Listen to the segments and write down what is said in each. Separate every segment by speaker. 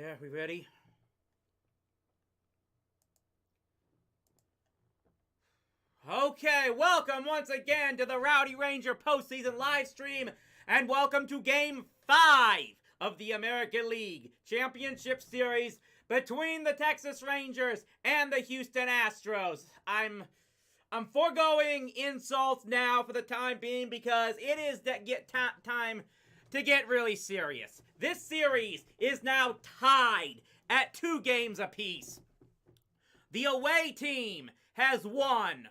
Speaker 1: There, we ready? Okay, welcome once again to the Rowdy Ranger postseason live stream, and welcome to Game 5 of the American League Championship Series between the Texas Rangers and the Houston Astros. I'm foregoing insults now for the time being because it is time to get really serious. This series is now tied at 2 games apiece. The away team has won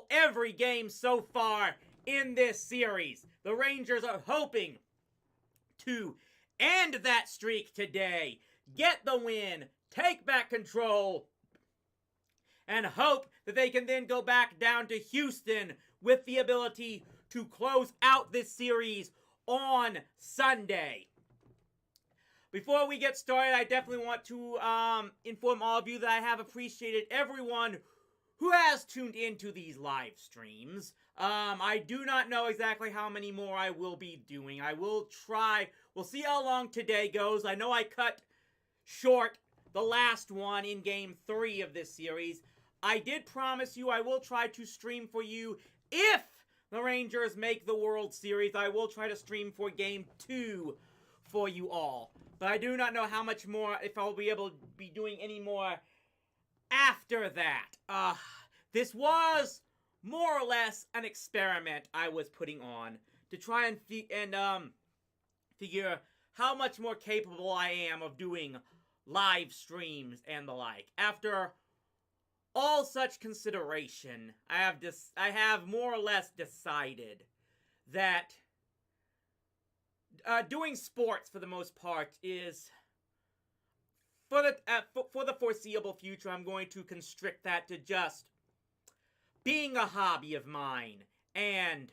Speaker 1: every game so far in this series. The Rangers are hoping to end that streak today, get the win, take back control, and hope that they can then go back down to Houston with the ability to close out this series on Sunday. Before we get started, I definitely want to inform all of you that I have appreciated everyone who has tuned into these live streams. I do not know exactly how many more I will be doing. I will try. We'll see how long today goes. I know I cut short the last one in Game 3 of this series. I did promise you I will try to stream for you if the Rangers make the World Series. I will try to stream for Game 2 for you all. But I do not know how much more, if I'll be able to be doing any more after that. This was more or less an experiment I was putting on to try and figure how much more capable I am of doing live streams and the like. After all such consideration, I have more or less decided that doing sports for the most part is for the foreseeable future. I'm going to constrict that to just being a hobby of mine and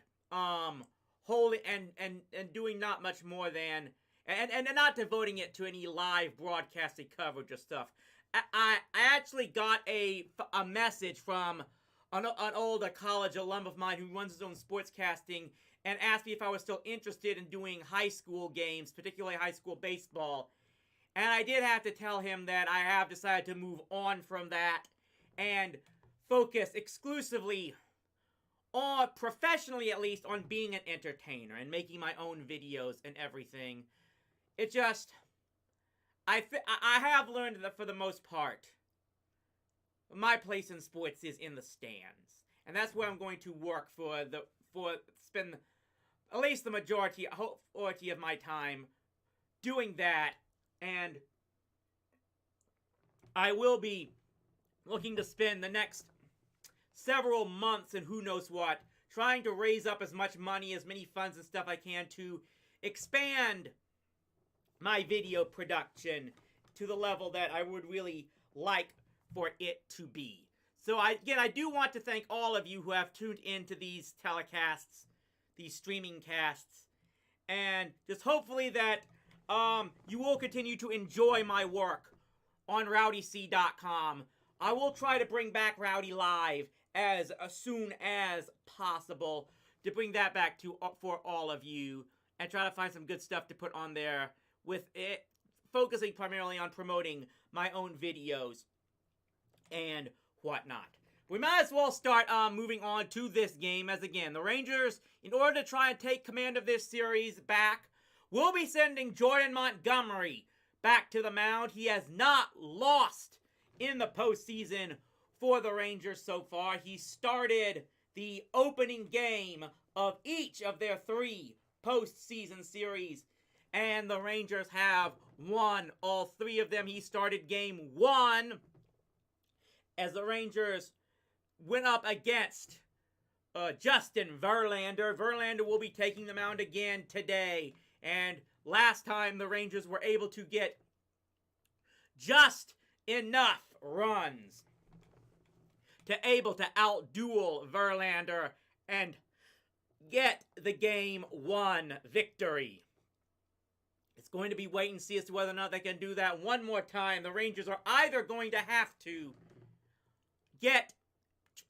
Speaker 1: doing not much more than and not devoting it to any live broadcasting coverage or stuff. I actually got a message from an older college alum of mine who runs his own sportscasting and asked me if I was still interested in doing high school games, particularly high school baseball. And I did have to tell him that I have decided to move on from that and focus exclusively on, professionally at least, on being an entertainer and making my own videos and everything. It just, I have learned that for the most part, my place in sports is in the stands. And that's where I'm going to work spend at least the majority of my time doing that. And I will be looking to spend the next several months and who knows what, trying to raise up as much money, as many funds and stuff I can to expand my video production to the level that I would really like for it to be. So I do want to thank all of you who have tuned into these telecasts, these streaming casts, and just hopefully that you will continue to enjoy my work on rowdyc.com. I will try to bring back Rowdy Live as soon as possible to bring that back for all of you and try to find some good stuff to put on there with it, focusing primarily on promoting my own videos and whatnot. We might as well start moving on to this game, as again, the Rangers, in order to try and take command of this series back, we'll be sending Jordan Montgomery back to the mound. He has not lost in the postseason for the Rangers so far. He started the opening game of each of their 3 postseason series, and the Rangers have won all 3 of them. He started game 1 as the Rangers went up against Justin Verlander. Verlander will be taking the mound again today. And last time the Rangers were able to get just enough runs to able to outduel Verlander and get the Game 1 victory. It's going to be wait and see as to whether or not they can do that one more time. The Rangers are either going to have to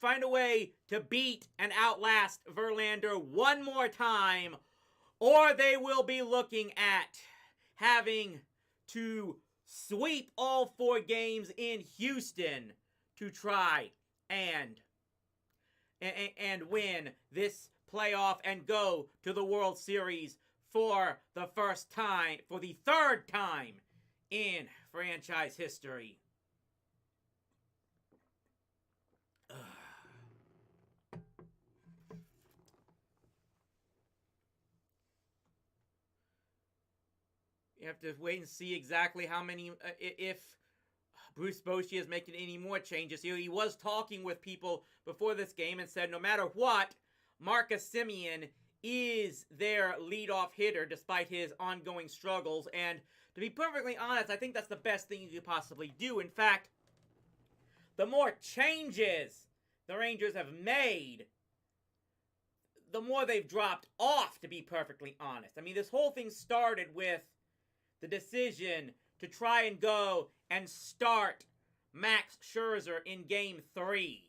Speaker 1: find a way to beat and outlast Verlander one more time, or they will be looking at having to sweep all 4 games in Houston to try and win this playoff and go to the World Series for the third time in franchise history. You have to wait and see exactly how many, if Bruce Bochy is making any more changes. He was talking with people before this game and said no matter what, Marcus Semien is their leadoff hitter despite his ongoing struggles. And to be perfectly honest, I think that's the best thing you could possibly do. In fact, the more changes the Rangers have made, the more they've dropped off, to be perfectly honest. I mean, this whole thing started with the decision to try and go and start Max Scherzer in Game 3.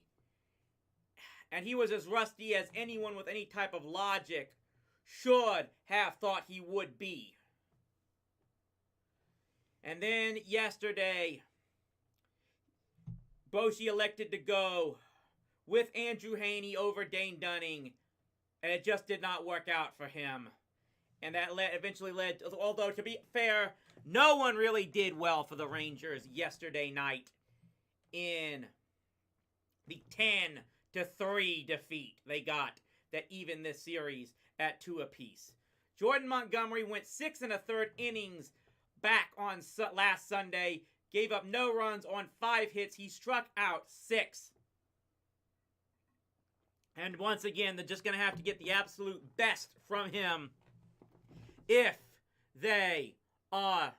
Speaker 1: And he was as rusty as anyone with any type of logic should have thought he would be. And then yesterday, Bochy elected to go with Andrew Heaney over Dane Dunning, and it just did not work out for him. And that eventually led, although to be fair, no one really did well for the Rangers yesterday night in the 10-3 defeat they got that evened this series at 2 apiece. Jordan Montgomery went 6 1/3 innings back on last Sunday, gave up no runs on 5 hits. He struck out 6. And once again, they're just going to have to get the absolute best from him if they are.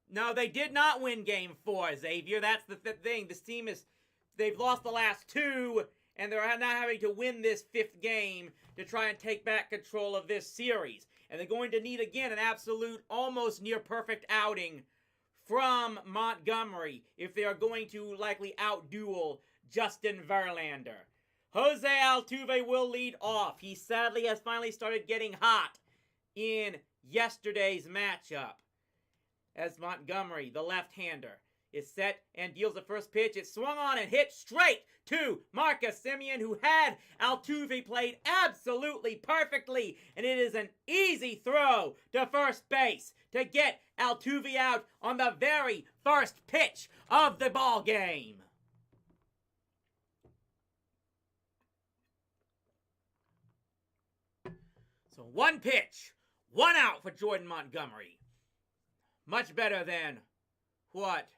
Speaker 1: No, they did not win Game 4, Xavier. That's the thing. This team they've lost the last 2, and they're now having to win this 5th game to try and take back control of this series. And they're going to need, again, an absolute, almost near-perfect outing from Montgomery if they are going to likely outduel Justin Verlander. Jose Altuve will lead off. He sadly has finally started getting hot in yesterday's matchup, as Montgomery, the left-hander, is set and deals the first pitch. It swung on and hit straight to Marcus Semien, who had Altuve played absolutely perfectly. And it is an easy throw to first base to get Altuve out on the very first pitch of the ball game. So 1 pitch, 1 out for Jordan Montgomery. Much better than what?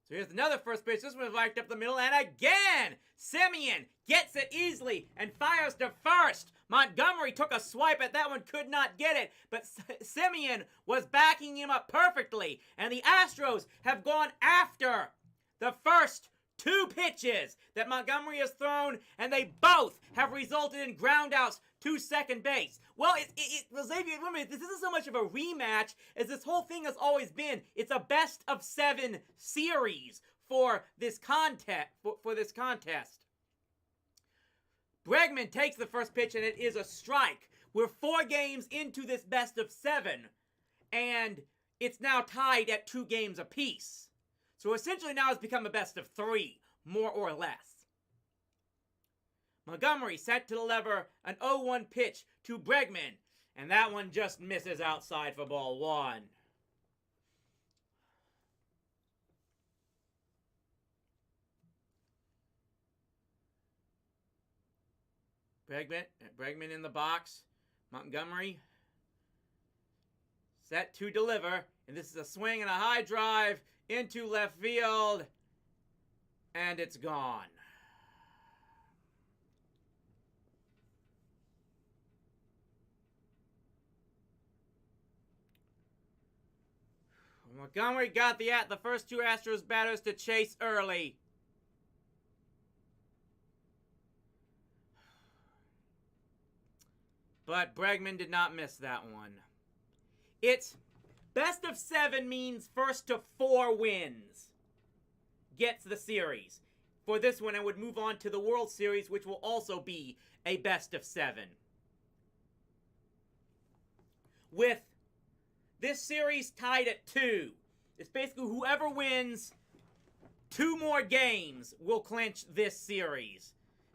Speaker 1: So here's another first pitch. This one right up the middle. And again, Semien gets it easily and fires to first. Montgomery took a swipe at that one, could not get it. But Semien was backing him up perfectly. And the Astros have gone after the first 2 pitches that Montgomery has thrown, and they both have resulted in groundouts to second base. Well, Xavier, this isn't so much of a rematch as this whole thing has always been. It's a best of 7 series for this contest. Bregman takes the first pitch, and it is a strike. We're 4 games into this best of 7, and it's now tied at 2 games apiece. So essentially now it's become a best of 3, more or less. Montgomery set to deliver an 0-1 pitch to Bregman, and that one just misses outside for ball 1. Bregman in the box. Montgomery set to deliver, and this is a swing and a high drive into left field, and it's gone. Montgomery got the first 2 Astros batters to chase early. But Bregman did not miss that one. It's best of 7 means first to 4 wins gets the series. For this one, I would move on to the World Series, which will also be a best of 7. with this series tied at 2. It's basically whoever wins 2 more games will clinch this series.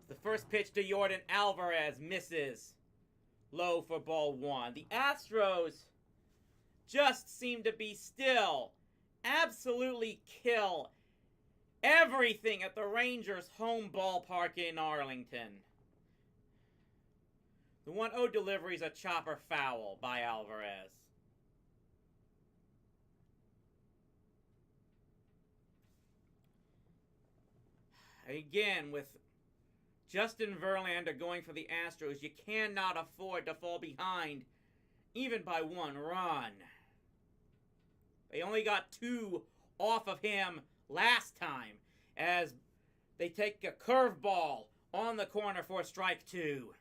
Speaker 1: The first pitch to Jordan Alvarez misses. Low for ball 1. The Astros just seem to be still absolutely kill everything at the Rangers' home ballpark in Arlington. The 1-0 delivery is a chopper foul by Alvarez. Again, with Justin Verlander going for the Astros, you cannot afford to fall behind even by 1 run. They only got 2 off of him last time as they take a curveball on the corner for strike 2.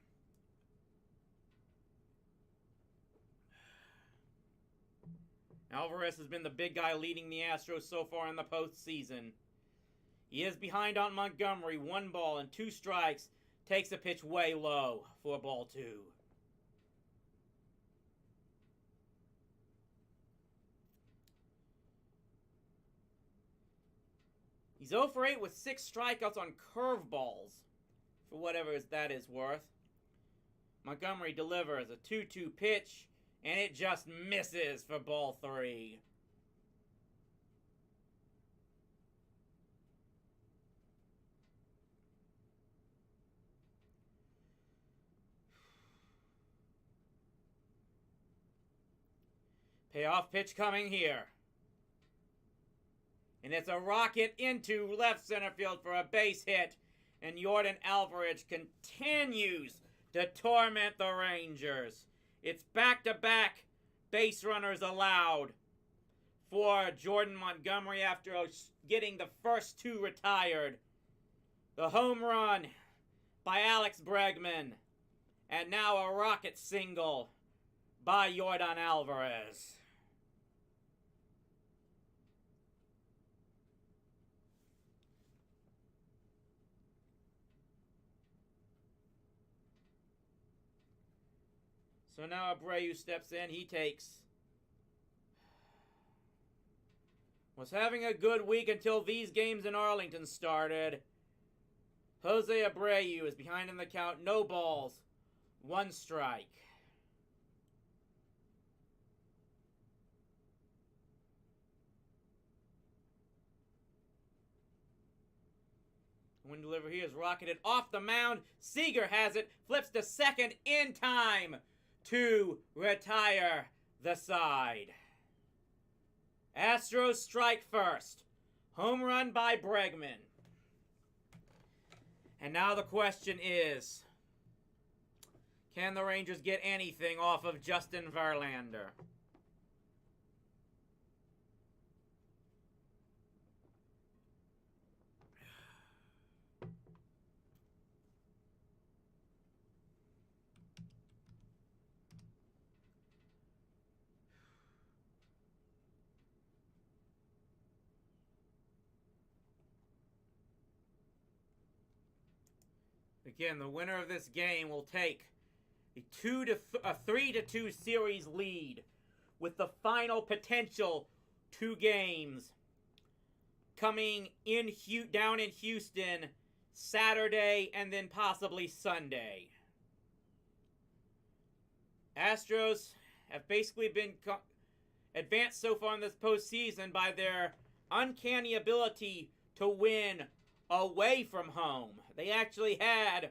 Speaker 1: Alvarez has been the big guy leading the Astros so far in the postseason. He is behind on Montgomery. 1 ball and 2 strikes. Takes a pitch way low for ball 2. He's 0 for 8 with 6 strikeouts on curveballs, for whatever that is worth. Montgomery delivers a 2-2 pitch, and it just misses for ball 3. Payoff pitch coming here. And it's a rocket into left center field for a base hit. And Jordan Alvarez continues to torment the Rangers. It's back-to-back base runners allowed for Jordan Montgomery after getting the first 2 retired. The home run by Alex Bregman. And now a rocket single by Jordan Alvarez. So now Abreu steps in. He was having a good week until these games in Arlington started. Jose Abreu is behind in the count. No balls. 1 strike. When delivery here is rocketed off the mound. Seager has it. Flips to second in time to retire the side. Astros strike first. Home run by Bregman. And now the question is, can the Rangers get anything off of Justin Verlander? Again, the winner of this game will take a 3-2 series lead with the final potential 2 games coming in down in Houston Saturday and then possibly Sunday. Astros have basically been advanced so far in this postseason by their uncanny ability to win away from home. They actually had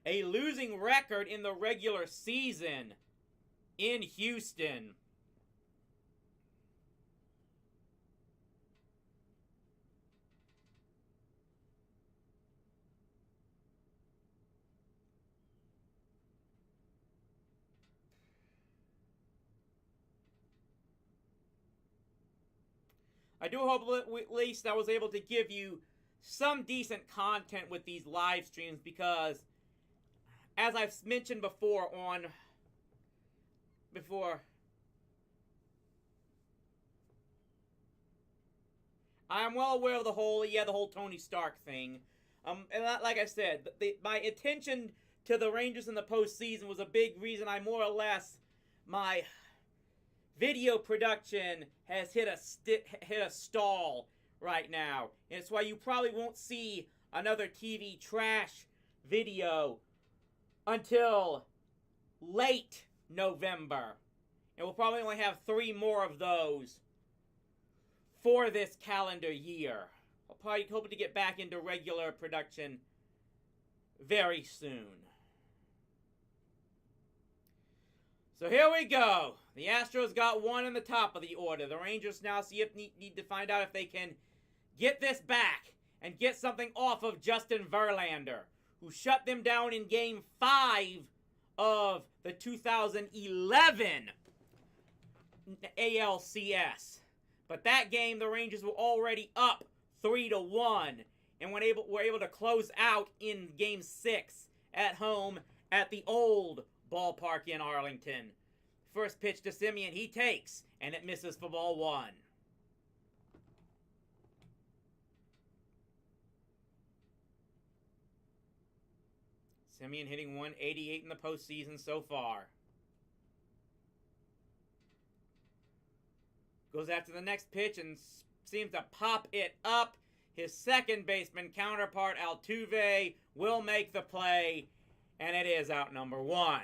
Speaker 1: a losing record in the regular season in Houston. I do hope at least I was able to give you some decent content with these live streams because, as I've mentioned before, I'm well aware of the whole Tony Stark thing. And like I said, my attention to the Rangers in the postseason was a big reason I more or less my video production has hit a stall right now. And it's why you probably won't see another TV trash video until late November. And we'll probably only have 3 more of those for this calendar year. I'll probably hope to get back into regular production very soon. So here we go. The Astros got 1 in the top of the order. The Rangers now need to find out if they can get this back and get something off of Justin Verlander, who shut them down in Game 5 of the 2011 ALCS. But that game, the Rangers were already up 3-1 and were able to close out in Game 6 at home at the old ballpark in Arlington. First pitch to Semien, he takes, and it misses for ball 1. Semien hitting 188 in the postseason so far. Goes after the next pitch and seems to pop it up. His second baseman counterpart, Altuve, will make the play, and it is out number 1.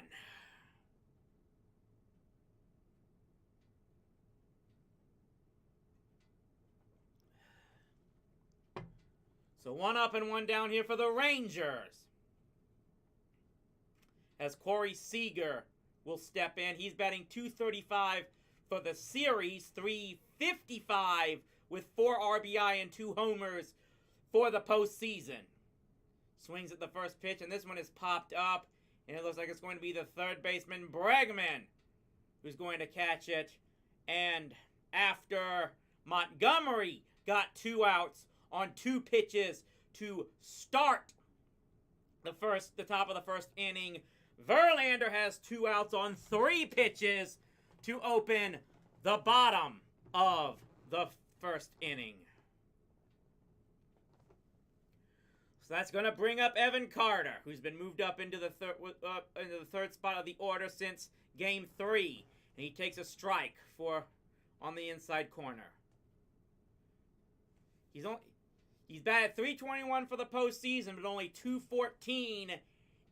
Speaker 1: So 1 up and 1 down here for the Rangers. As Corey Seager will step in. He's batting .235 for the series, .355 with 4 RBI and 2 homers for the postseason. Swings at the first pitch, and this one is popped up, and it looks like it's going to be the third baseman, Bregman, who's going to catch it. And after Montgomery got 2 outs on 2 pitches to start the top of the first inning, Verlander has 2 outs on 3 pitches to open the bottom of the first inning. So that's going to bring up Evan Carter, who's been moved up into the third spot of the order since Game 3. And he takes a strike on the inside corner. He's batted .321 for the postseason, but only .214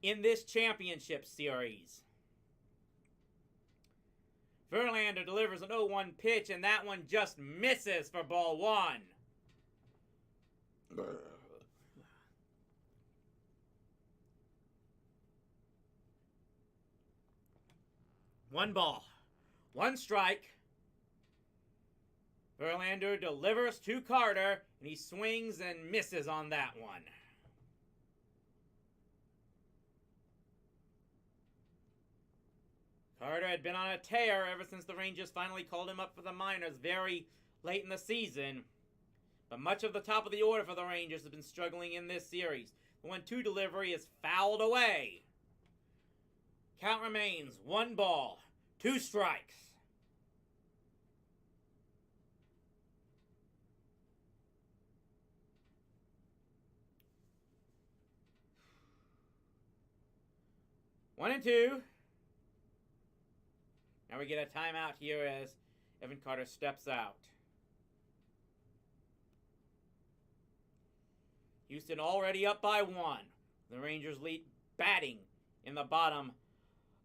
Speaker 1: in this championship series. Verlander delivers an 0-1 pitch, and that one just misses for ball 1. One ball, 1 strike. Verlander delivers to Carter, and he swings and misses on that one. Carter had been on a tear ever since the Rangers finally called him up for the minors very late in the season. But much of the top of the order for the Rangers has been struggling in this series. The 1-2 delivery is fouled away. Count remains 1 ball, 2 strikes. One and 2. Now we get a timeout here as Evan Carter steps out. Houston already up by 1. The Rangers lead batting in the bottom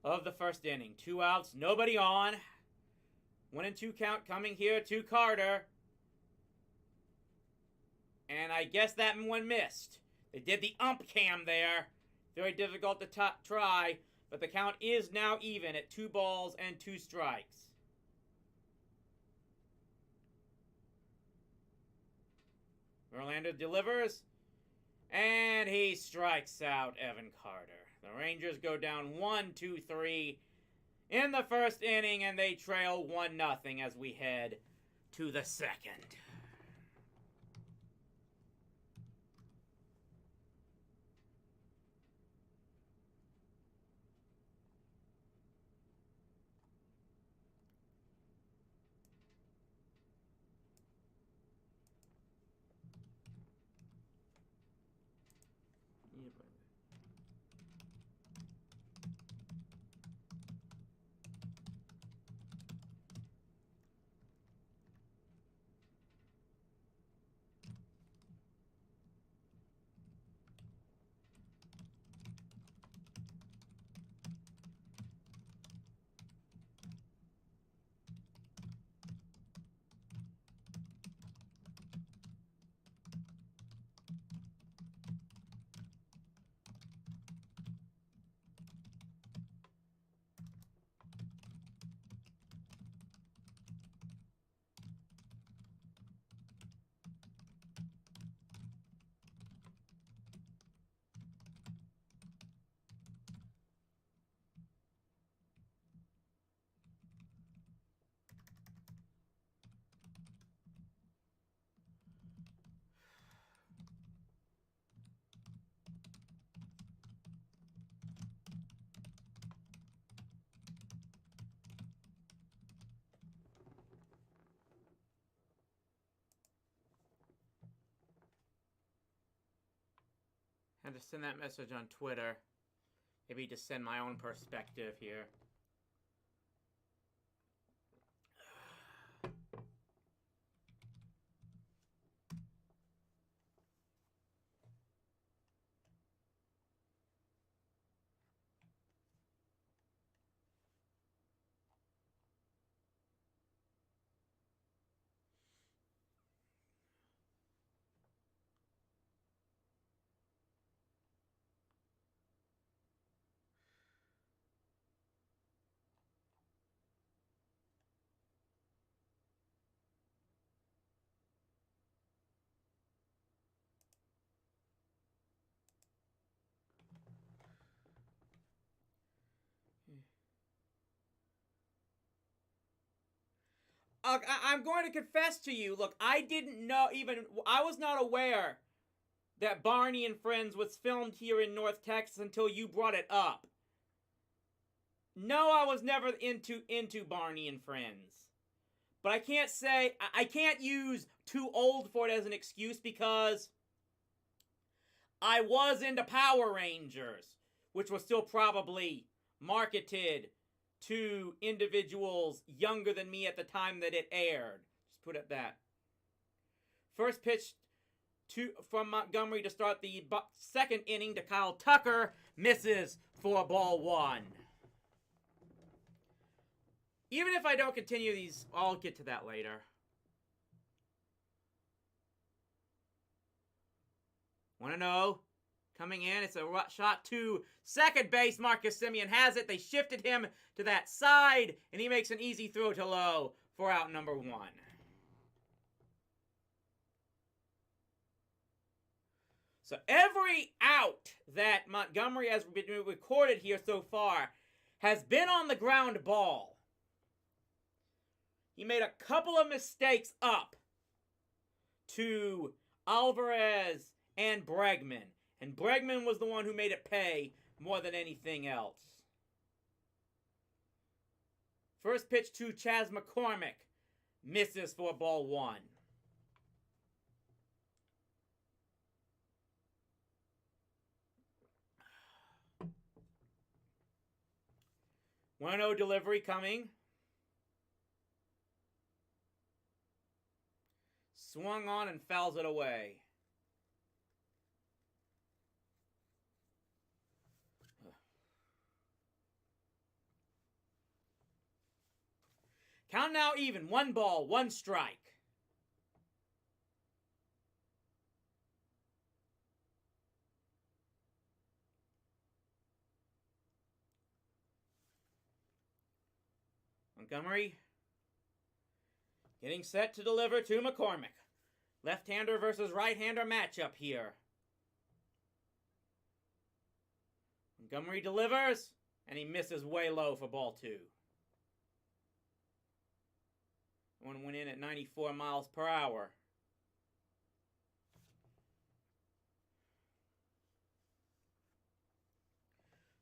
Speaker 1: of the first inning. 2 outs, nobody on. 1 and 2 count coming here to Carter. And I guess that one missed. They did the ump cam there. Very difficult to try, but the count is now even at 2 balls and 2 strikes. Verlander delivers, and he strikes out Evan Carter. The Rangers go down 1-2-3 in the first inning, and they trail 1-0 as we head to the second. Had to send that message on Twitter. Maybe just send my own perspective here. I'm going to confess to you, look, I didn't know I was not aware that Barney and Friends was filmed here in North Texas until you brought it up. No, I was never into Barney and Friends. But I can't use too old for it as an excuse because I was into Power Rangers, which was still probably marketed to individuals younger than me at the time that it aired. Just put it that. First pitch from Montgomery to start the second inning to Kyle Tucker. Misses for ball one. Even if I don't continue these, I'll get to that later. 1-0. Coming in, it's a shot to second base. Marcus Semien has it. They shifted him to that side, and he makes an easy throw to low for out number one. So every out that Montgomery has been recorded here so far has been on the ground ball. He made a couple of mistakes up to Alvarez and Bregman. And Bregman was the one who made it pay more than anything else. First pitch to Chas McCormick. Misses for ball one. One-0 delivery coming. Swung on and fouls it away. Count now even. 1 ball, 1 strike. Montgomery getting set to deliver to McCormick. Left-hander versus right-hander matchup here. Montgomery delivers, and he misses way low for ball 2. One went in at 94 miles per hour.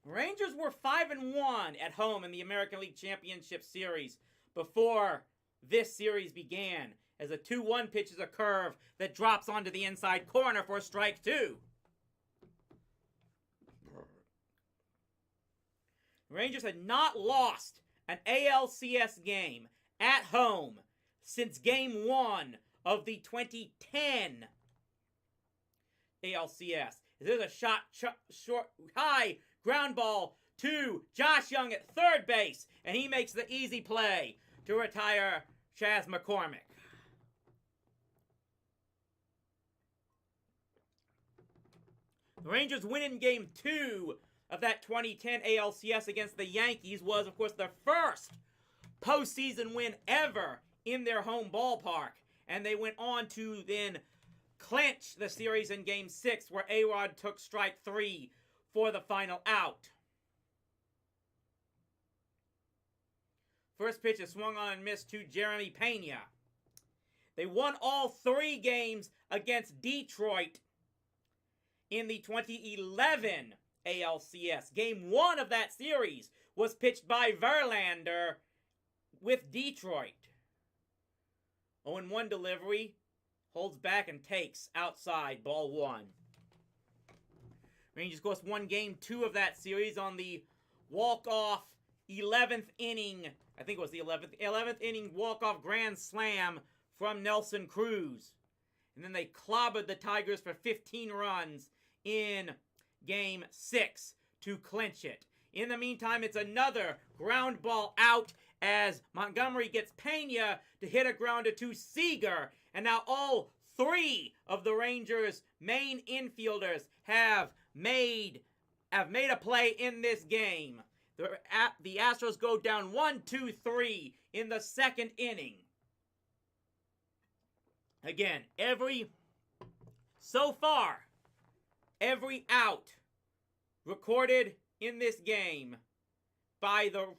Speaker 1: Rangers were 5-1 at home in the American League Championship Series before this series began, as a 2-1 pitch is a curve that drops onto the inside corner for strike 2. The Rangers had not lost an ALCS game at home since Game 1 of the 2010 ALCS. There's a short, high ground ball to Josh Young at third base, and he makes the easy play to retire Chas McCormick. The Rangers win in Game 2 of that 2010 ALCS against the Yankees was, of course, their first postseason win ever in their home ballpark. And they went on to then clinch the series in Game 6, where A-Rod took strike 3 for the final out. First pitch is swung on and missed to Jeremy Pena. They won all 3 games against Detroit in the 2011 ALCS. Game 1 of that series was pitched by Verlander with Detroit. 0-1 delivery, holds back and takes outside, ball 1. Rangers, of course, won Game 2 of that series on the walk-off 11th inning. I think it was the 11th inning walk-off grand slam from Nelson Cruz. And then they clobbered the Tigers for 15 runs in Game 6 to clinch it. In the meantime, it's another ground ball out as Montgomery gets Pena to hit a grounder to Seager. And now all three of the Rangers' main infielders have made a play in this game. The Astros go down 1-2-3 in the second inning. Again, every out recorded in this game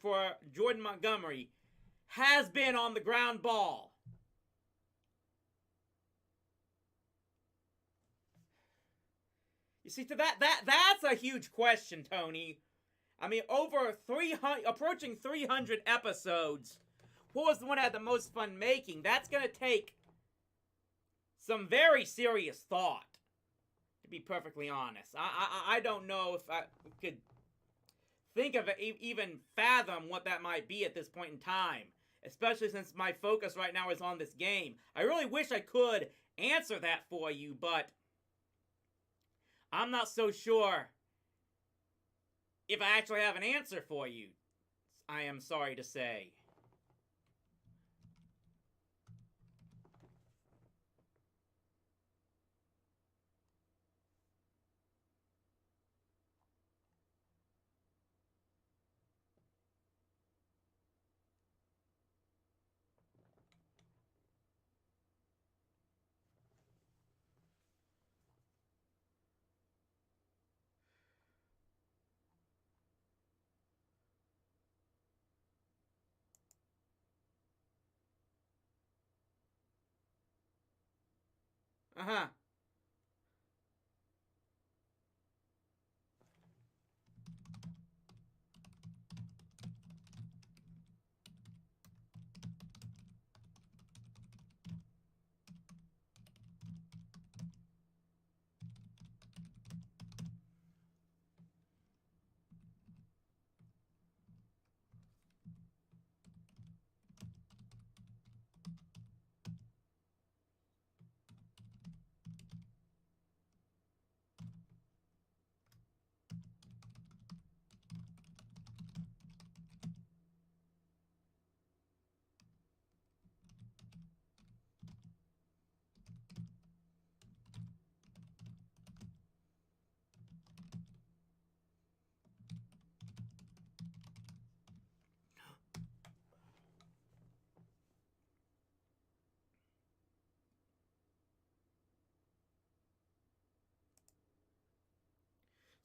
Speaker 1: for Jordan Montgomery has been on the ground ball. You see, that's a huge question, Tony. I mean, approaching 300 episodes. What was the one I had the most fun making? That's going to take some very serious thought, to be perfectly honest. I don't know if I could think of it, even fathom what that might be at this point in time, especially since my focus right now is on this game. I really wish I could answer that for you, but I'm not so sure if I actually have an answer for you, I am sorry to say. Uh-huh.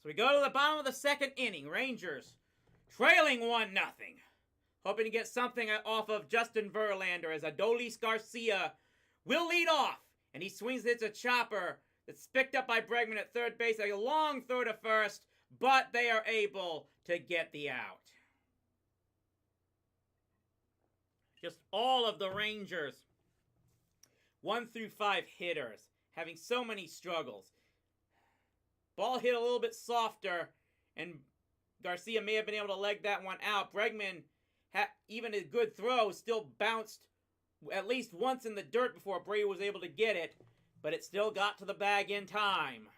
Speaker 1: So we go to the bottom of the second inning. Rangers trailing 1-0. Hoping to get something off of Justin Verlander as Adolis Garcia will lead off. And he swings it to chopper that's picked up by Bregman at third base. A long throw to first, but they are able to get the out. Just all of the Rangers 1 through 5 hitters having so many struggles. Ball hit a little bit softer, and Garcia may have been able to leg that one out. Bregman, even a good throw, still bounced at least once in the dirt before Brady was able to get it, but it still got to the bag in time.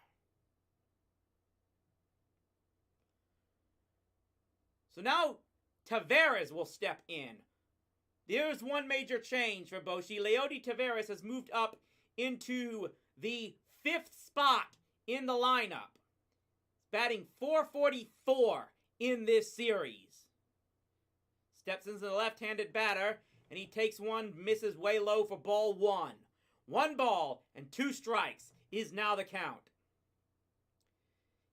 Speaker 1: So now Taveras will step in. There's one major change for Boshi. Leody Taveras has moved up into the 5th spot in the lineup. Batting .444 in this series. Steps into the left-handed batter, and he takes one, misses way low for ball 1. 1 ball and 2 strikes is now the count.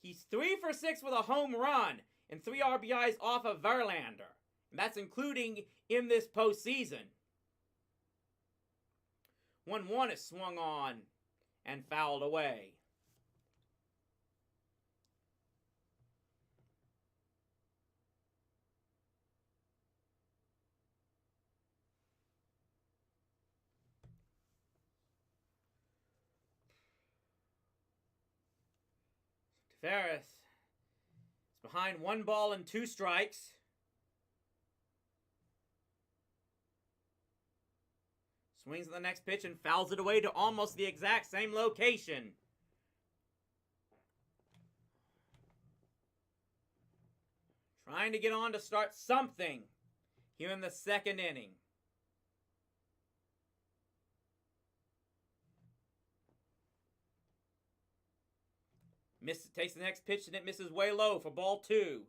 Speaker 1: He's 3 for 6 with a home run and 3 RBIs off of Verlander. And that's including in this postseason. 1-1 is swung on and fouled away. Tavares is behind 1 ball and 2 strikes. Swings at the next pitch and fouls it away to almost the exact same location. Trying to get on to start something here in the 2nd inning. Takes the next pitch and it misses way low for ball 2.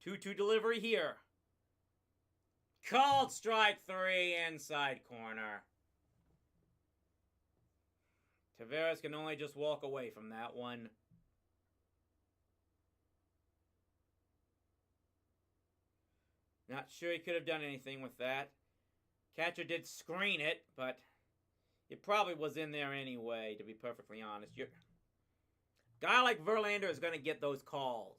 Speaker 1: Two-two delivery here. Called strike 3, inside corner. Tavares can only just walk away from that one. Not sure he could have done anything with that. Catcher did screen it, but it probably was in there anyway, to be perfectly honest. Guy like Verlander is going to get those calls.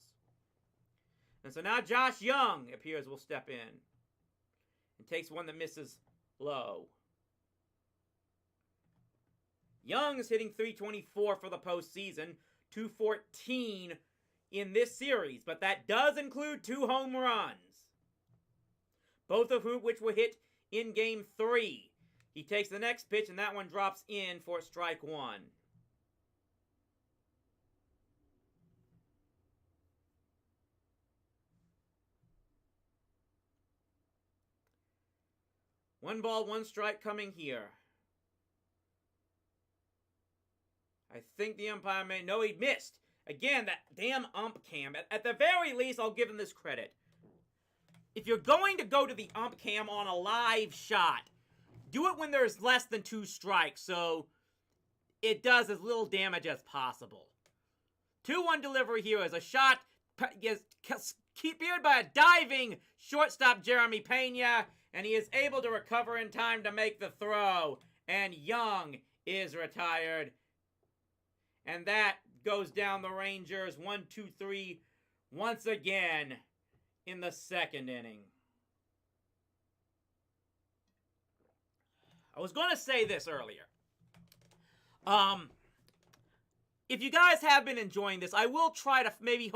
Speaker 1: And so now Josh Young appears will step in and takes one that misses low. Young is hitting .324 for the postseason, .214 in this series, but that does include 2 home runs, both of which were hit in Game 3. He takes the next pitch, and that one drops in for strike 1. One ball, 1 strike coming here. I think the umpire may... No, he missed. Again, that damn ump cam. At the very least, I'll give him this credit. If you're going to go to the ump cam on a live shot, do it when there's less than 2 strikes, so it does as little damage as possible. 2-1 delivery here as a shot kept by a diving shortstop Jeremy Pena, and he is able to recover in time to make the throw, and Young is retired. And that goes down the Rangers 1-2-3 once again in the 2nd inning. I was going to say this earlier. If you guys have been enjoying this, I will try to maybe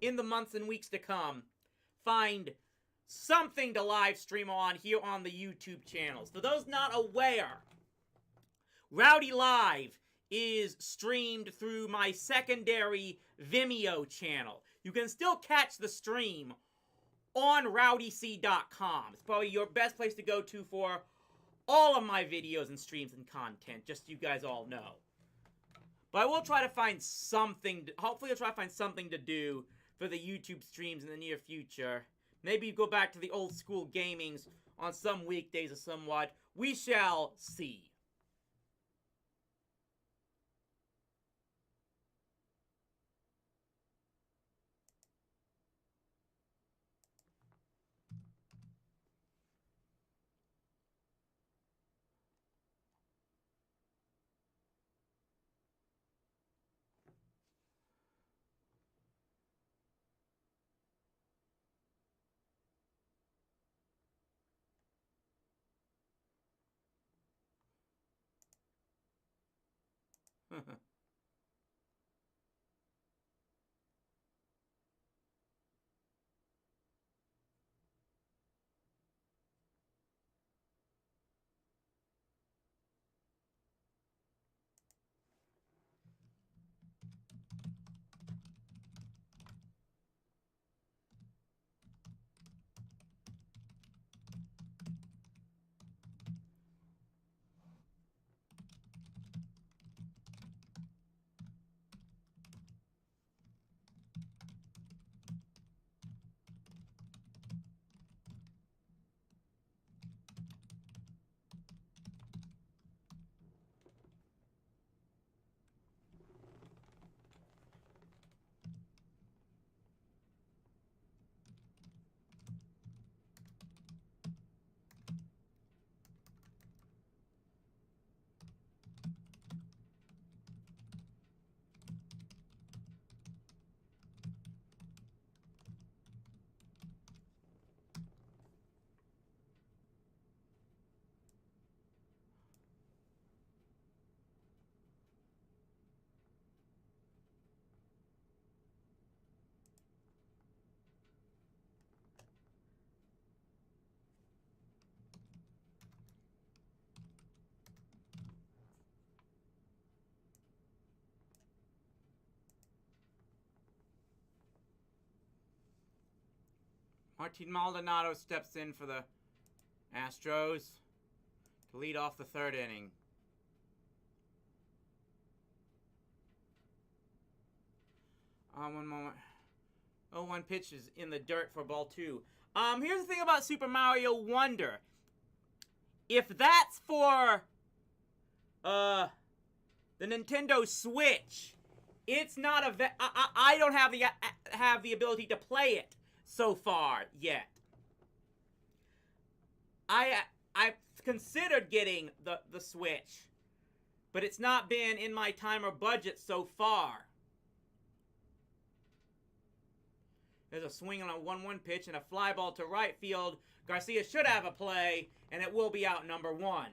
Speaker 1: in the months and weeks to come, find something to live stream on here on the YouTube channels. For those not aware, Rowdy Live is streamed through my secondary Vimeo channel. You can still catch the stream on rowdyc.com. It's probably your best place to go to for all of my videos and streams and content, just so you guys all know. But I will try to find something, hopefully I'll try to find something to do for the YouTube streams in the near future. Maybe go back to the old school gamings on some weekdays or somewhat. We shall see. Martin Maldonado steps in for the Astros to lead off the third inning. One moment. 0-1 pitch is in the dirt for ball 2. Here's the thing about Super Mario Wonder. If that's for the Nintendo Switch, it's not I don't have the ability to play it so far yet. I've considered getting the Switch, but it's not been in my time or budget so far. There's a swing on a 1-1 pitch and a fly ball to right field. Garcia should have a play, and it will be out number 1.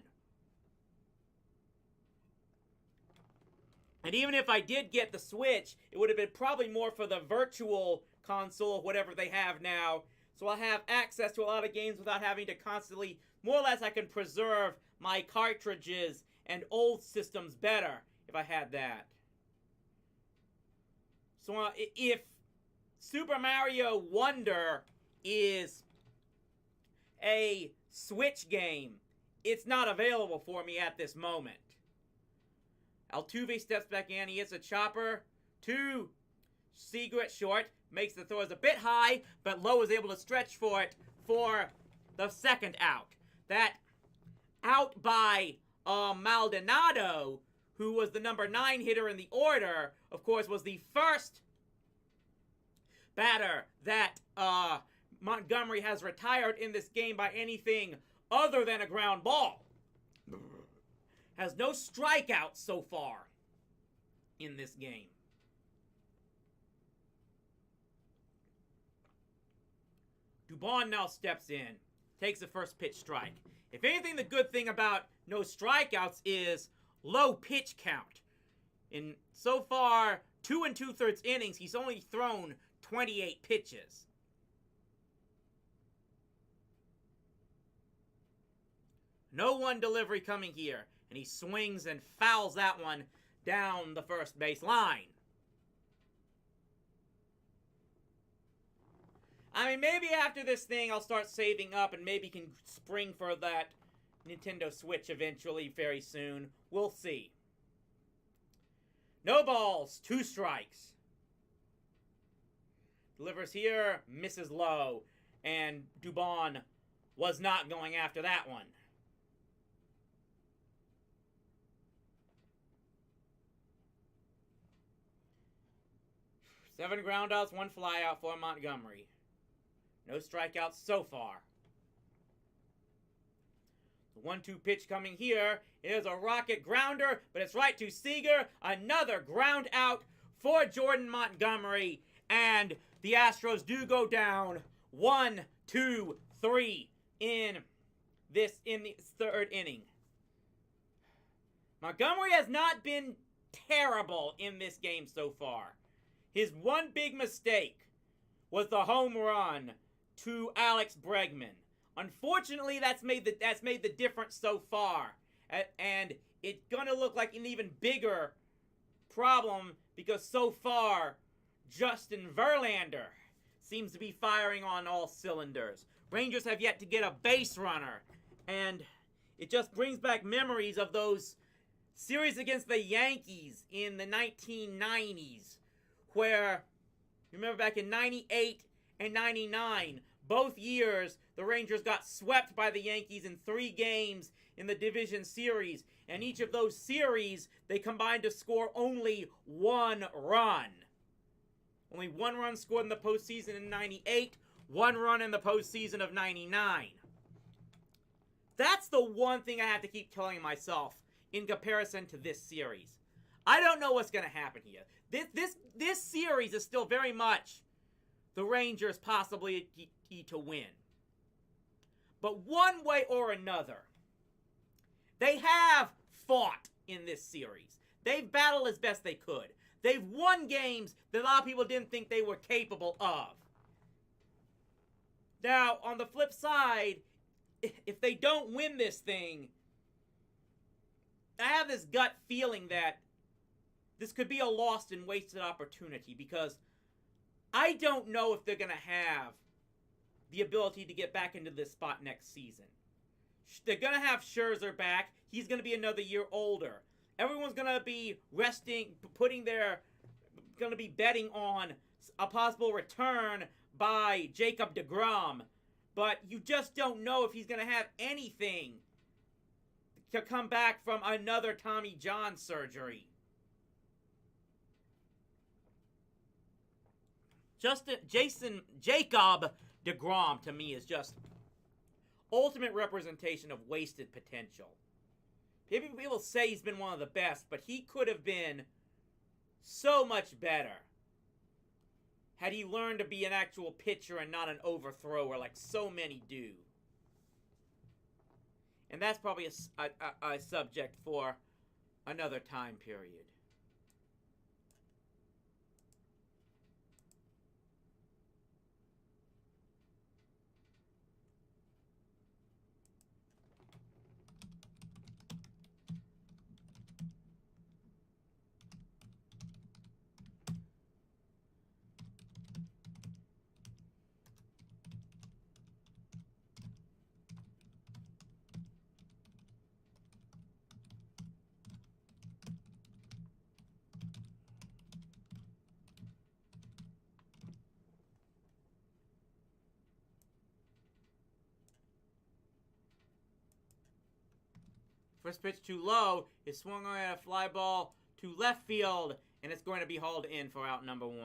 Speaker 1: And even if I did get the Switch, it would have been probably more for the virtual console, whatever they have now. So I'll have access to a lot of games without having to constantly, more or less I can preserve my cartridges and old systems better if I had that. So if Super Mario Wonder is a Switch game, it's not available for me at this moment. Altuve steps back in. He hits a chopper to Seager at short. Makes the throws a bit high, but Lowe is able to stretch for it for the second out. That out by Maldonado, who was the number 9 hitter in the order, of course, was the first batter that Montgomery has retired in this game by anything other than a ground ball. Has no strikeouts so far in this game. Dubon now steps in, takes the first pitch strike. If anything, the good thing about no strikeouts is low pitch count. In so far 2 2/3 innings, he's only thrown 28 pitches. No 1 delivery coming here. And he swings and fouls that one down the first base line. I mean, maybe after this thing I'll start saving up and maybe can spring for that Nintendo Switch eventually very soon. We'll see. No balls, 2 strikes. Delivers here, misses low. And Dubon was not going after that one. 7 groundouts, 1 flyout for Montgomery. No strikeouts so far. The 1-2 pitch coming here is a rocket grounder, but it's right to Seager. Another ground out for Jordan Montgomery. And the Astros do go down 1, 2, 3 in the third inning. Montgomery has not been terrible in this game so far. His one big mistake was the home run to Alex Bregman. Unfortunately, that's made the difference so far. And it's going to look like an even bigger problem because so far, Justin Verlander seems to be firing on all cylinders. Rangers have yet to get a base runner. And it just brings back memories of those series against the Yankees in the 1990s. Where, remember back in 98 and 99, both years, the Rangers got swept by the Yankees in 3 games in the division series. And each of those series, they combined to score only 1 run. Only 1 run scored in the postseason in 98, 1 run in the postseason of 99. That's the one thing I have to keep telling myself in comparison to this series. I don't know what's going to happen here. This series is still very much the Rangers' possibly to win. But one way or another, they have fought in this series. They've battled as best they could. They've won games that a lot of people didn't think they were capable of. Now, on the flip side, if they don't win this thing, I have this gut feeling that this could be a lost and wasted opportunity because I don't know if they're going to have the ability to get back into this spot next season. They're going to have Scherzer back. He's going to be another year older. Everyone's going to be going to be betting on a possible return by Jacob deGrom. But you just don't know if he's going to have anything to come back from another Tommy John surgery. Jacob deGrom, to me, is just ultimate representation of wasted potential. People say he's been one of the best, but he could have been so much better had he learned to be an actual pitcher and not an overthrower like so many do. And that's probably a subject for another time period. First pitch too low is swung on at a fly ball to left field, and it's going to be hauled in for out number 1.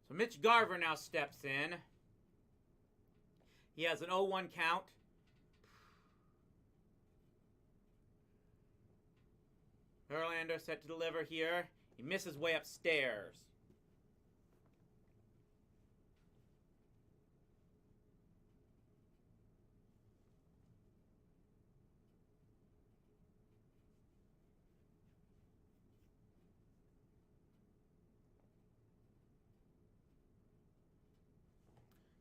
Speaker 1: So Mitch Garver now steps in. He has an 0-1 count. Verlander set to deliver here. He misses way upstairs.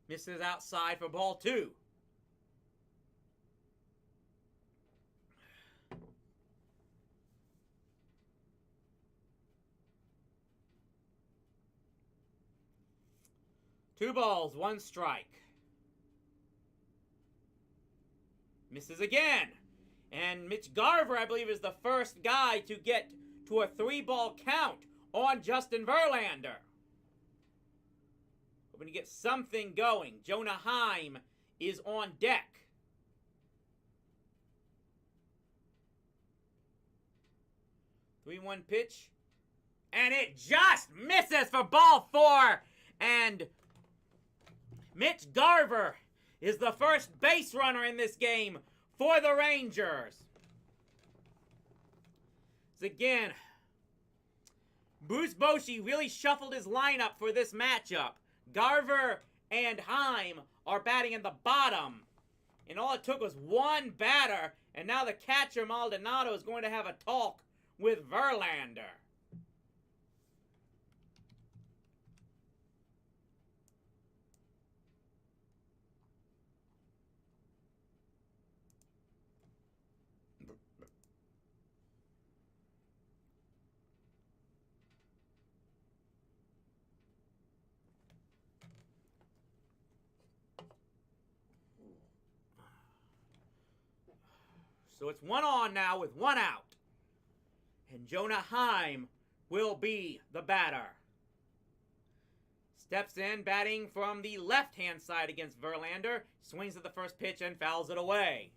Speaker 1: Misses outside for ball 2. Two balls, 1 strike. Misses again. And Mitch Garver, I believe, is the first guy to get to a 3-ball count on Justin Verlander. Hoping to get something going. Jonah Heim is on deck. Three 1 pitch. And it just misses for ball 4. And Mitch Garver is the first base runner in this game for the Rangers. So again, Bruce Bochy really shuffled his lineup for this matchup. Garver and Heim are batting in the bottom. And all it took was one batter. And now the catcher, Maldonado, is going to have a talk with Verlander. So it's 1 on now with 1 out. And Jonah Heim will be the batter. Steps in, batting from the left-hand side against Verlander. Swings at the first pitch and fouls it away.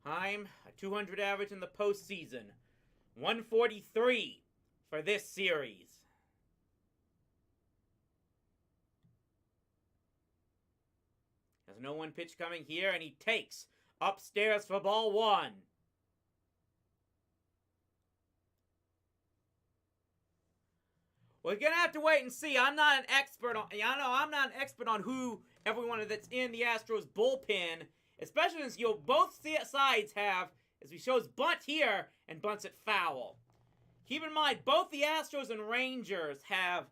Speaker 1: Heim, a 200 average in the postseason. 143 for this series. Has There's no 1 pitch coming here, and he takes upstairs for ball 1. We're gonna have to wait and see. I'm not an expert on. I'm not an expert on who everyone that's in the Astros bullpen, especially since both sides have, as we shows, bunt here and bunts it foul. Keep in mind, both the Astros and Rangers have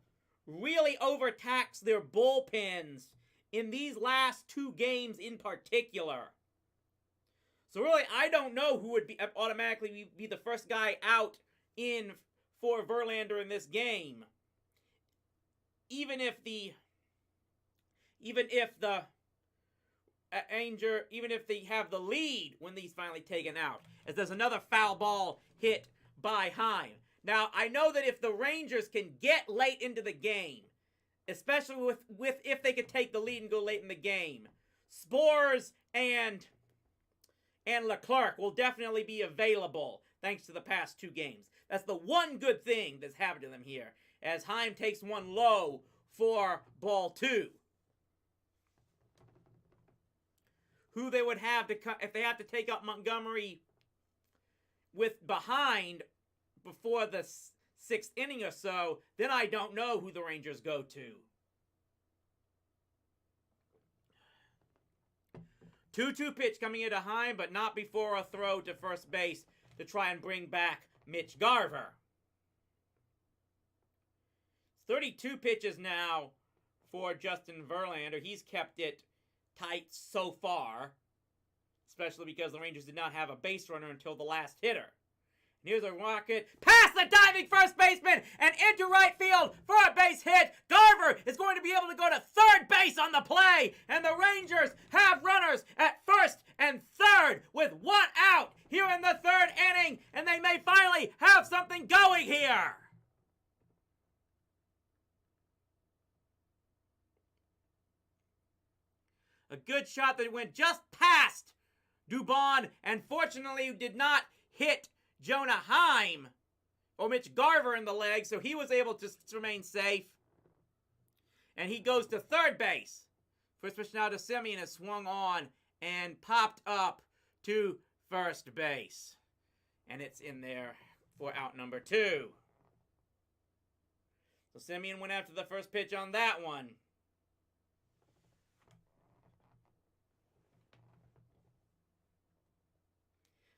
Speaker 1: really overtaxed their bullpens in these last 2 games in particular. So really, I don't know who would be automatically be the first guy out for Verlander in this game. Even if they have the lead when he's finally taken out, as there's another foul ball hit by Heim. Now, I know that if the Rangers can get late into the game, especially with if they could take the lead and go late in the game, Spores and Leclerc will definitely be available thanks to the past 2 games. That's the one good thing that's happened to them here, as Heim takes 1 low for ball 2. Who they would have to if they have to take up Montgomery with behind before the 6th inning or so, then I don't know who the Rangers go to. 2-2 pitch coming into Heim, but not before a throw to first base to try and bring back Mitch Garver. 32 pitches now for Justin Verlander. He's kept it tight so far, especially because the Rangers did not have a base runner until the last hitter. And here's a rocket past the diving first baseman and into right field for a base hit. Garver is going to be able to go to third base on the play, and the Rangers have runners at first and third with 1 out here in the 3rd inning, and they may finally have something going here. A good shot that went just past Dubon, and fortunately did not hit Jonah Heim or Mitch Garver in the leg, so he was able to remain safe. And he goes to third base. First pitch now to Semien is swung on and popped up to first base. And it's in there for out number 2. So Semien went after the first pitch on that one.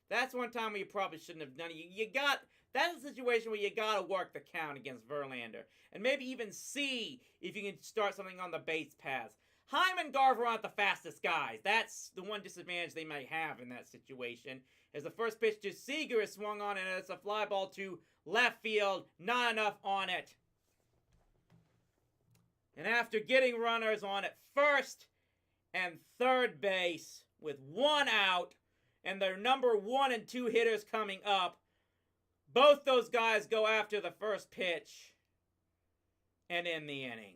Speaker 1: That's one time where you probably shouldn't have done it. That's a situation where you got to work the count against Verlander. And maybe even see if you can start something on the base paths. Heim and Garver aren't the fastest guys. That's the one disadvantage they might have in that situation. As the first pitch to Seager is swung on, and it's a fly ball to left field. Not enough on it. And after getting runners on at first and third base with 1 out, and their number 1 and 2 hitters coming up, both those guys go after the first pitch and end the inning.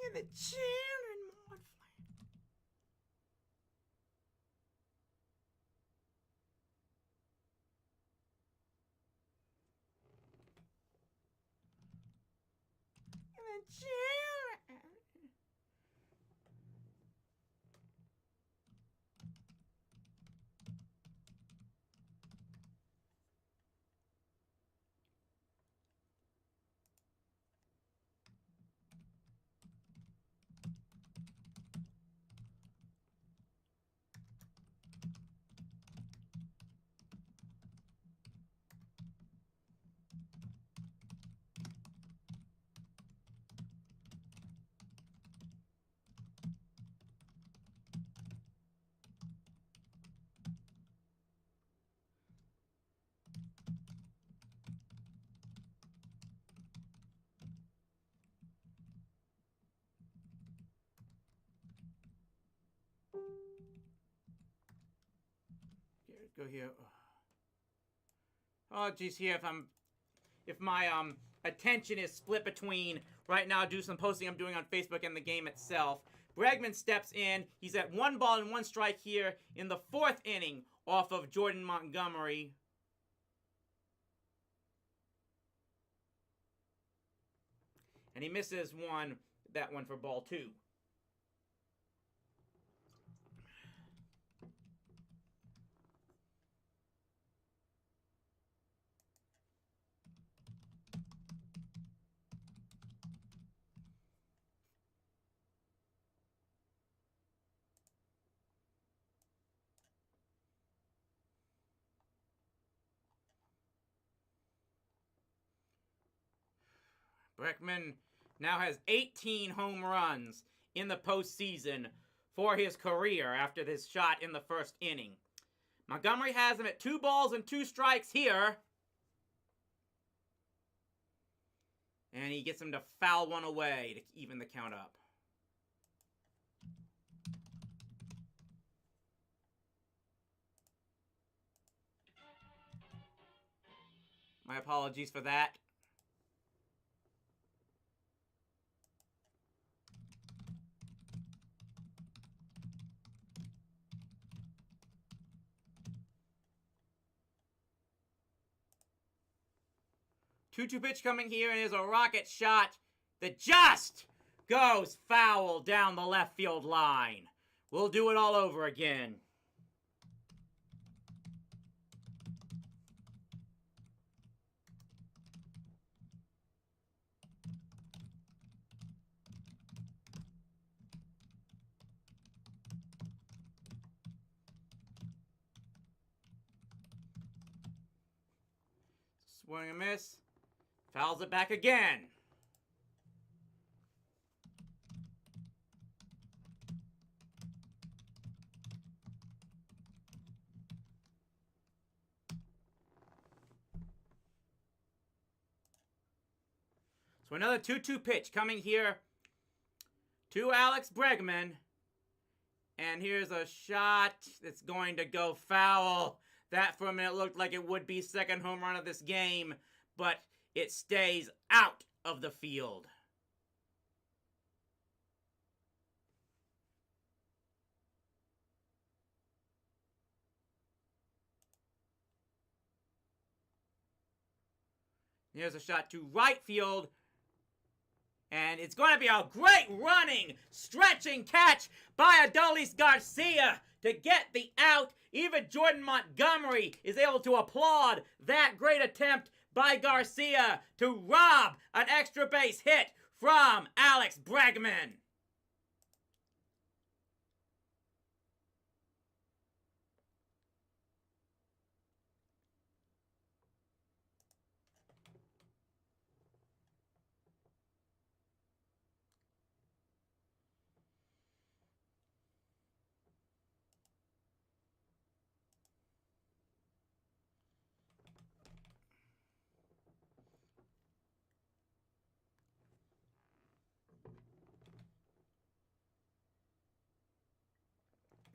Speaker 1: In the children mod flat. In the children. Go here. Oh, geez, here if my attention is split between right now do some posting I'm doing on Facebook and the game itself. Bregman steps in. He's at 1 ball and 1 strike here in the 4th inning off of Jordan Montgomery. And he misses that one for ball 2. Bregman now has 18 home runs in the postseason for his career after this shot in the 1st inning. Montgomery has him at 2 balls and 2 strikes here. And he gets him to foul one away to even the count up. My apologies for that. Two-two pitch coming here, and here's a rocket shot that just goes foul down the left field line. We'll do it all over again. Swing and miss. Fouls it back again. So another 2-2 pitch coming here to Alex Bregman. And here's a shot that's going to go foul. That for a minute looked like it would be 2nd home run of this game, but it stays out of the field. Here's a shot to right field. And it's going to be a great running, stretching catch by Adolis Garcia to get the out. Even Jordan Montgomery is able to applaud that great attempt by Garcia to rob an extra base hit from Alex Bregman.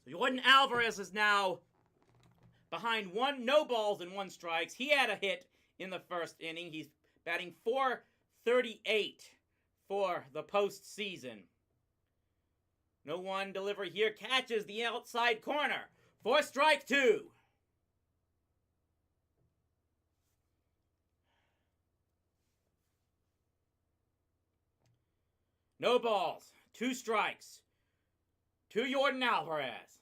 Speaker 1: Jordan Alvarez is now behind no balls and 1 strikes. He had a hit in the first inning. He's batting .438 for the postseason. No 1 delivery here. Catches the outside corner for strike 2. No balls, 2 strikes to Jordan Alvarez.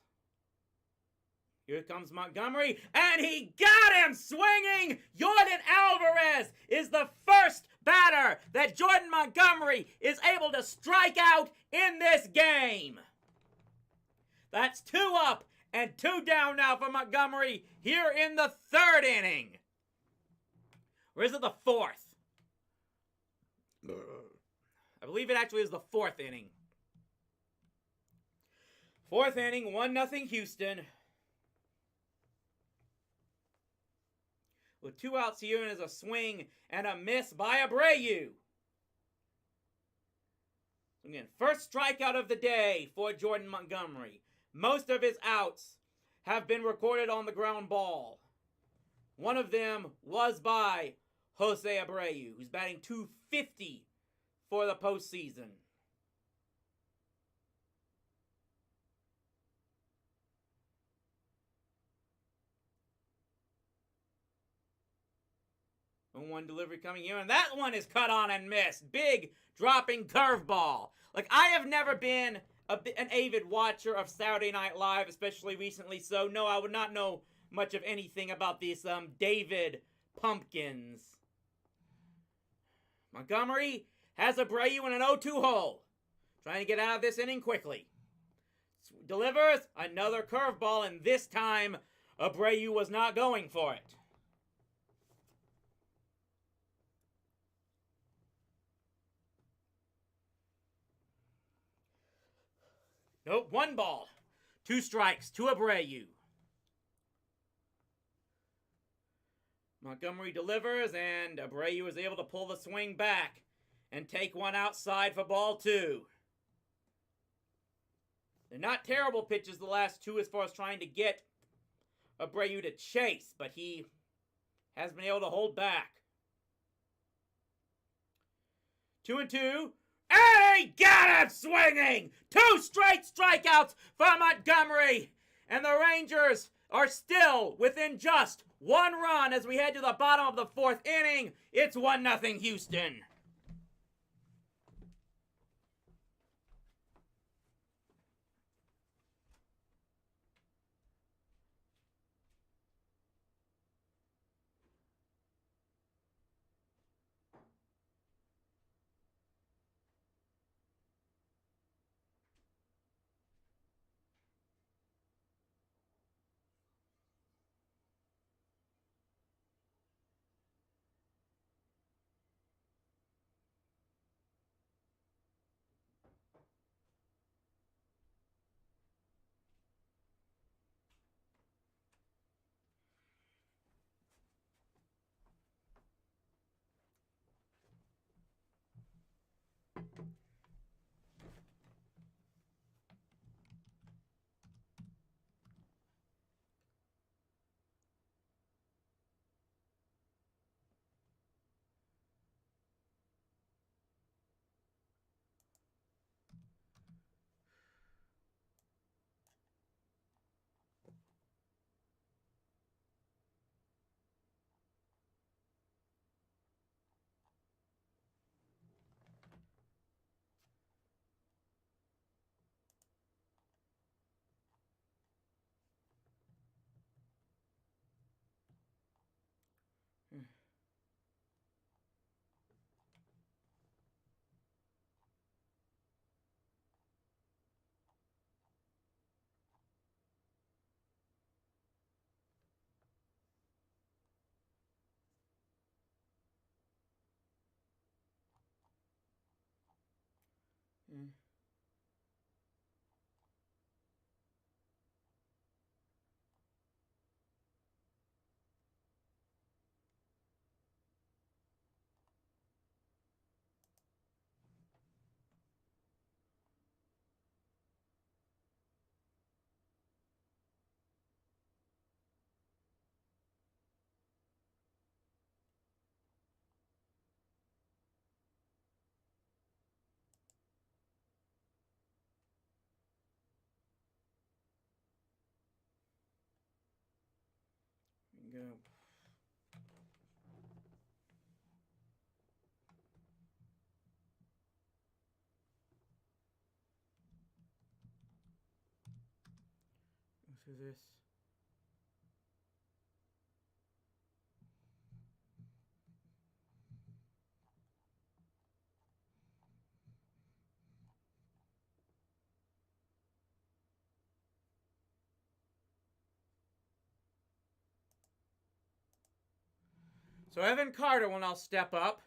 Speaker 1: Here comes Montgomery, and he got him swinging! Jordan Alvarez is the first batter that Jordan Montgomery is able to strike out in this game. That's 2 up and 2 down now for Montgomery here in the 3rd inning. Or is it the 4th? I believe it actually is the 4th inning. 4th inning, 1-0 Houston. With 2 outs here, and there's a swing and a miss by Abreu. Again, first strikeout of the day for Jordan Montgomery. Most of his outs have been recorded on the ground ball. One of them was by Jose Abreu, who's batting .250 for the postseason. One delivery coming here, and that one is cut on and missed. Big dropping curveball. Like, I have never been an avid watcher of Saturday Night Live, especially recently, so no, I would not know much of anything about these David Pumpkins. Montgomery has Abreu in an 0-2 hole. Trying to get out of this inning quickly. Delivers another curveball, and this time Abreu was not going for it. Nope, 1 ball, 2 strikes to Abreu. Montgomery delivers, and Abreu is able to pull the swing back and take 1 outside for ball 2. They're not terrible pitches, the last 2, as far as trying to get Abreu to chase, but he has been able to hold back. 2-2. And he got him swinging! 2 straight strikeouts for Montgomery! And the Rangers are still within just 1 run as we head to the bottom of the 4th inning. It's 1-0 Houston. What's this? So Evan Carter will now step up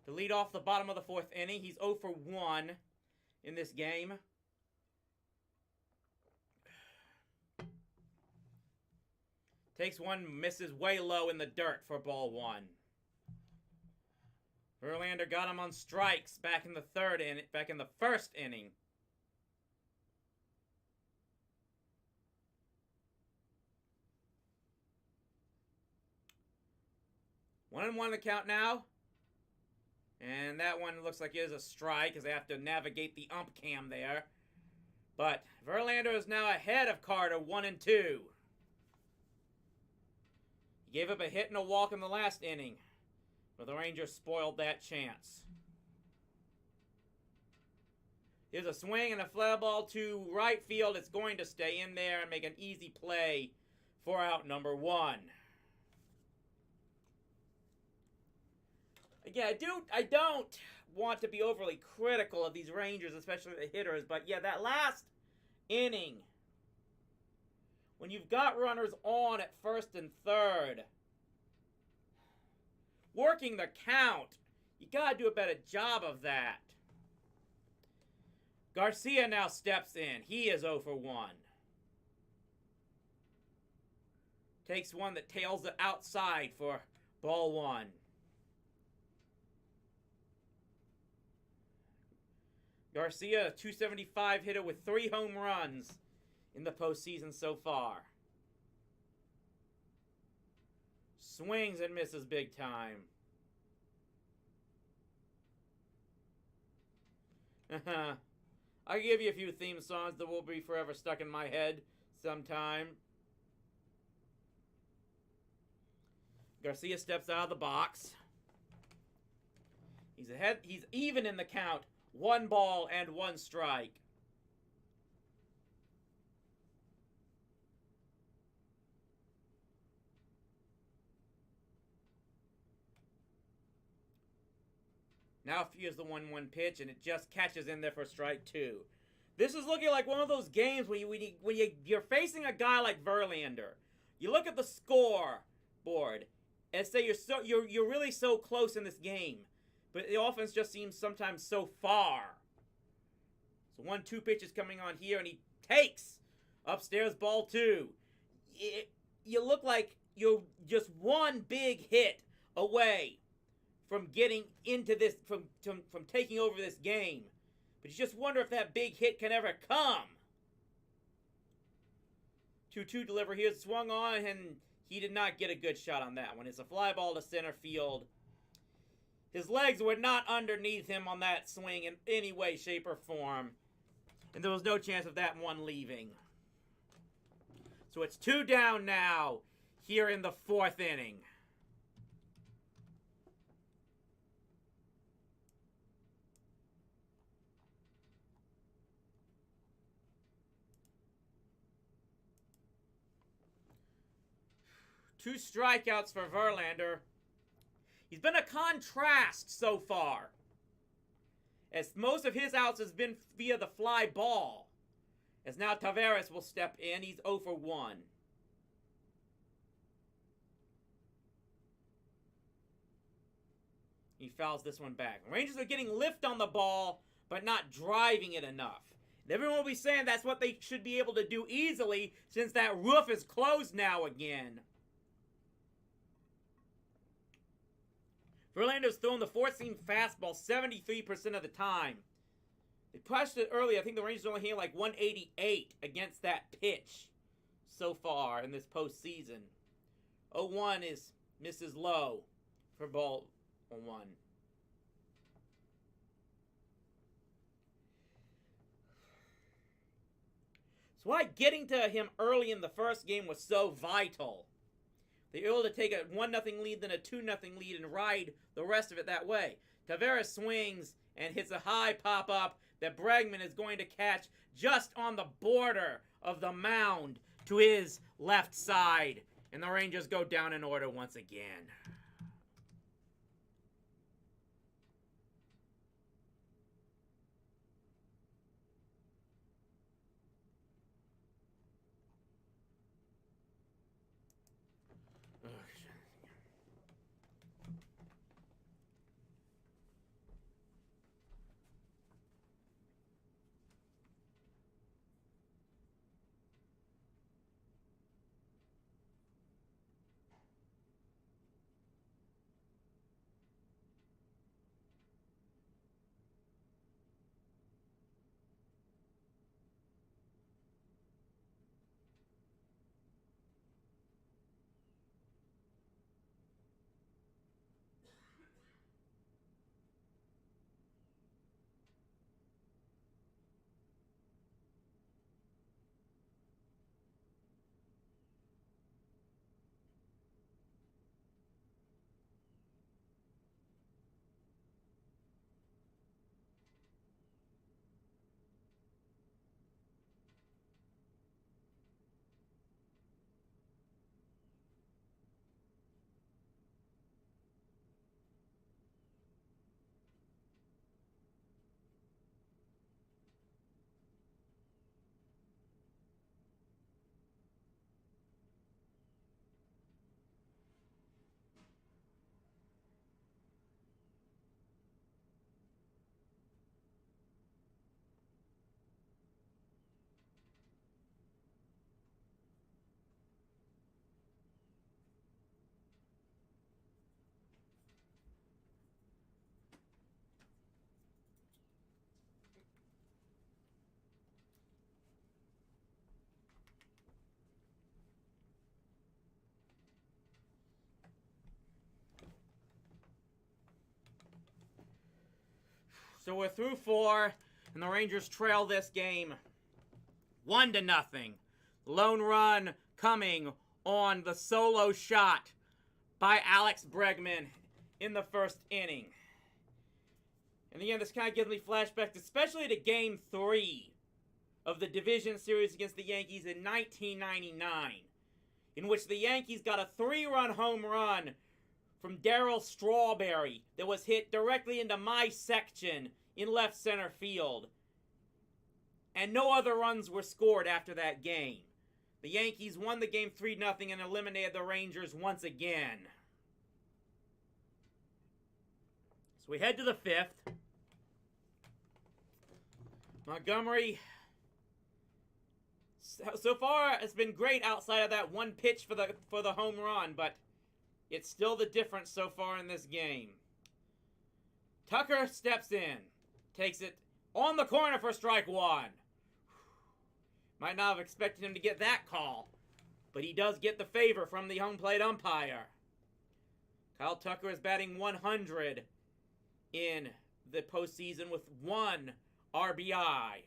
Speaker 1: to lead off the bottom of the 4th inning. He's 0 for 1 in this game. Takes one, misses way low in the dirt for ball 1. Verlander got him on strikes back in the 1st inning. One and one the count now. And that one looks like it is a strike because they have to navigate the ump cam there. But Verlander is now ahead of Carter 1-2. He gave up a hit and a walk in the last inning, but the Rangers spoiled that chance. Here's a swing and a fly ball to right field. It's going to stay in there and make an easy play for out number 1. Yeah, I don't want to be overly critical of these Rangers, especially the hitters, but yeah, that last inning, when you've got runners on at 1st and 3rd, working the count, you gotta do a better job of that. Garcia now steps in. He is 0 for 1. Takes one that tails it outside for ball 1. Garcia, a .275 hitter with 3 home runs in the postseason so far. Swings and misses big time. I'll give you a few theme songs that will be forever stuck in my head sometime. Garcia steps out of the box. He's ahead. He's even in the count. 1 ball and 1 strike. Now here's the 1-1 pitch, and it just catches in there for strike 2. This is looking like one of those games when you're facing a guy like Verlander. You look at the score board and say you're really so close in this game, but the offense just seems sometimes so far. So 1-2 pitches coming on here, and he takes upstairs ball 2. You look like you're just one big hit away from getting into this, from taking over this game. But you just wonder if that big hit can ever come. 2-2 delivery here, swung on, and he did not get a good shot on that one. It's a fly ball to center field. His legs were not underneath him on that swing in any way, shape, or form. And there was no chance of that one leaving. So it's 2 down now here in the 4th inning. Two strikeouts for Verlander. He's been a contrast so far, as most of his outs has been via the fly ball. As now Taveras will step in. He's 0 for 1. He fouls this one back. Rangers are getting lift on the ball, but not driving it enough. And everyone will be saying that's what they should be able to do easily, since that roof is closed now again. Verlander's throwing the 4-seam fastball 73% of the time. They pushed it early. I think the Rangers are only hitting like 188 against that pitch so far in this postseason. 0-1 misses low for ball 1. So why getting to him early in the first game was so vital. They're able to take a 1-0 lead, then a 2-0 lead, and ride the rest of it that way. Taveras swings and hits a high pop-up that Bregman is going to catch just on the border of the mound to his left side. And the Rangers go down in order once again. So we're through 4, and the Rangers trail this game 1-0. Lone run coming on the solo shot by Alex Bregman in the first inning. And again, this kind of gives me flashbacks, especially to Game 3 of the division series against the Yankees in 1999, in which the Yankees got a 3-run home run from Darryl Strawberry that was hit directly into my section in left center field. And no other runs were scored after that game. The Yankees won the game 3-0 and eliminated the Rangers once again. So we head to the 5th. Montgomery, so far, has been great outside of that one pitch for the home run, but it's still the difference so far in this game. Tucker steps in, takes it on the corner for strike 1. Might not have expected him to get that call, but he does get the favor from the home plate umpire. Kyle Tucker is batting 100 in the postseason with 1 RBI.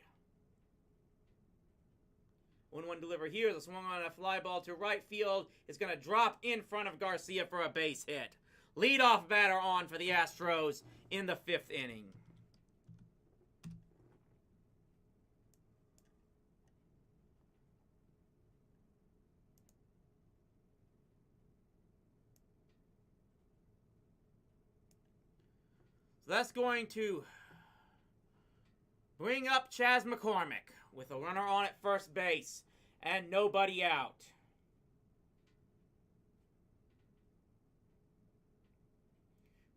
Speaker 1: 1-1 delivery here. The swung on a fly ball to right field is going to drop in front of Garcia for a base hit. Leadoff batter on for the Astros in the 5th inning. So that's going to bring up Chas McCormick with a runner on at first base and nobody out.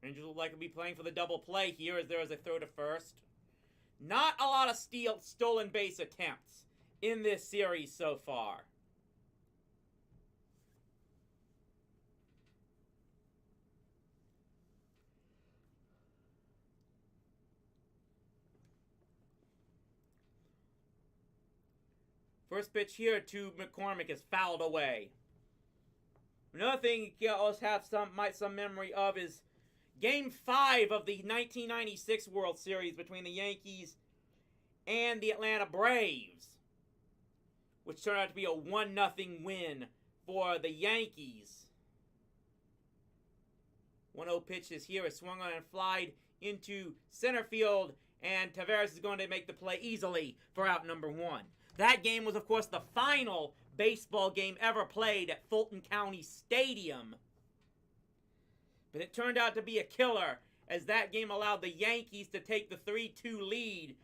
Speaker 1: Rangers will likely be playing for the double play here as there is a throw to first. Not a lot of stolen base attempts in this series so far. First pitch here to McCormick is fouled away. Another thing you always have some memory of is Game 5 of the 1996 World Series between the Yankees and the Atlanta Braves, which turned out to be a 1-0 win for the Yankees. 1-0 pitch is here. It's swung on and flied into center field. And Taveras is going to make the play easily for out number 1. That game was, of course, the final baseball game ever played at Fulton County Stadium. But it turned out to be a killer, as that game allowed the Yankees to take the 3-2 lead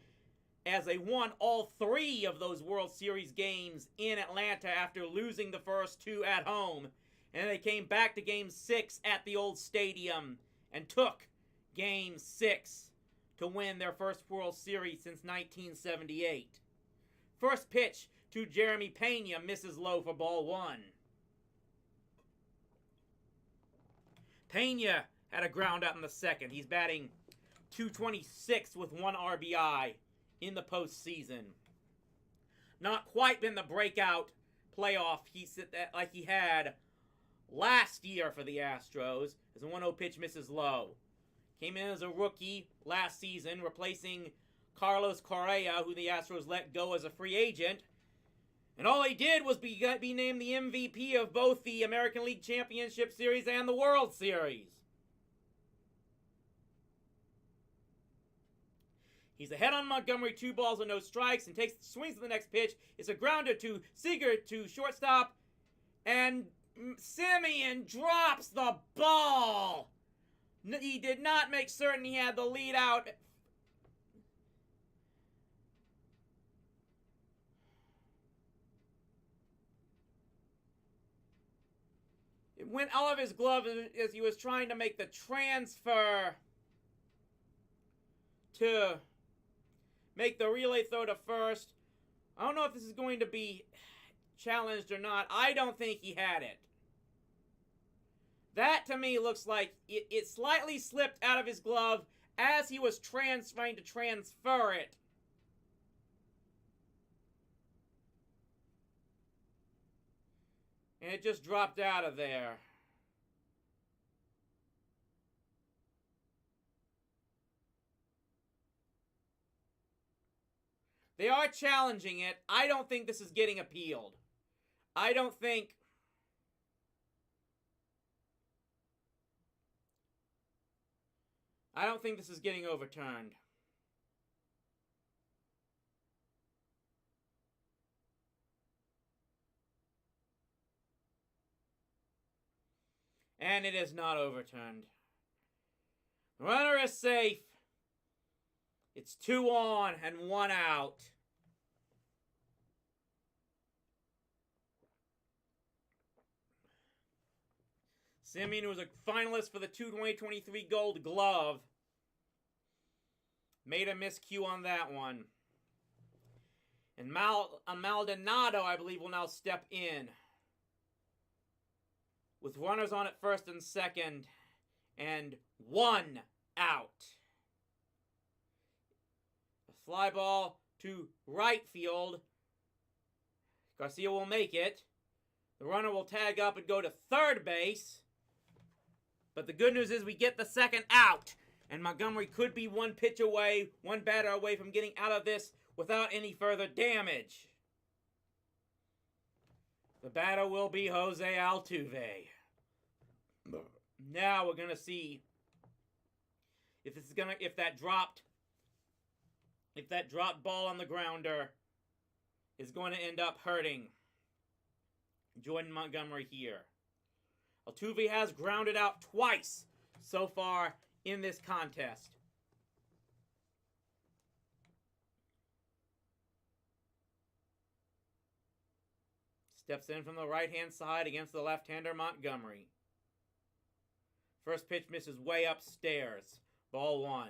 Speaker 1: as they won all 3 of those World Series games in Atlanta after losing the first 2 at home. And they came back to Game 6 at the old stadium and took Game 6 to win their first World Series since 1978. First pitch to Jeremy Pena misses low for ball 1. Pena had a ground out in the second. He's batting .226 with 1 RBI in the postseason. Not quite been the breakout playoff like he had last year for the Astros, as a 1-0 pitch misses low. Came in as a rookie last season, replacing Carlos Correa, who the Astros let go as a free agent. And all he did was be named the MVP of both the American League Championship Series and the World Series. He's ahead on Montgomery, 2 balls and no strikes, and swings to the next pitch. It's a grounder to Seager to shortstop, and Simeon drops the ball. He did not make certain he had the lead out. It went out of his glove as he was trying to make the transfer to make the relay throw to first. I don't know if this is going to be challenged or not. I don't think he had it. That, to me, looks like it slightly slipped out of his glove as he was trying to transfer it. And it just dropped out of there. They are challenging it. I don't think this is getting appealed. I don't think this is getting overturned. And it is not overturned. Runner is safe. It's 2 on and 1 out. Simeon was a finalist for the 2023 Gold Glove. Made a miscue on that one. And Maldonado, I believe, will now step in. With runners on at first and second. And 1 out. A fly ball to right field. Garcia will make it. The runner will tag up and go to third base. But the good news is we get the second out. And Montgomery could be 1 pitch away, 1 batter away from getting out of this without any further damage. The batter will be Jose Altuve. Now we're going to see if that dropped ball on the grounder is going to end up hurting Jordan Montgomery here. Altuve has grounded out twice so far in this contest. Steps in from the right-hand side against the left-hander Montgomery. First pitch misses way upstairs. Ball 1.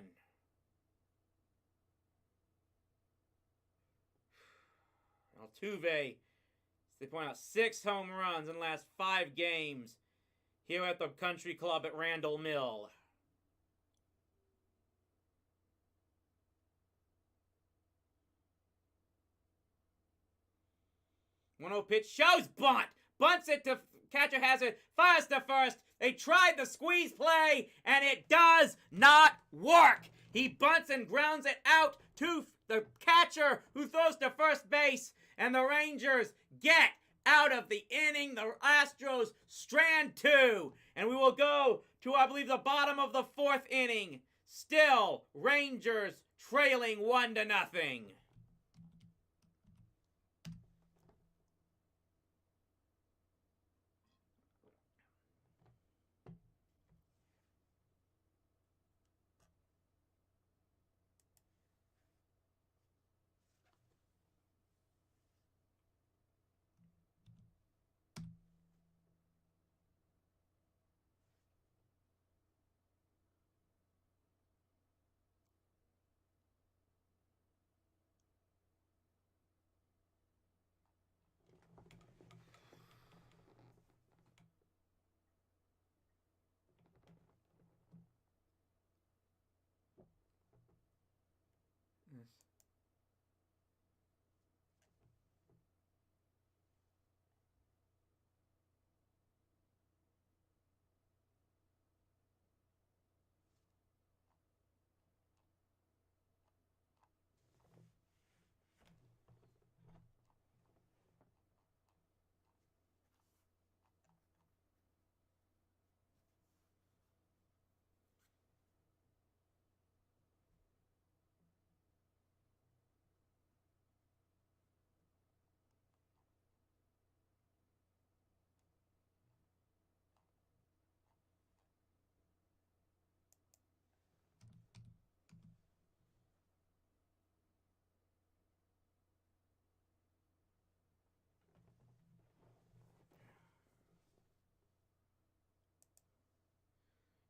Speaker 1: Altuve, they point out, 6 home runs in the last 5 games here at the Country Club at Randall Mill. One-0 pitch shows bunt. Bunts it to catcher has it. Fires to first. They tried the squeeze play, and it does not work. He bunts and grounds it out to the catcher who throws to first base, and the Rangers get out of the inning. The Astros strand 2, and we will go to, I believe, the bottom of the 4th inning. Still, Rangers trailing 1-0.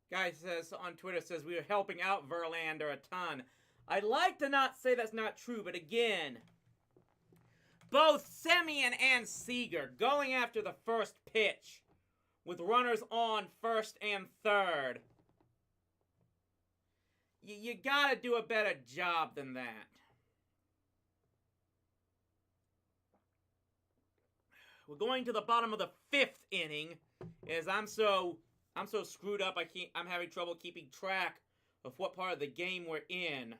Speaker 1: Guy says on Twitter, says we are helping out Verlander a ton. I'd like to not say that's not true, but again, both Semien and Seager going after the first pitch with runners on first and third. You gotta do a better job than that. We're going to the bottom of the 5th inning, as I'm so screwed up. I'm having trouble keeping track of what part of the game we're in.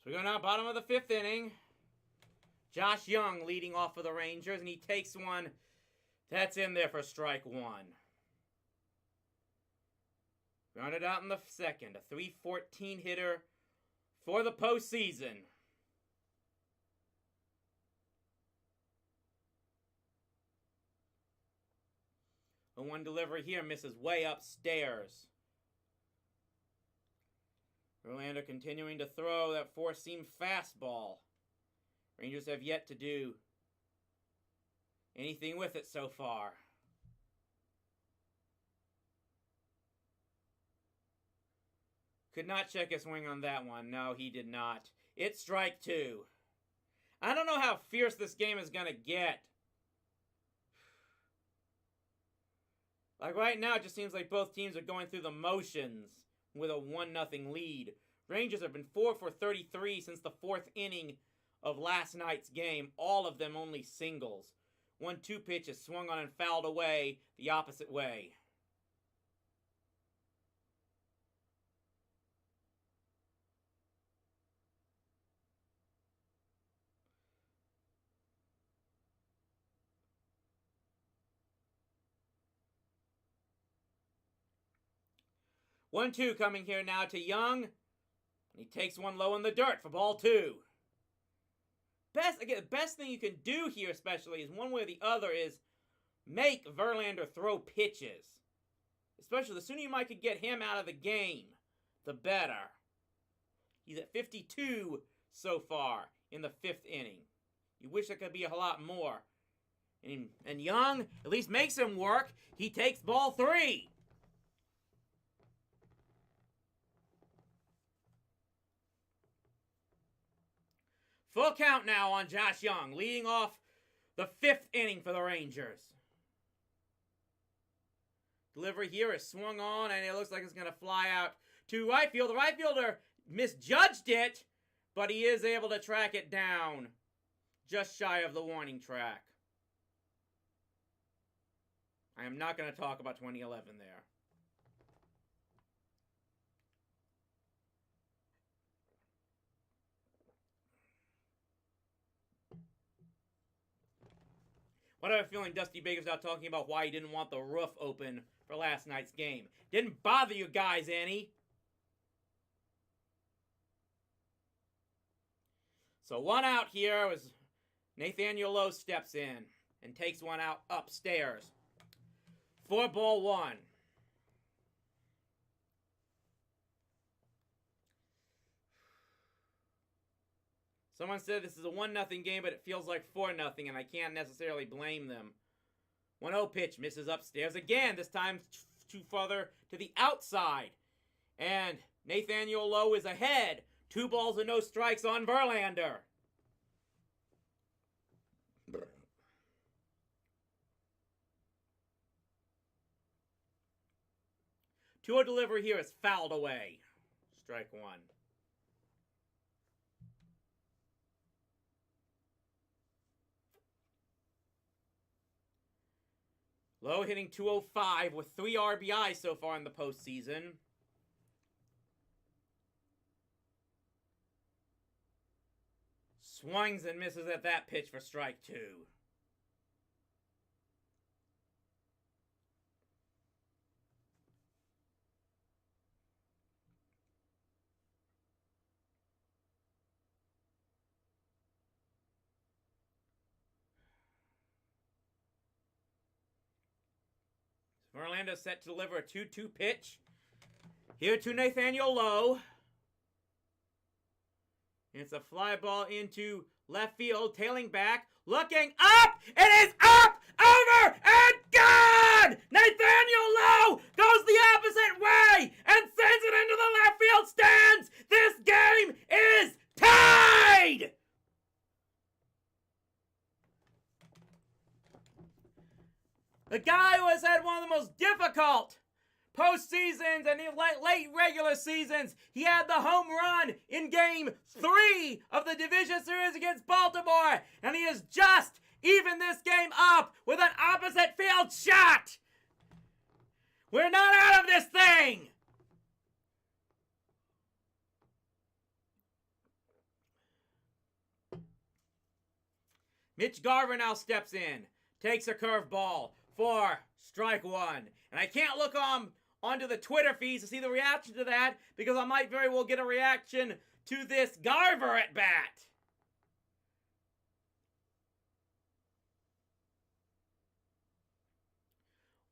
Speaker 1: So we're going to bottom of the 5th inning. Josh Young leading off for the Rangers, and he takes one that's in there for strike 1. Grounded out in the 2nd, a .314 hitter for the postseason. The one delivery here misses way upstairs. Verlander continuing to throw that four-seam fastball. Rangers have yet to do anything with it so far. Could not check a swing on that one. No, he did not. It's strike 2. I don't know how fierce this game is going to get. Like right now, it just seems like both teams are going through the motions with a 1-0 lead. Rangers have been 4 for 33 since the 4th inning of last night's game. All of them only singles. 1-2 pitches swung on and fouled away the opposite way. One, 2 coming here now to Young. He takes one low in the dirt for ball 2. The best thing you can do here, especially, is one way or the other, is make Verlander throw pitches. Especially the sooner you might could get him out of the game, the better. He's at 52 so far in the 5th inning. You wish there could be a lot more. And Young at least makes him work. He takes ball 3. Full count now on Josh Young, leading off the 5th inning for the Rangers. Delivery here is swung on, and it looks like it's going to fly out to right field. The right fielder misjudged it, but he is able to track it down just shy of the warning track. I am not going to talk about 2011 there. What I have a feeling Dusty Baker's out talking about why he didn't want the roof open for last night's game. Didn't bother you guys any. So one out here as Nathaniel Lowe steps in and takes one out upstairs. 4-1. Someone said this is a 1-0 game, but it feels like 4-0, and I can't necessarily blame them. 1-0 pitch misses upstairs again, this time too further to the outside. And Nathaniel Lowe is ahead. 2 balls and no strikes on Verlander. Two-0 delivery here is fouled away. Strike 1. Lowe hitting .205 with 3 RBIs so far in the postseason. Swings and misses at that pitch for strike 2. Verlander set to deliver a 2-2 pitch. Here to Nathaniel Lowe. It's a fly ball into left field, tailing back, looking up. It is up, over, and gone! Nathaniel Lowe goes the opposite way and sends it into the left field stands. This game is tied! The guy who has had one of the most difficult postseasons and late regular seasons. He had the home run in Game 3 of the division series against Baltimore. And he has just evened this game up with an opposite field shot. We're not out of this thing. Mitch Garver now steps in. Takes a curveball for strike 1. And I can't look onto the Twitter feeds to see the reaction to that because I might very well get a reaction to this Garver at bat.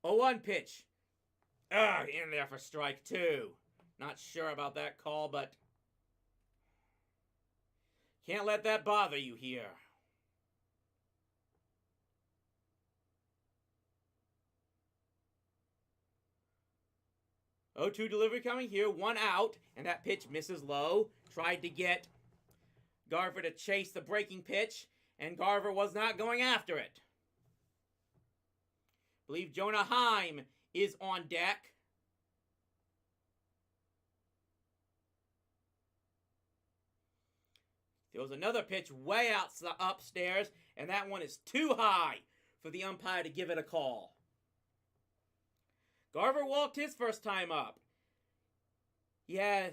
Speaker 1: Oh, 1 pitch. In there for strike 2. Not sure about that call, but can't let that bother you here. 0-2 delivery coming here, 1 out, and that pitch misses low. Tried to get Garver to chase the breaking pitch, and Garver was not going after it. I believe Jonah Heim is on deck. There was another pitch way out upstairs, and that one is too high for the umpire to give it a call. Garver walked his first time up. He has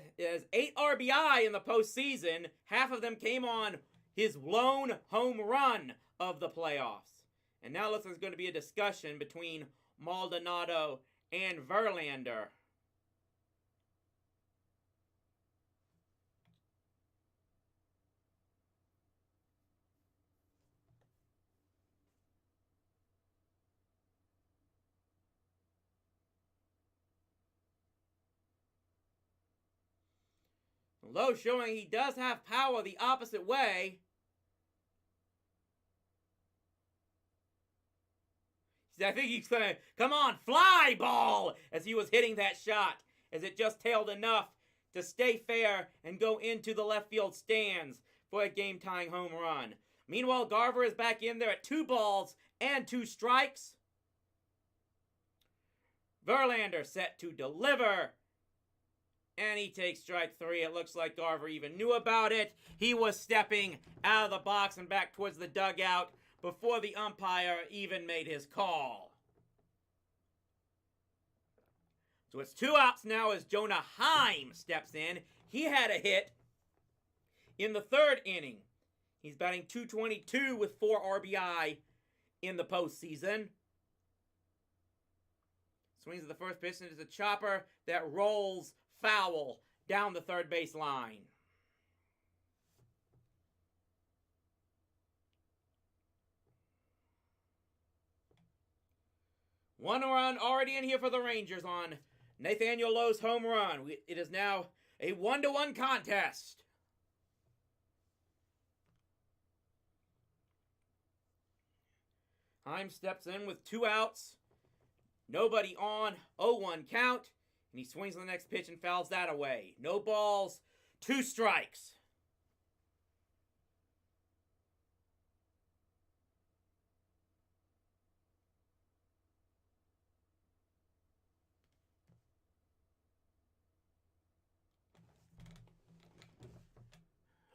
Speaker 1: 8 RBI in the postseason. Half of them came on his lone home run of the playoffs. And now it looks like there's going to be a discussion between Maldonado and Verlander. Lowe showing he does have power the opposite way. I think he's going to, come on, fly ball, as he was hitting that shot, as it just tailed enough to stay fair and go into the left field stands for a game-tying home run. Meanwhile, Garver is back in there at 2 balls and 2 strikes. Verlander set to deliver. And he takes strike 3. It looks like Garver even knew about it. He was stepping out of the box and back towards the dugout before the umpire even made his call. So it's 2 outs now as Jonah Heim steps in. He had a hit in the 3rd inning. He's batting .222 with 4 RBI in the postseason. Swings at the first pitch, and it's a chopper that rolls foul down the third base line. One run already in here for the Rangers on Nathaniel Lowe's home run. It is now a 1-1 contest. Heim steps in with 2 outs. Nobody on, 0-1 count. And he swings on the next pitch and fouls that away. No balls, 2 strikes.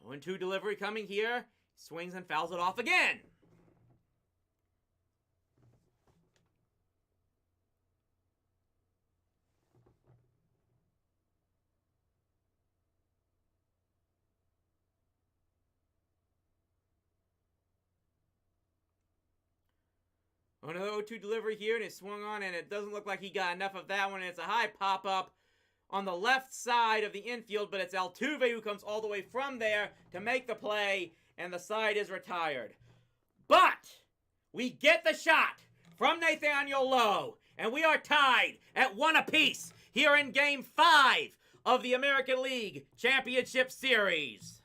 Speaker 1: One 2 delivery coming here. Swings and fouls it off again. Another 0-2 delivery here, and it swung on, and it doesn't look like he got enough of that one. It's a high pop-up on the left side of the infield, but it's Altuve who comes all the way from there to make the play, and the side is retired. But we get the shot from Nathaniel Lowe, and we are tied at 1 apiece here in Game 5 of the American League Championship Series.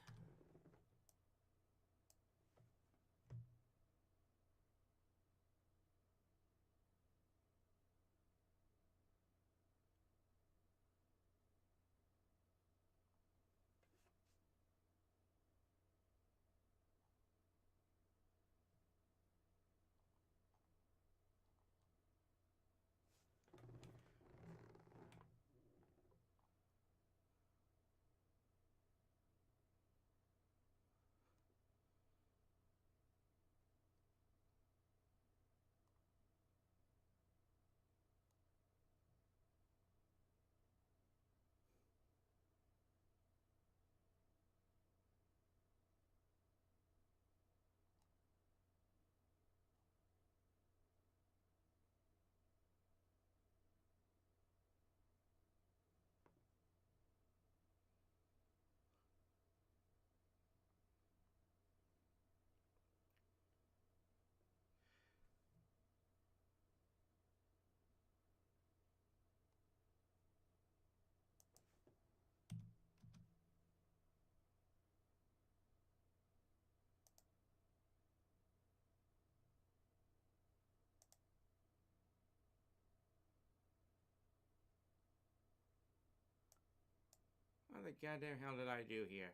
Speaker 1: What the goddamn hell did I do here?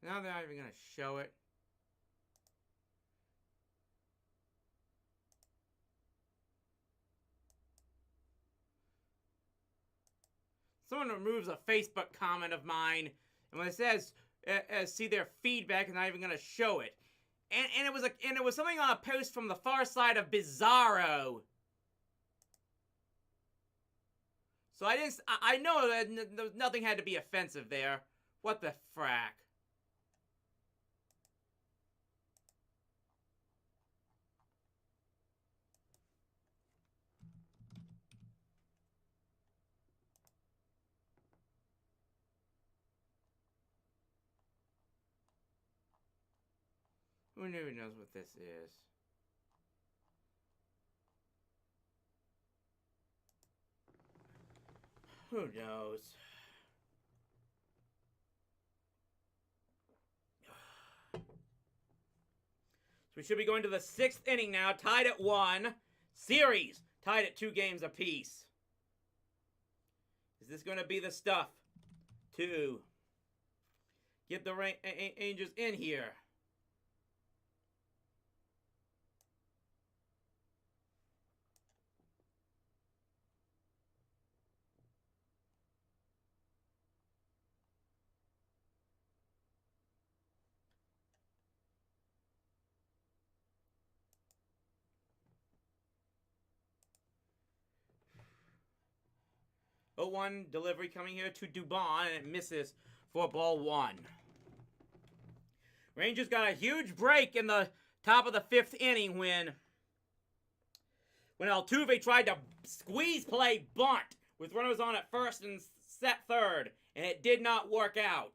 Speaker 1: Now they're not even going to show it. Someone removes a Facebook comment of mine, and when it says see their feedback, it's not even going to show it. And it was something on a post from the far side of Bizarro. So I know that nothing had to be offensive there. What the frack? Who even knows what this is? Who knows? So we should be going to the 6th inning now, tied at 1. Series tied at 2 games apiece. Is this going to be the stuff to get the Angels in here? 0-1 delivery coming here to Dubon, and it misses for ball 1. Rangers got a huge break in the top of the 5th inning when Altuve tried to squeeze play bunt with runners on at first and set third, and it did not work out.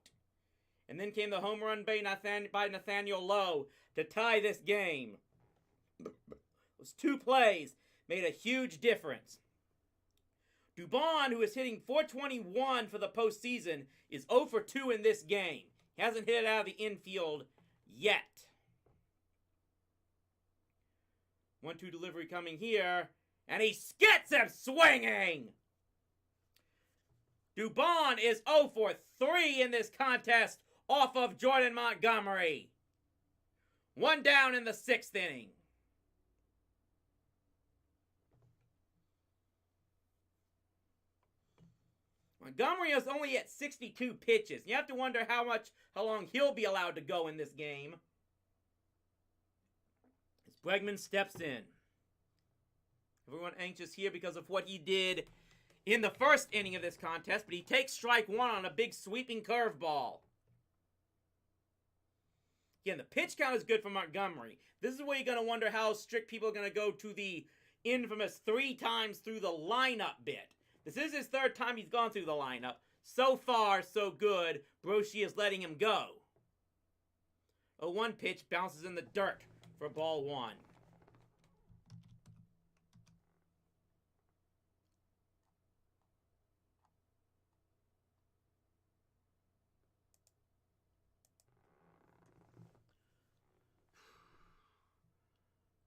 Speaker 1: And then came the home run by Nathaniel Lowe to tie this game. Those 2 plays made a huge difference. Dubon, who is hitting .421 for the postseason, is 0 for 2 in this game. He hasn't hit it out of the infield yet. 1-2 delivery coming here, and he gets him swinging! Dubon is 0 for 3 in this contest off of Jordan Montgomery. 1 down in the 6th inning. Montgomery is only at 62 pitches. You have to wonder how long he'll be allowed to go in this game. As Bregman steps in. Everyone anxious here because of what he did in the 1st inning of this contest, but he takes strike 1 on a big sweeping curveball. Again, the pitch count is good for Montgomery. This is where you're going to wonder how strict people are going to go to the infamous 3 times through the lineup bit. This is his 3rd time he's gone through the lineup. So far, so good. Broshi is letting him go. A 1 pitch bounces in the dirt for ball 1.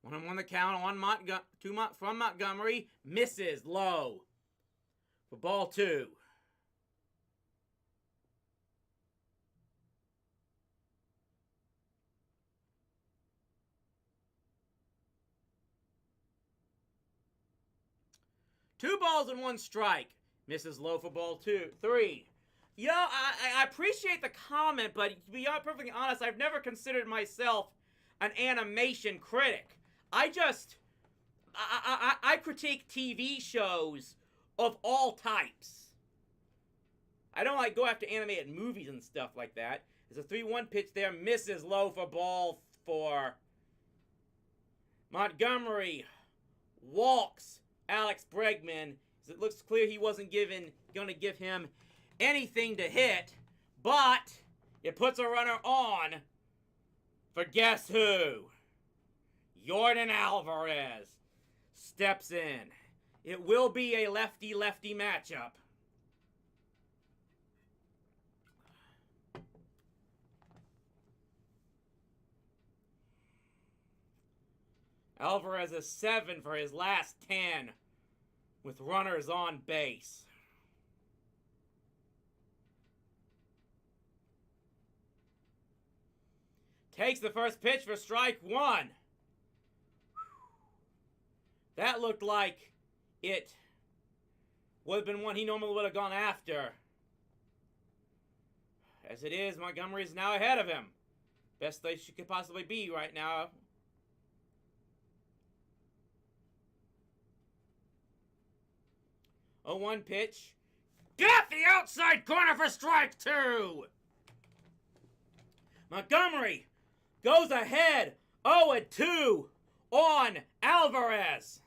Speaker 1: One the count on from Montgomery. Misses low for ball 2. Two balls and 1 strike. Misses low for ball 3. You know, I appreciate the comment, but to be perfectly honest, I've never considered myself an animation critic. I critique TV shows of all types. I don't go after animated movies and stuff like that. There's a 3-1 pitch there, misses low for ball 4. Montgomery walks Alex Bregman, as it looks clear he wasn't going to give him anything to hit, but it puts a runner on for guess who? Yordan Alvarez steps in. It will be a lefty-lefty matchup. Alvarez is 7 for his last 10 with runners on base. Takes the first pitch for strike 1. That looked like it would have been one he normally would have gone after. As it is, Montgomery is now ahead of him. Best place she could possibly be right now. A 1 pitch. Get the outside corner for strike 2! Montgomery goes ahead 0-2 on Alvarez.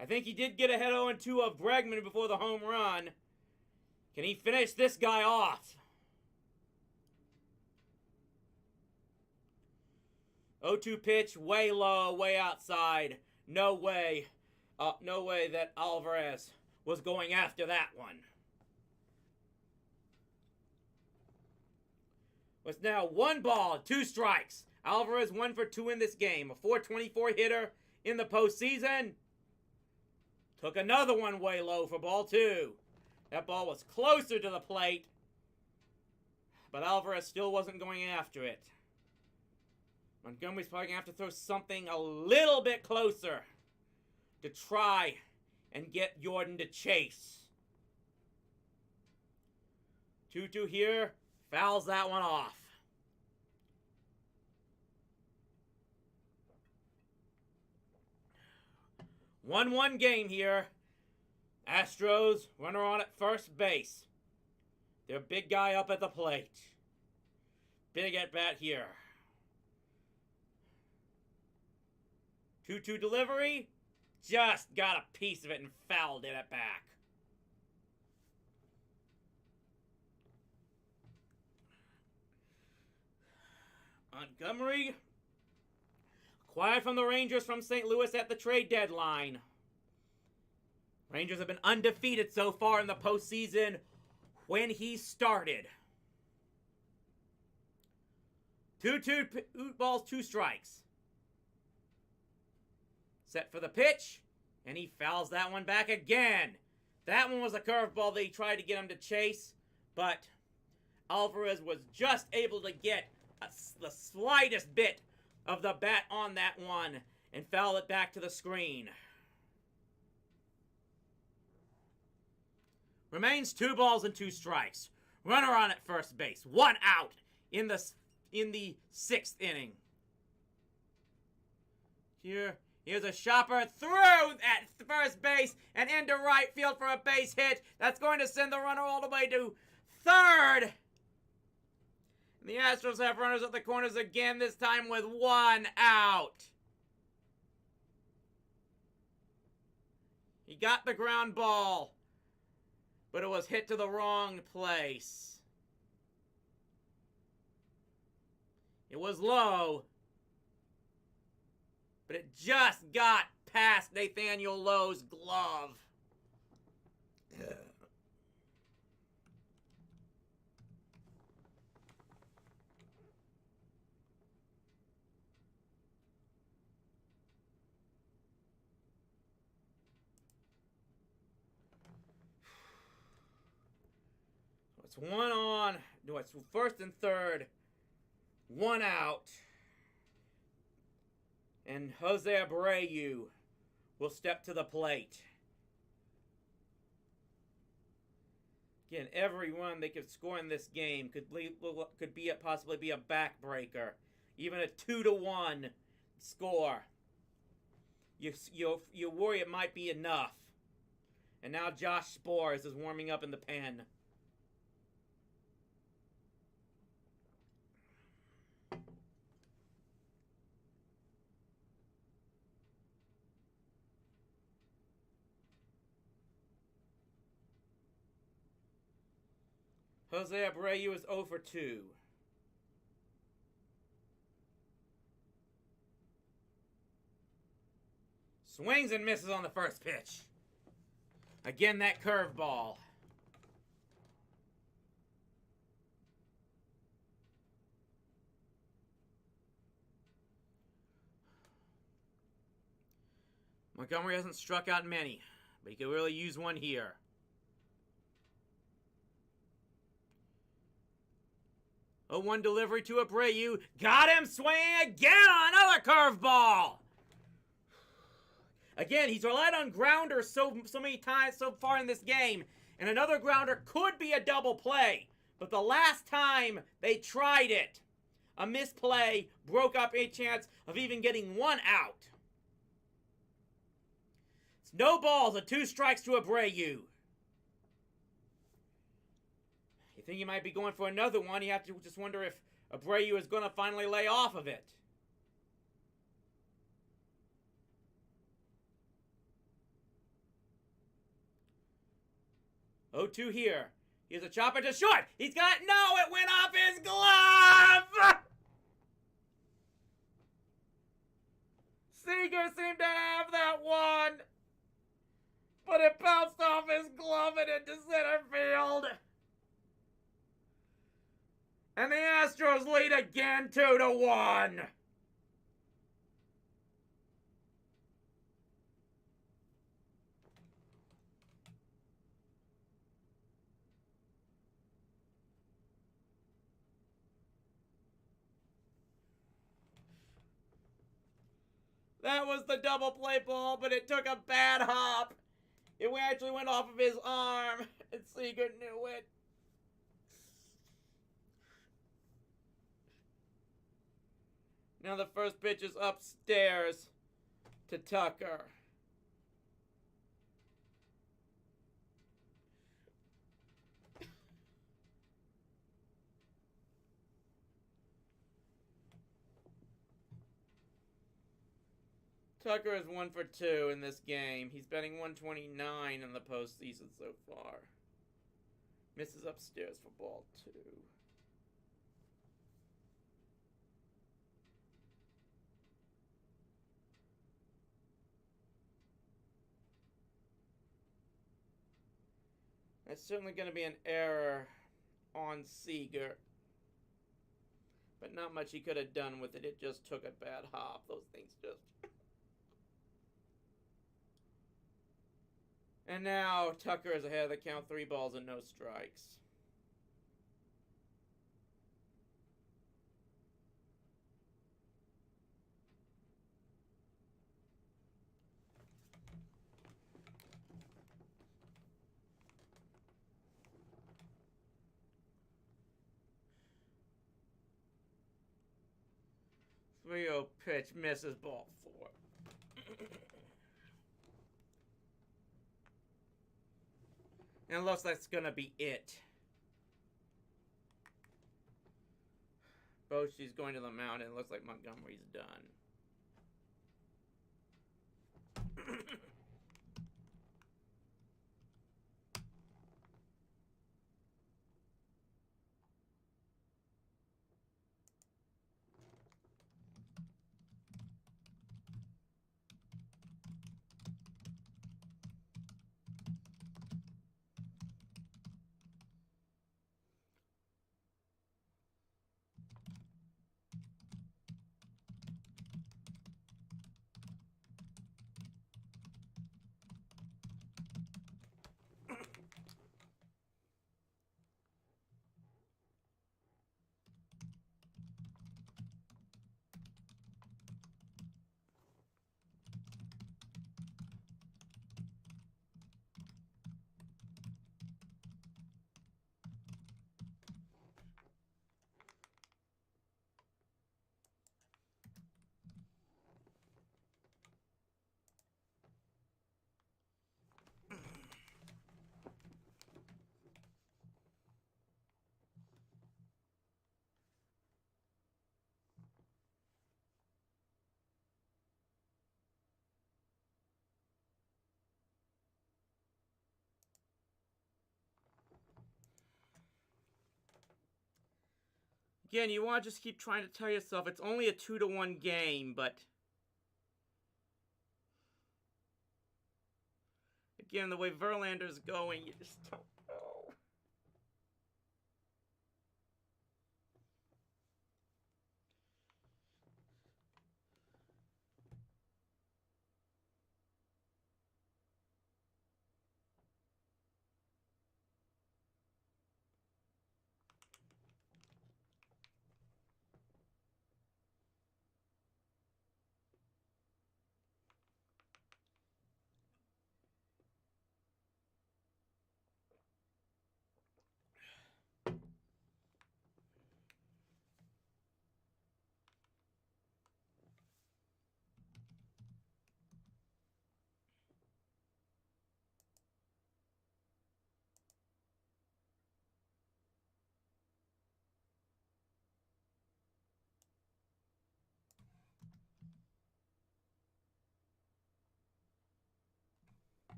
Speaker 1: I think he did get ahead 0-2 of Bregman before the home run. Can he finish this guy off? 0-2 pitch, way low, way outside. No way that Alvarez was going after that one. It's now 1 ball, 2 strikes. Alvarez 1 for 2 in this game. A .424 hitter in the postseason. Took another one way low for ball 2. That ball was closer to the plate, but Alvarez still wasn't going after it. Montgomery's probably going to have to throw something a little bit closer to try and get Yordan to chase. 2-2 here. Fouls that one off. One game here. Astros, runner on at first base. Their big guy up at the plate. Big at bat here. 2-2 delivery. Just got a piece of it and fouled it at back. Montgomery acquired from the Rangers from St. Louis at the trade deadline. Rangers have been undefeated so far in the postseason when he started. 2-2 balls, 2 strikes. Set for the pitch, and he fouls that one back again. That one was a curveball that he tried to get him to chase, but Alvarez was just able to get the slightest bit of the bat on that one and foul it back to the screen. Remains 2 balls and 2 strikes. Runner on at first base. 1 out in the 6th inning. Here's a chopper through at first base and into right field for a base hit. That's going to send the runner all the way to third. And the Astros have runners at the corners again, this time with 1 out. He got the ground ball, but it was hit to the wrong place. It was low, but it just got past Nathaniel Lowe's glove. It's 1 on. No, it's first and third. 1 out. And Jose Abreu will step to the plate. Again, every run they could score in this game could possibly be a backbreaker. Even a 2-1 score. You worry it might be enough. And now Josh Spores is warming up in the pen. Jose Abreu is 0 for 2. Swings and misses on the first pitch. Again, that curveball. Montgomery hasn't struck out many, but he could really use one here. A 1 delivery to Abreu. Got him swinging again on another curveball. Again, he's relied on grounders so many times so far in this game. And another grounder could be a double play. But the last time they tried it, a misplay broke up a chance of even getting 1 out. It's no balls, a 2 strikes to Abreu. You think he might be going for another one. You have to just wonder if Abreu is going to finally lay off of it. Oh, 2 here. Here's a chopper to short. He's got... No, it went off his glove! Seager seemed to have that one. But it bounced off his glove and into center field. And the Astros lead again 2-1. That was the double play ball, but it took a bad hop. It actually went off of his arm, and Seager knew it. Now the first pitch is upstairs to Tucker. Tucker is 1 for 2 in this game. He's betting 129 in the postseason so far. Misses upstairs for ball 2. That's certainly going to be an error on Seager. But not much he could have done with it. It just took a bad hop. Those things just... And now Tucker is ahead of the count. 3 balls and no strikes. Three-0 pitch misses ball 4. And it looks like it's going to be it. Bochy's going to the mound, and it looks like Montgomery's done. Again, you want to just keep trying to tell yourself it's only a 2-1 game, but again, the way Verlander's going, you just don't know.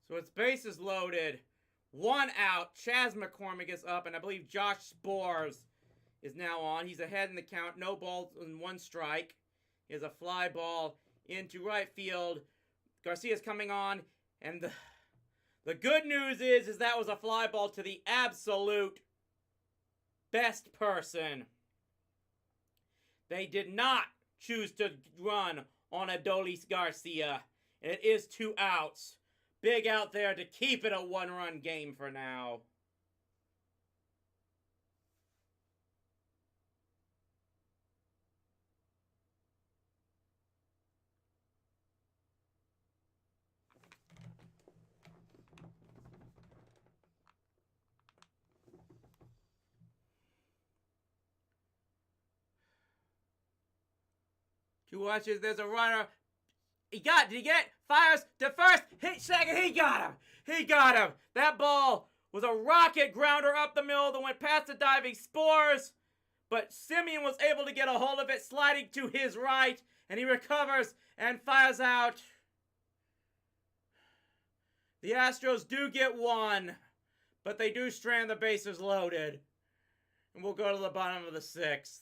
Speaker 1: So it's bases loaded. 1 out. Chas McCormick is up, and I believe Josh Spores is now on. He's ahead in the count. No balls and 1 strike. He has a fly ball into right field. Garcia's coming on, and the good news is that was a fly ball to the absolute best person. They did not choose to run on Adolis Garcia, and it is 2 outs. Big out there to keep it a 1-run game for now. Two watches, there's a runner. Did he get it? Fires to first. Hit second. He got him. He got him. That ball was a rocket grounder up the middle that went past the diving Spores. But Semien was able to get a hold of it, sliding to his right. And he recovers and fires out. The Astros do get one. But they do strand the bases loaded. And we'll go to the bottom of the sixth.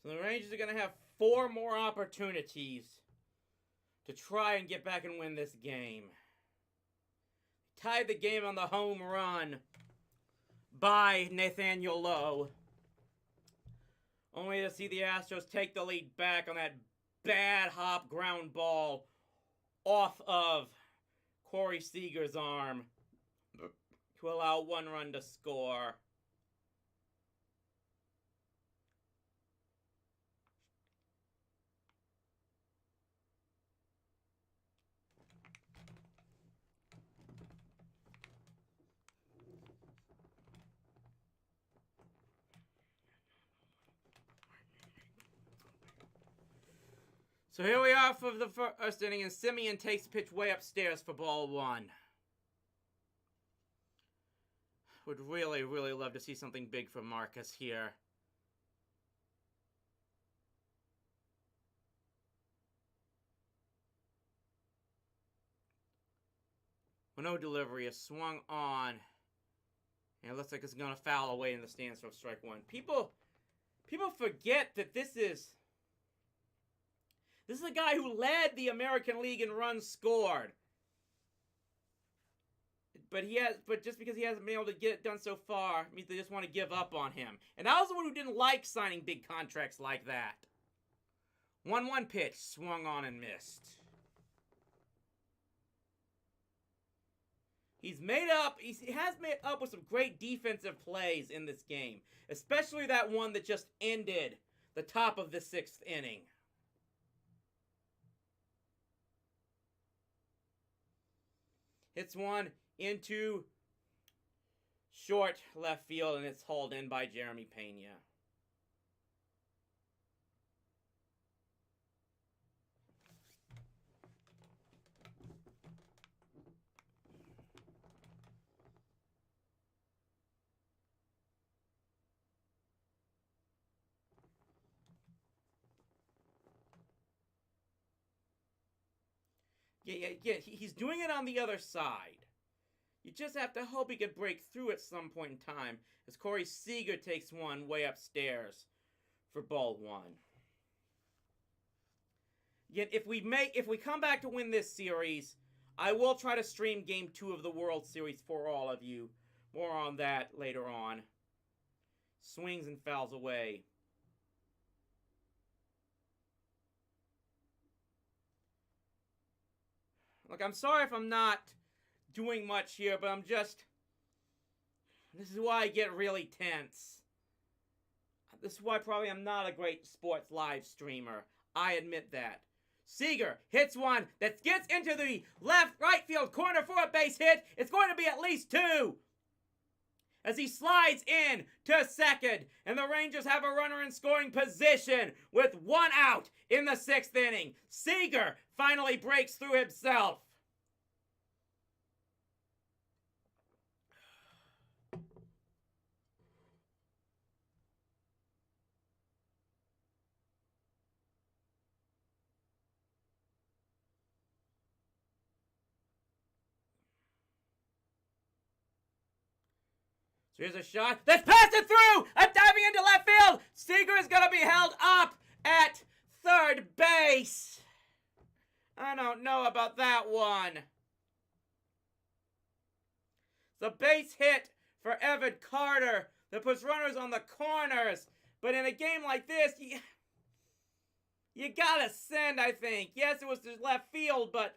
Speaker 1: So the Rangers are going to have 4 more opportunities to try and get back and win this game. Tied the game on the home run by Nathaniel Lowe. Only to see the Astros take the lead back on that bad hop ground ball off of Corey Seager's arm to allow 1 run to score. So here we are for the first inning, and Semien takes the pitch way upstairs for ball 1. Would really, really love to see something big from Marcus here. Well, no delivery is swung on. And it looks like it's going to foul away in the stands from strike 1. People forget that this is a guy who led the American League in runs scored. But just because he hasn't been able to get it done so far means they just want to give up on him. And I was the one who didn't like signing big contracts like that. 1-1 pitch, swung on and missed. He has made up with some great defensive plays in this game. Especially that one that just ended the top of the 6th inning. Hits one into short left field, and it's hauled in by Jeremy Pena. Yeah, he's doing it on the other side. You just have to hope he can break through at some point in time, as Corey Seager takes one way upstairs for ball 1. Yet if we come back to win this series, I will try to stream Game 2 of the World Series for all of you. More on that later on. Swings and fouls away Look, I'm sorry if I'm not doing much here, but I'm just... This is why I get really tense. This is why probably I'm not a great sports live streamer. I admit that. Seager hits one that gets into the right field corner for a base hit. It's going to be at least 2. As he slides in to second, and the Rangers have a runner in scoring position with 1 out in the 6th inning. Seager finally breaks through himself. So here's a shot that's passed it through! Diving into left field! Seager is going to be held up at third base. I don't know about that one. It's a base hit for Evan Carter that puts runners on the corners. But in a game like this, you gotta send, I think. Yes, it was just left field, but...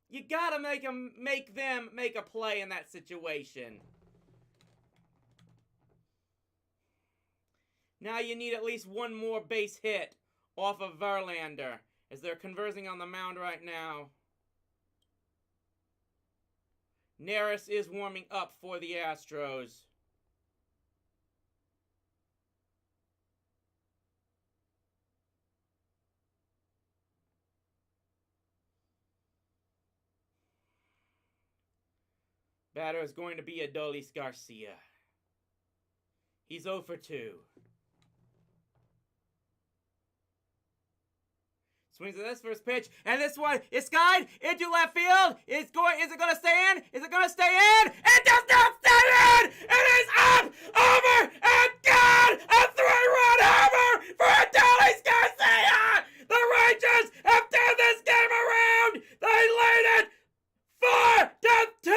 Speaker 1: You gotta make them make a play in that situation. Now you need at least one more base hit off of Verlander, as they're conversing on the mound right now. Neris is warming up for the Astros. Batter is going to be Adolis Garcia. He's 0 for 2. Swings at this first pitch, and this one is skied into left field. Is it going to stay in? Is it going to stay in? It does not stay in! It is up, over, and gone! A 3-run homer for Adolis Garcia! The Rangers have turned this game around! They lead it 4-2!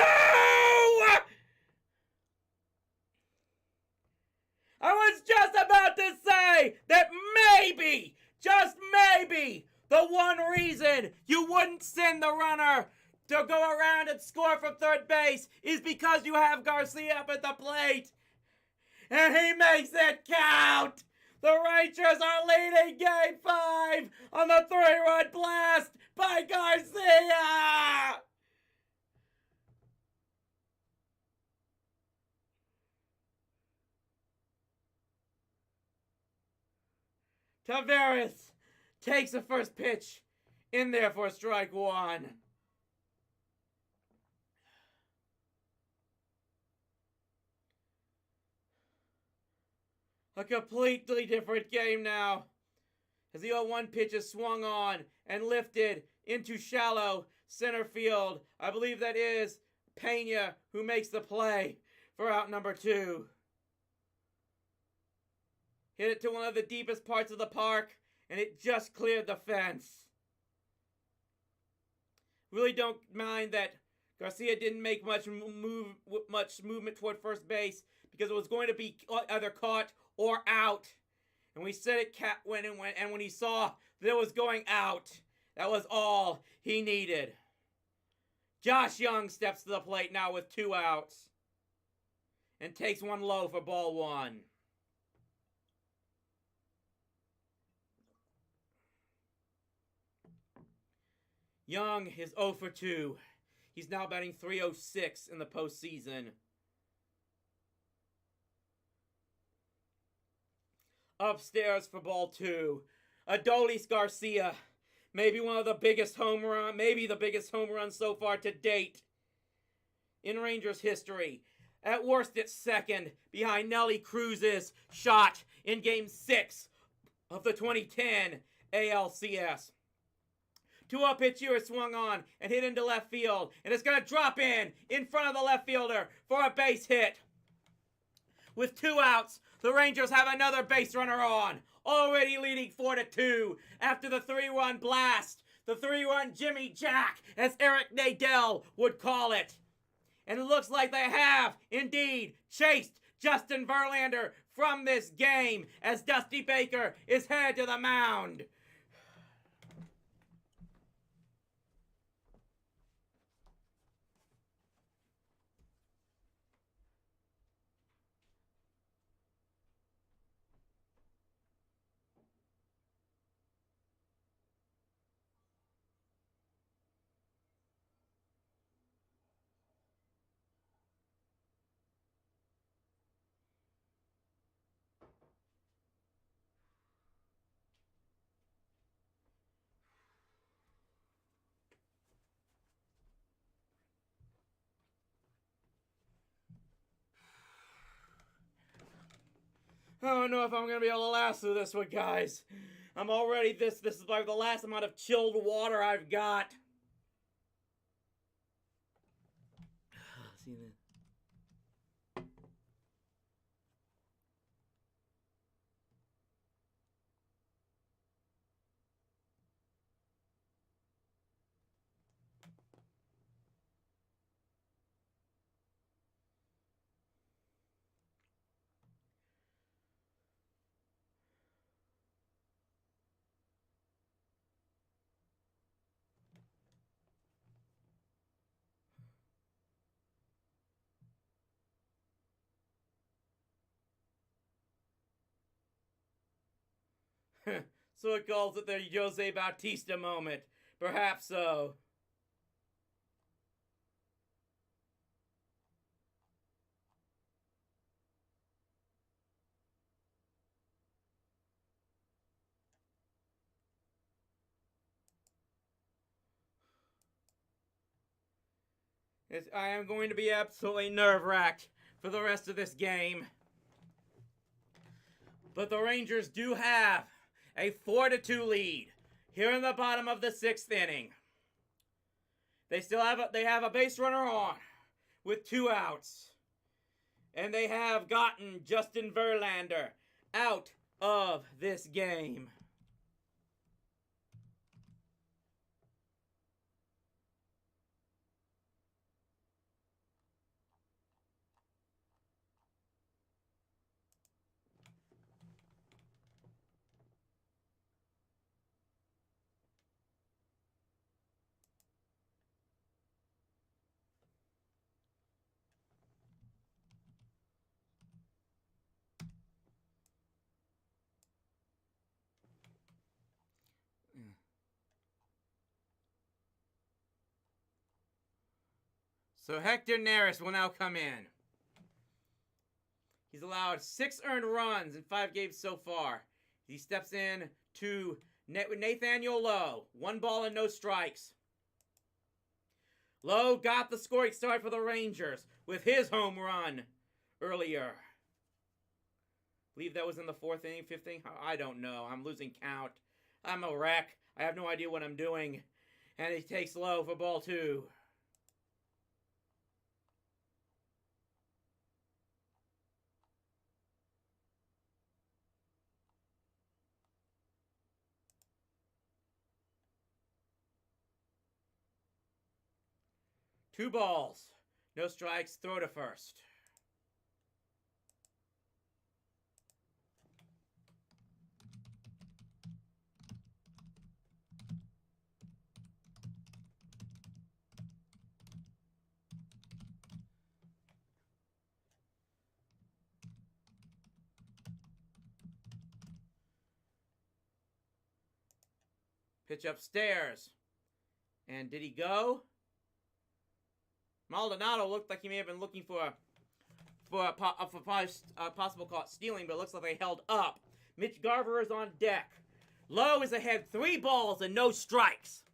Speaker 1: I was just about to say that maybe, just maybe, the one reason you wouldn't send the runner to go around and score from third base is because you have Garcia up at the plate. And he makes it count. The Rangers are leading Game 5 on the 3-run blast by Garcia. Taveras takes the first pitch in there for strike 1. A completely different game now, as the 0-1 pitch is swung on and lifted into shallow center field. I believe that is Pena who makes the play for out number 2. Hit it to one of the deepest parts of the park, and it just cleared the fence. Really don't mind that Garcia didn't make much movement toward first base, because it was going to be either caught or out. And we said it when he saw that it was going out, that was all he needed. Josh Young steps to the plate now with 2 outs and takes one low for ball 1. Young is 0 for 2. He's now batting .306 in the postseason. Upstairs for ball 2. Adolis Garcia. Maybe one of the biggest maybe the biggest home run so far to date in Rangers history. At worst, it's second behind Nelly Cruz's shot in Game 6 of the 2010 ALCS. 2-0 pitch here is swung on and hit into left field. And it's going to drop in front of the left fielder for a base hit. With 2 outs, the Rangers have another base runner on. Already leading 4-2 after the 3-run blast. The 3-run Jimmy Jack, as Eric Nadel would call it. And it looks like they have, indeed, chased Justin Verlander from this game as Dusty Baker is headed to the mound. I don't know if I'm gonna be able to last through this one, guys. I'm already this is like the last amount of chilled water I've got. See that? So it calls it the Jose Bautista moment. Perhaps so. I am going to be absolutely nerve-wracked for the rest of this game. But the Rangers do have a 4-2 lead here in the bottom of the 6th inning. They have a base runner on with 2 outs. And they have gotten Justin Verlander out of this game. So Hector Neris will now come in. He's allowed 6 earned runs in 5 games so far. He steps in to Nathaniel Lowe. 1 ball and no strikes. Lowe got the scoring start for the Rangers with his home run earlier. I believe that was in the 4th inning, 5th inning. I don't know. I'm losing count. I'm a wreck. I have no idea what I'm doing. And he takes Lowe for ball 2. Two balls. No strikes. Throw to first. Pitch upstairs. And did he go? Maldonado looked like he may have been looking for a possible caught stealing, but it looks like they held up. Mitch Garver is on deck. Lowe is ahead 3 balls and no strikes.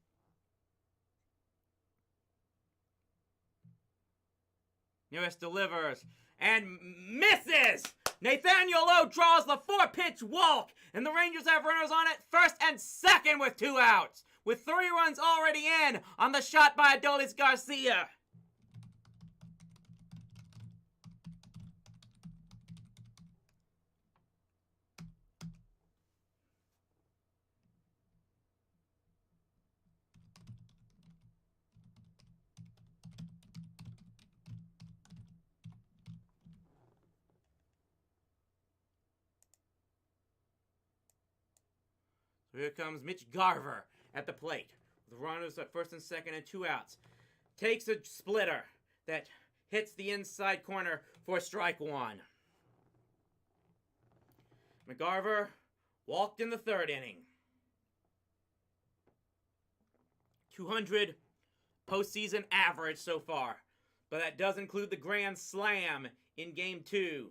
Speaker 1: Neris delivers and misses. Nathaniel Lowe draws the 4-pitch walk, and the Rangers have runners on at first and second with 2 outs, with 3 runs already in on the shot by Adolis Garcia. Here comes Mitch Garver at the plate. With runners at first and second and 2 outs. Takes a splitter that hits the inside corner for strike 1. McGarver walked in the 3rd inning. 200 postseason average so far. But that does include the grand slam in Game 2.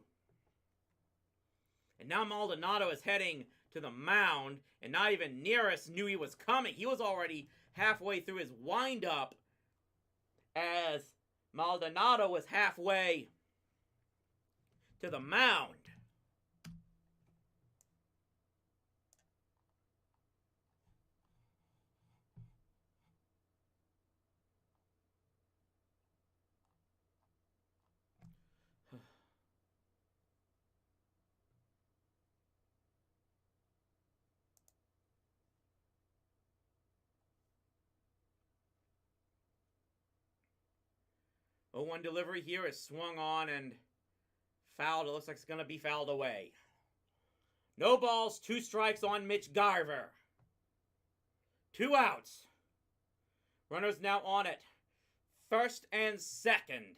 Speaker 1: And now Maldonado is heading to the mound, and not even Nearest knew he was coming. He was already halfway through his windup as Maldonado was halfway to the mound. Oh, 1 delivery here is swung on and fouled. It looks like it's going to be fouled away. No balls, 2 strikes on Mitch Garver. 2 outs. Runners now on it. First and second.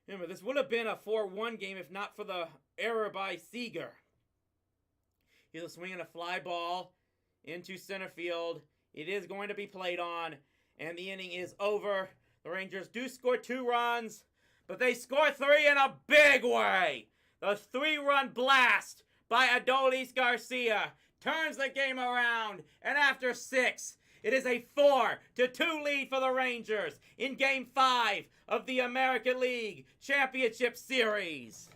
Speaker 1: Remember, this would have been a 4-1 game if not for the error by Seager. He's swinging a fly ball into center field. It is going to be played on, and the inning is over. The Rangers do score 2 runs, but they score 3 in a big way. The 3-run blast by Adolis Garcia turns the game around, and after 6, it is a 4-2 lead for the Rangers in Game 5 of the American League Championship Series.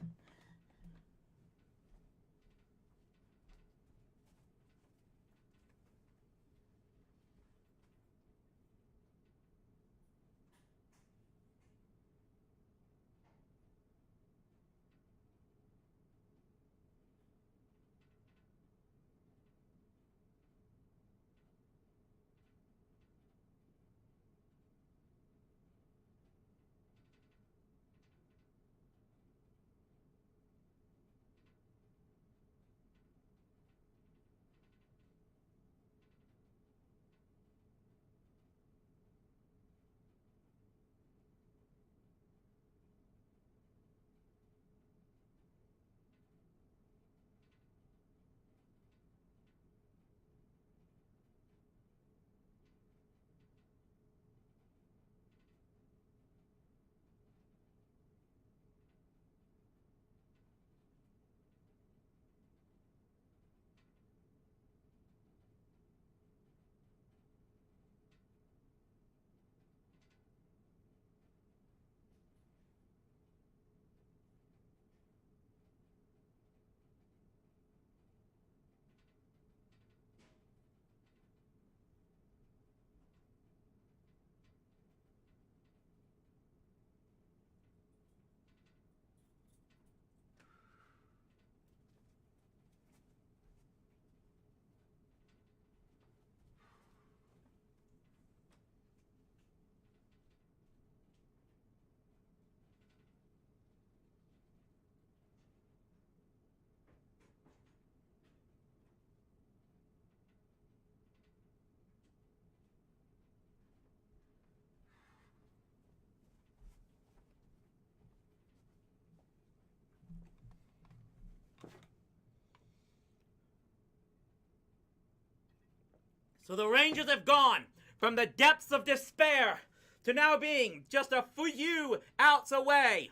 Speaker 1: So the Rangers have gone from the depths of despair to now being just a few outs away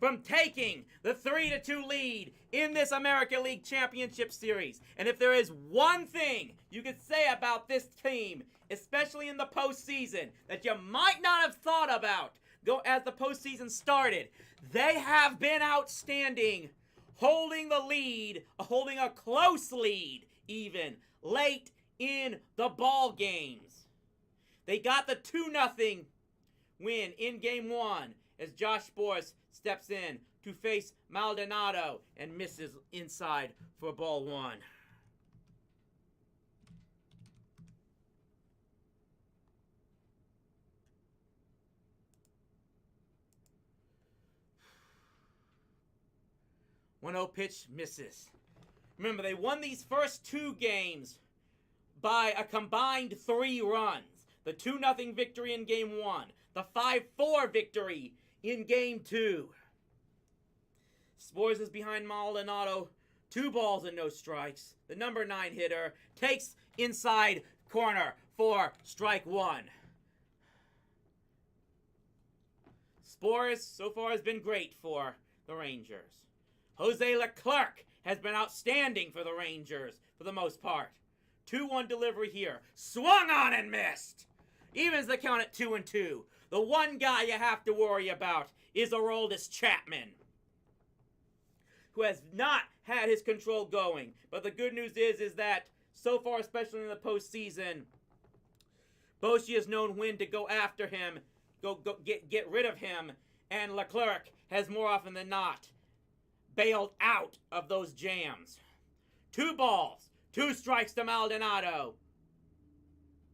Speaker 1: from taking the 3-2 lead in this American League Championship Series. And if there is one thing you could say about this team, especially in the postseason, that you might not have thought about as the postseason started, they have been outstanding, holding the lead, holding a close lead even, late in the ball games. They got the 2-0 win in Game 1 as Josh Boris steps in to face Maldonado and misses inside for ball 1. 1-0 pitch misses. Remember, they won these first 2 games by a combined 3 runs. The 2-0 victory in Game 1. The 5-4 victory in Game 2. Spores is behind Maldonado. 2 balls and no strikes. The number 9 hitter takes inside corner for strike 1. Spores so far has been great for the Rangers. Jose Leclerc has been outstanding for the Rangers for the most part. 2-1 delivery here. Swung on and missed. Evens the count at 2-2. The one guy you have to worry about is Aroldis Chapman, who has not had his control going. But the good news is that so far, especially in the postseason, Boshi has known when to go after him, get rid of him, and Leclerc has more often than not bailed out of those jams. 2 balls, 2 strikes to Maldonado.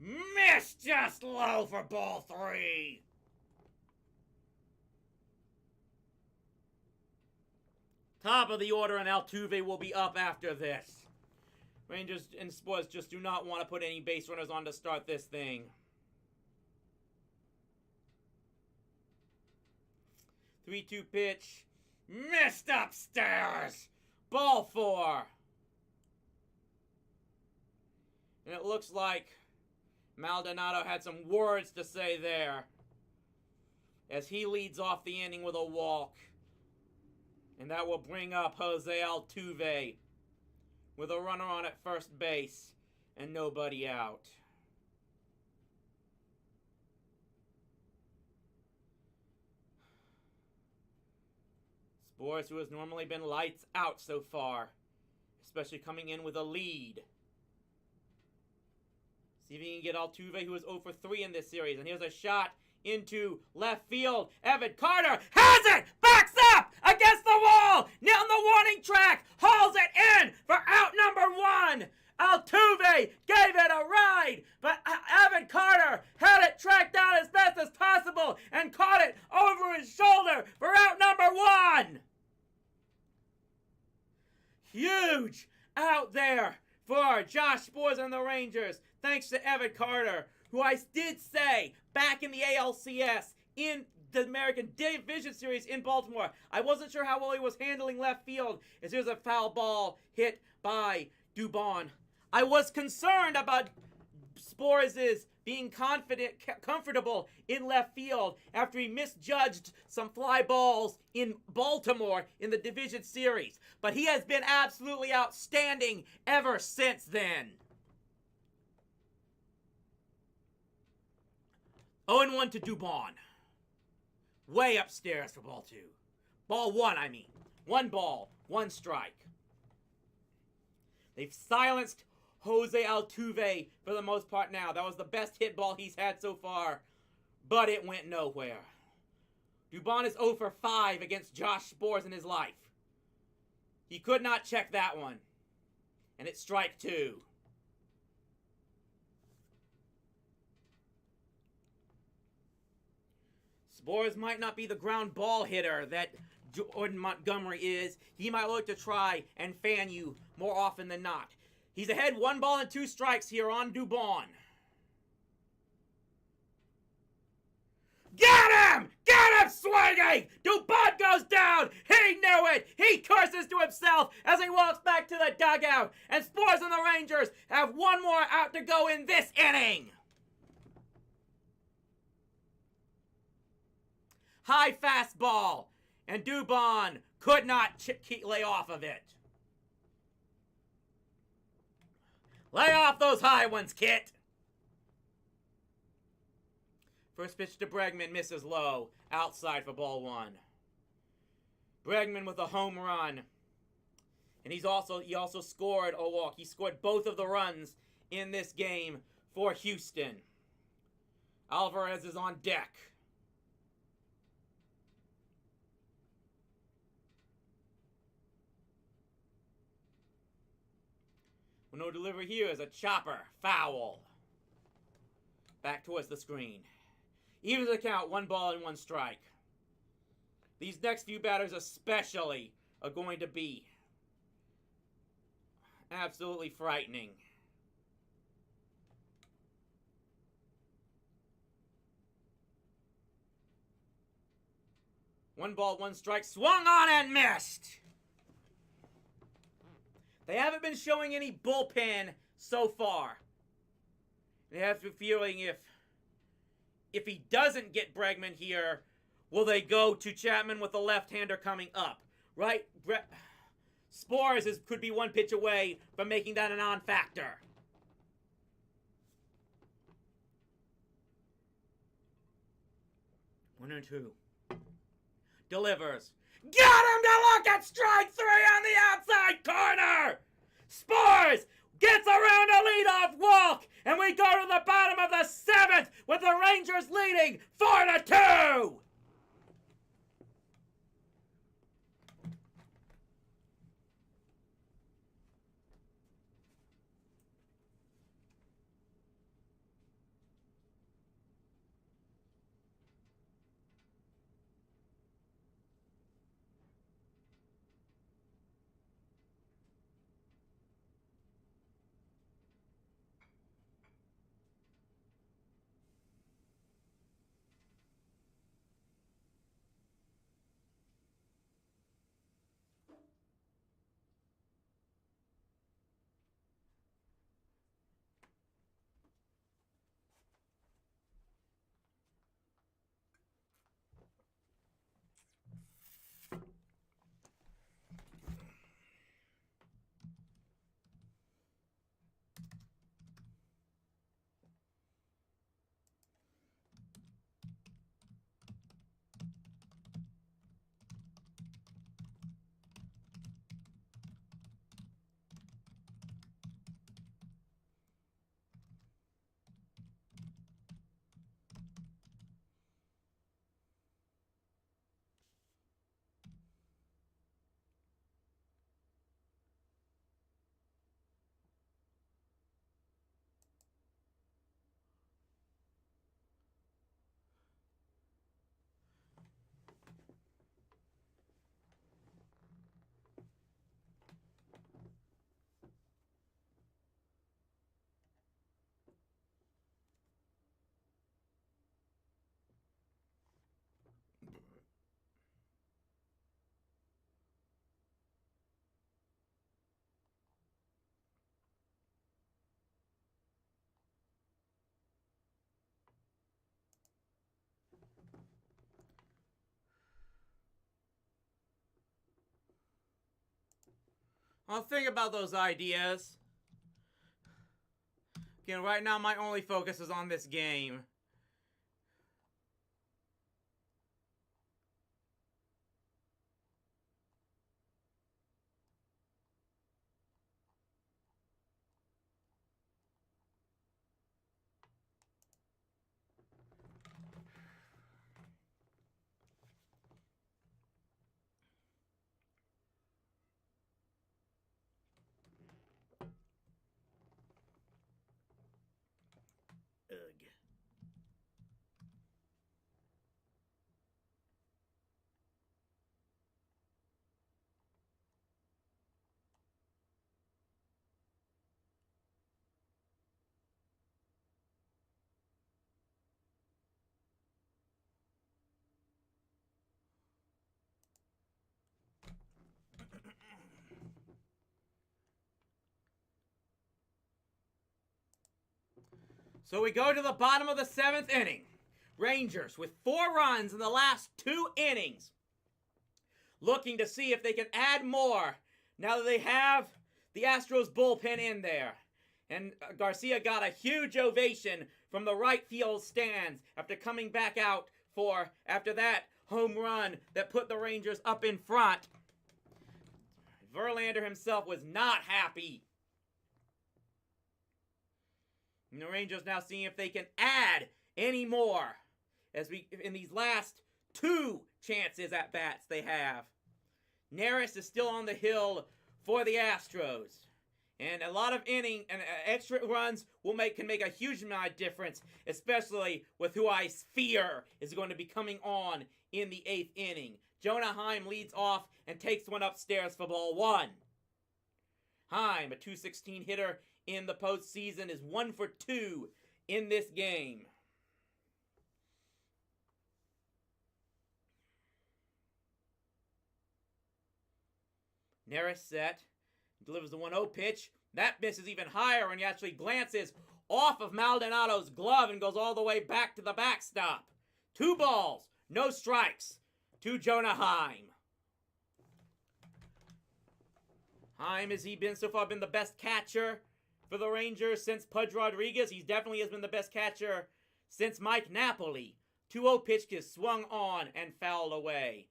Speaker 1: Missed just low for ball 3. Top of the order, and Altuve will be up after this. Rangers and Spurs just do not want to put any base runners on to start this thing. 3-2 pitch. Missed upstairs. Ball 4. And it looks like Maldonado had some words to say there as he leads off the inning with a walk. And that will bring up Jose Altuve with a runner on at first base and nobody out. Spores, who has normally been lights out so far, especially coming in with a lead. See if he can get Altuve, who is 0 for 3 in this series. And here's a shot into left field. Evan Carter has it! Backs up against the wall! On the warning track! Hauls it in for out number 1! Altuve gave it a ride, but Evan Carter had it tracked down as best as possible and caught it over his shoulder for out number 1! Huge out there for Josh Spores and the Rangers, thanks to Evan Carter, who I did say back in the ALCS in the American Division Series in Baltimore, I wasn't sure how well he was handling left field as there was a foul ball hit by Dubon. I was concerned about Spores' being comfortable in left field after he misjudged some fly balls in Baltimore in the Division Series. But he has been absolutely outstanding ever since then. 0-1 to Dubon. Way upstairs for ball 2. Ball 1, I mean. 1 ball, 1 strike. They've silenced Jose Altuve for the most part now. That was the best hit ball he's had so far, but it went nowhere. Dubon is 0 for 5 against Josh Spores in his life. He could not check that one. And it's strike 2. Spores might not be the ground ball hitter that Jordan Montgomery is. He might look to try and fan you more often than not. He's ahead 1 ball and 2 strikes here on Dubon. Get him! Get him swinging! Dubon goes down! He knew it! He curses to himself as he walks back to the dugout. And Spores and the Rangers have 1 more out to go in this inning. High fastball. And Dubon could not lay off of it. Lay off those high ones, Kit. First pitch to Bregman misses low. Outside for ball 1. Bregman with a home run. And he also scored a walk. He scored both of the runs in this game for Houston. Alvarez is on deck. No delivery here is a chopper. Foul. Back towards the screen. Evens the count. 1 ball and 1 strike. These next few batters especially are going to be absolutely frightening. One ball, one strike, swung on and missed. They haven't been showing any bullpen so far. They have a feeling if he doesn't get Bregman here, will they go to Chapman with the left-hander coming up? Right? Spores could be one pitch away from making that a non-factor. One and two. Delivers. Got him to look at strike three on the outside corner! Spores gets around a leadoff walk, and we go to the bottom of the seventh with the Rangers leading 4-2! I'll think about those ideas. Again, right now my only focus is on this game. So we go to the bottom of the seventh inning. Rangers with 4 runs in the last 2 innings. Looking to see if they can add more now that they have the Astros bullpen in there. And Garcia got a huge ovation from the right field stands after coming back out after that home run that put the Rangers up in front. Verlander himself was not happy. And the Rangers now seeing if they can add any more in these last 2 chances at bats they have. Neris is still on the hill for the Astros. And a lot of extra runs can make a huge amount of difference, especially with who I fear is going to be coming on in the 8th inning. Jonah Heim leads off and takes one upstairs for ball one. Heim, a .216 hitter in the postseason, is 1 for 2 in this game. Neris set, delivers the 1-0 pitch. That misses even higher, and he actually glances off of Maldonado's glove and goes all the way back to the backstop. 2 balls, no strikes to Jonah Heim. Heim, has he been so far been the best catcher for the Rangers since Pudge Rodriguez? He definitely has been the best catcher since Mike Napoli. 2-0 pitch is swung on and fouled away.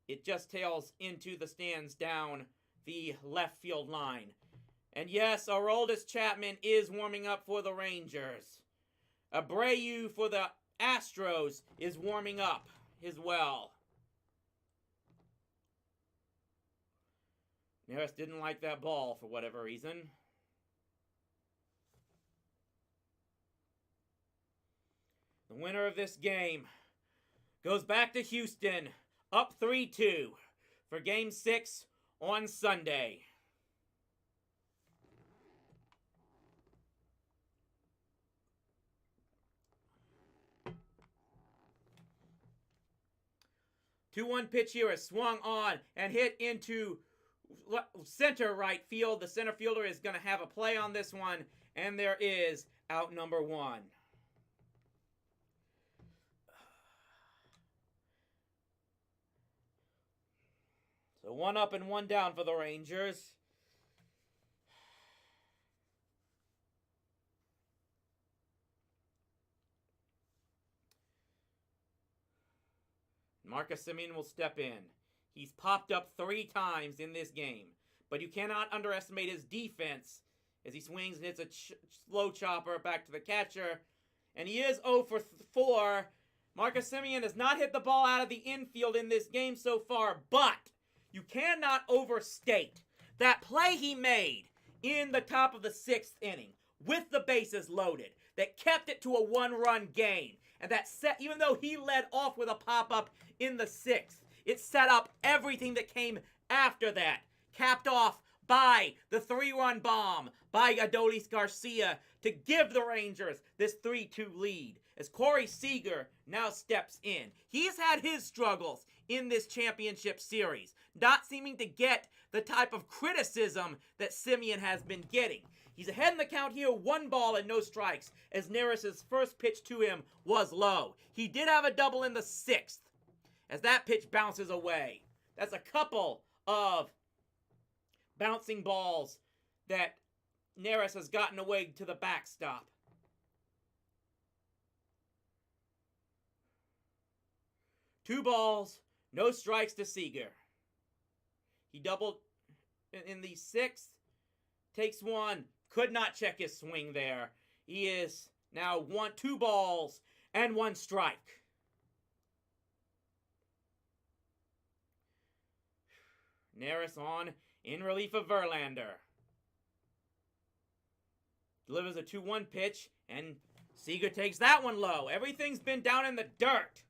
Speaker 1: It just tails into the stands down the left field line. And yes, Aroldis Chapman is warming up for the Rangers. Abreu for the Astros is warming up as well. Neris didn't like that ball for whatever reason. The winner of this game goes back to Houston, up 3-2 for Game 6 on Sunday. The 2-1 pitch here is swung on and hit into center right field. The center fielder is going to have a play on this one, and there is out number 1. So 1 up and 1 down for the Rangers. Marcus Semien will step in. He's popped up 3 times in this game, but you cannot underestimate his defense as he swings and hits a slow chopper back to the catcher. And he is 0 for 4. Marcus Semien has not hit the ball out of the infield in this game so far, but you cannot overstate that play he made in the top of the 6th inning with the bases loaded that kept it to a 1-run game. And that set, even though he led off with a pop-up in the 6th, it set up everything that came after that, capped off by the 3-run bomb by Adolis Garcia to give the Rangers this 3-2 lead as Corey Seager now steps in. He's had his struggles in this championship series, not seeming to get the type of criticism that Semien has been getting. He's ahead in the count here, 1 ball and no strikes, as Neris' first pitch to him was low. He did have a double in the 6th, as that pitch bounces away. That's a couple of bouncing balls that Neris has gotten away to the backstop. Two balls, no strikes to Seager. He doubled in the 6th, takes 1, could not check his swing there. He is now 2 balls and 1 strike. Neris on in relief of Verlander. Delivers a 2-1 pitch, and Seager takes that one low. Everything's been down in the dirt.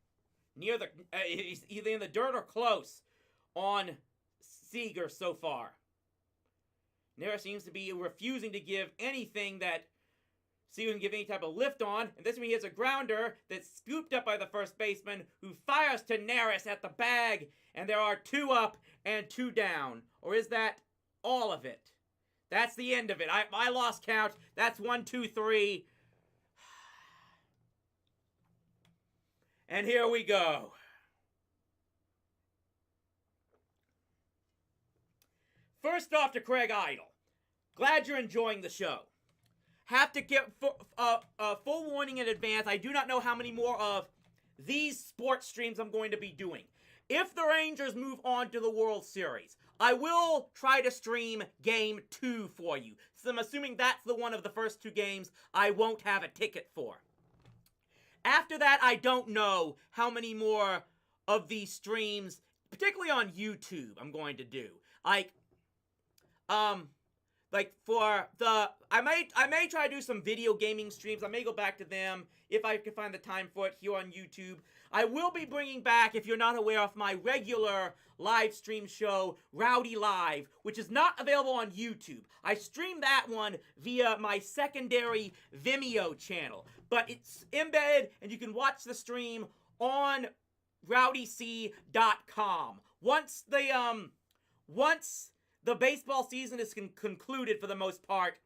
Speaker 1: Near the, either in the dirt or close on Seager so far. Neris seems to be refusing to give anything that Seager can give any type of lift on. And this one he hits a grounder that's scooped up by the first baseman, who fires to Neris at the bag. And there are 2 up and 2 down. Or is that all of it? That's the end of it. I lost count. That's 1, 2, 3. And here we go. First off to Craig Idle. Glad you're enjoying the show. Have to get full warning in advance. I do not know how many more of these sports streams I'm going to be doing. If the Rangers move on to the World Series, I will try to stream Game 2 for you. So I'm assuming that's the one of the first 2 games I won't have a ticket for. After that, I don't know how many more of these streams, particularly on YouTube, I'm going to do. Like, like for the, I may try to do some video gaming streams. I may go back to them if I can find the time for it here on YouTube. I will be bringing back, if you're not aware of, my regular live stream show, Rowdy Live, which is not available on YouTube. I stream that one via my secondary Vimeo channel, but it's embedded and you can watch the stream on rowdyc.com. Once the baseball season is concluded for the most part,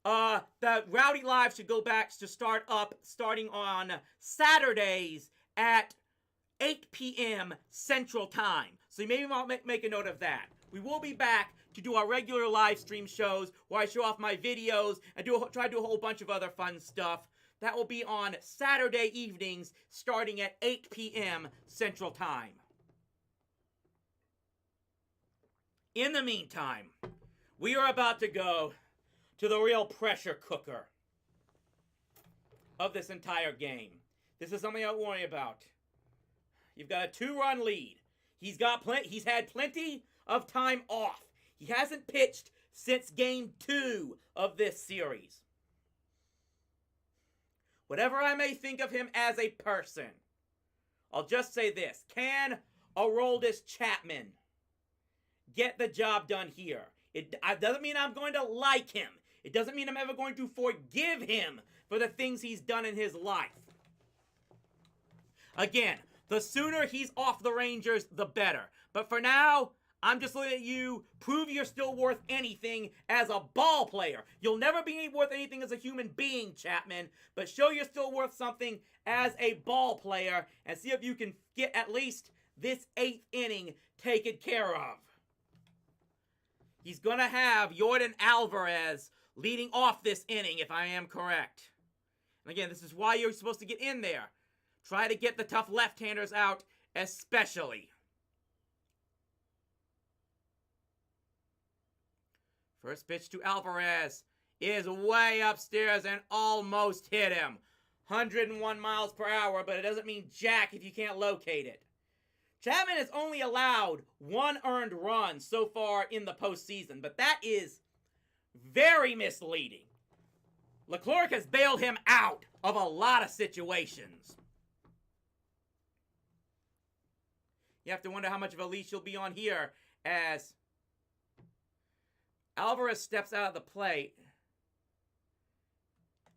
Speaker 1: the Rowdy Live should go back to start up starting on Saturdays at 8 p.m. Central Time. So you maybe want to make a note of that. We will be back to do our regular live stream shows where I show off my videos and try to do a whole bunch of other fun stuff. That will be on Saturday evenings starting at 8 p.m. Central Time. In the meantime, we are about to go to the real pressure cooker of this entire game. This is something I don't worry about. You've got a 2-run lead. He's had plenty of time off. He hasn't pitched since game 2 of this series. Whatever I may think of him as a person, I'll just say this. Can Aroldis Chapman get the job done here? It doesn't mean I'm going to like him. It doesn't mean I'm ever going to forgive him for the things he's done in his life. Again, the sooner he's off the Rangers, the better. But for now, I'm just letting you prove you're still worth anything as a ball player. You'll never be worth anything as a human being, Chapman, but show you're still worth something as a ball player and see if you can get at least this 8th inning taken care of. He's going to have Yordan Alvarez leading off this inning, if I am correct. And again, this is why you're supposed to get in there. Try to get the tough left-handers out, especially. First pitch to Alvarez is way upstairs and almost hit him. 101 miles per hour, but it doesn't mean jack if you can't locate it. Chapman has only allowed 1 earned run so far in the postseason, but that is very misleading. Leclerc has bailed him out of a lot of situations. You have to wonder how much of a leash you'll be on here as Alvarez steps out of the plate.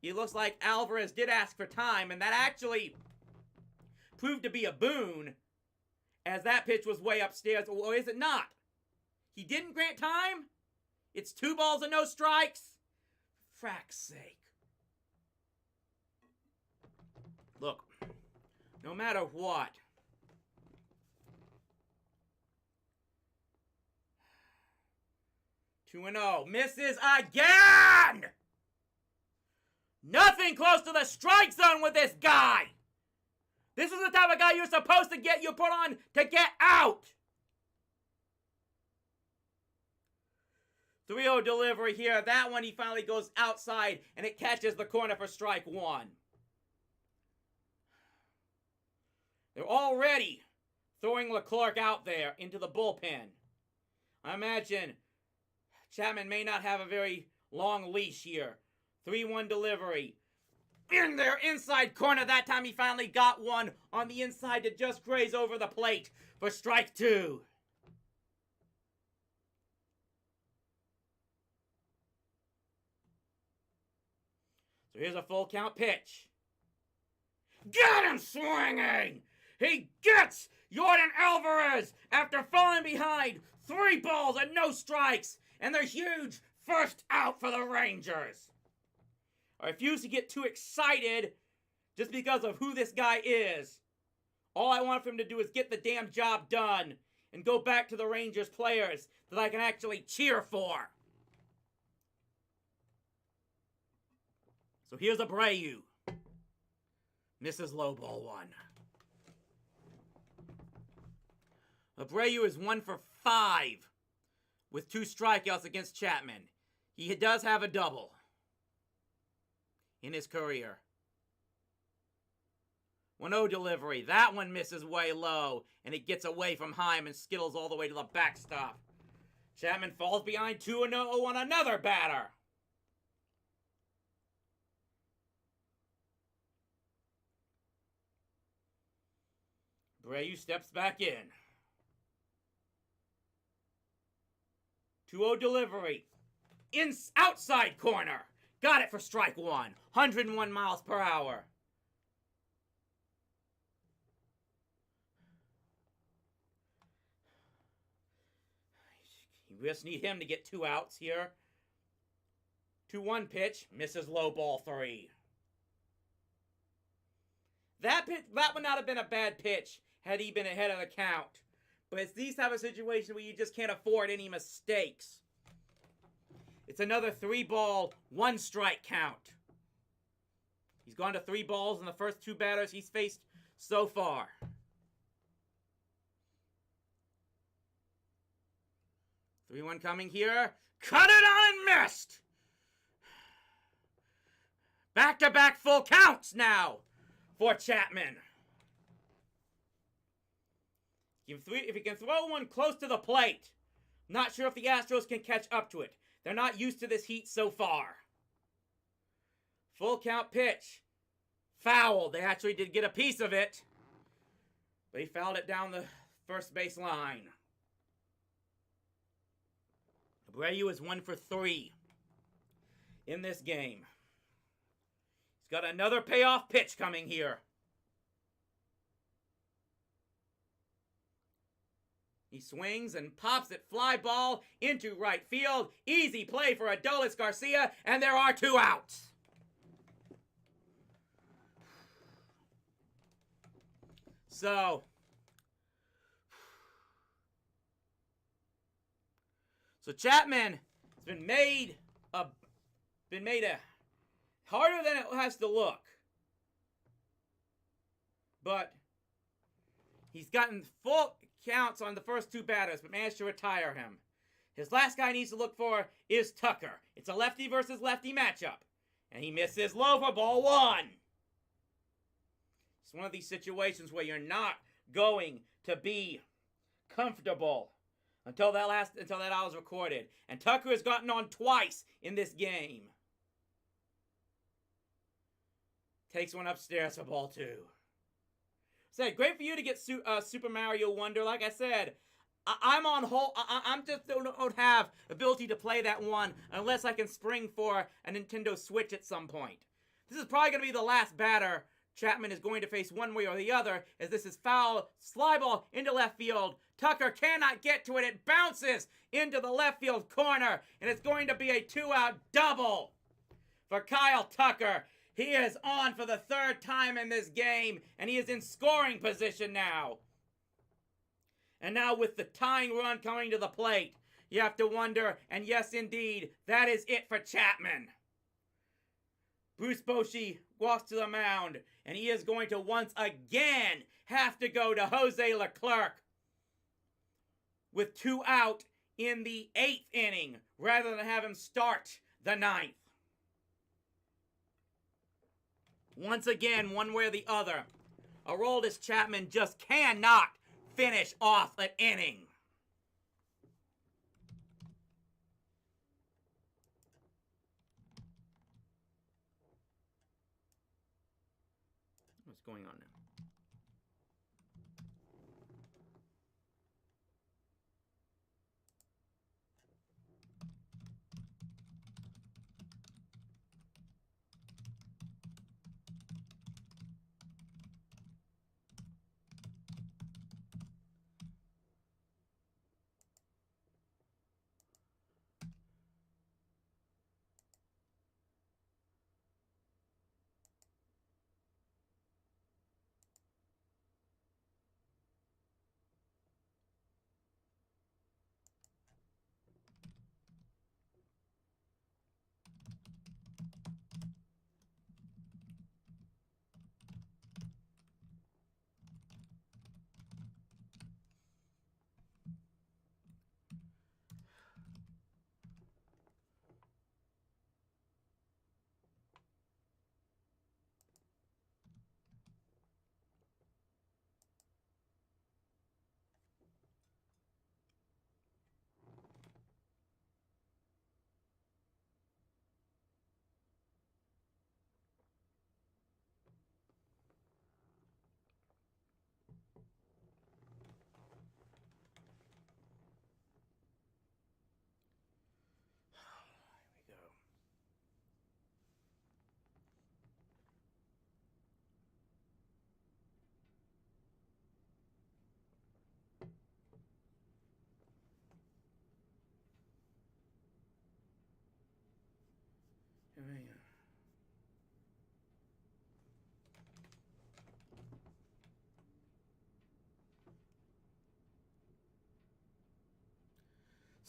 Speaker 1: It looks like Alvarez did ask for time, and that actually proved to be a boon, as that pitch was way upstairs. Or is it not? He didn't grant time? It's 2 balls and no strikes? Frack's sake. Look, no matter what, Two 2-0. Misses again! Nothing close to the strike zone with this guy! This is the type of guy you're supposed to get you put on to get out! 3-0 delivery here. That one he finally goes outside and it catches the corner for strike 1. They're already throwing Leclerc out there into the bullpen. I imagine Chapman may not have a very long leash here. 3-1 delivery. In there, inside corner. That time he finally got one on the inside to just graze over the plate for strike 2. So here's a full count pitch. Get him swinging! He gets Yordan Alvarez after falling behind. 3 balls and no strikes. And the huge first out for the Rangers. I refuse to get too excited just because of who this guy is. All I want for him to do is get the damn job done and go back to the Rangers players that I can actually cheer for. So here's Abreu. Misses low ball 1. Abreu is 1 for 5 with 2 strikeouts against Chapman. He does have a double in his career. 1-0 delivery. That one misses way low, and it gets away from Heim and skittles all the way to the backstop. Chapman falls behind 2-0 on another batter. Abreu steps back in. 2-0 delivery. Outside corner. Got it for strike one. 101 miles per hour. You just need him to get 2 outs here. 2-1 pitch. Misses low ball 3. That would not have been a bad pitch had he been ahead of the count. But it's these type of situations where you just can't afford any mistakes. It's another 3-ball, 1-strike count. He's gone to 3 balls in the first 2 batters he's faced so far. Three 3-1 coming here. Cut it on, missed! Back-to-back full counts now for Chapman. If he can throw one close to the plate, not sure if the Astros can catch up to it. They're not used to this heat so far. Full count pitch. Foul. They actually did get a piece of it, but he fouled it down the first base line. Abreu is 1 for 3 in this game. He's got another payoff pitch coming here. He swings and pops it fly ball into right field. Easy play for Adolis Garcia, and there are 2 outs. So Chapman has been made a harder than it has to look. But he's gotten full counts on the first 2 batters, but managed to retire him. His last guy needs to look for is Tucker. It's a lefty versus lefty matchup. And he misses low for ball 1. It's one of these situations where you're not going to be comfortable until that out was recorded. And Tucker has gotten on twice in this game. Takes one upstairs for ball 2. Said, great for you to get Super Mario Wonder. Like I said, I'm on hold. I'm just don't have ability to play that one unless I can spring for a Nintendo Switch at some point. This is probably going to be the last batter Chapman is going to face one way or the other, as this is foul. Fly ball into left field. Tucker cannot get to it. It bounces into the left field corner, and it's going to be a 2-out double for Kyle Tucker. He is on for the 3rd time in this game, and he is in scoring position now. And now with the tying run coming to the plate, you have to wonder, and yes indeed, that is it for Chapman. Bruce Bochy walks to the mound, and he is going to once again have to go to Jose Leclerc with 2 out in the 8th inning, rather than have him start the 9th. Once again, one way or the other, Aroldis Chapman just cannot finish off an inning. What's going on now?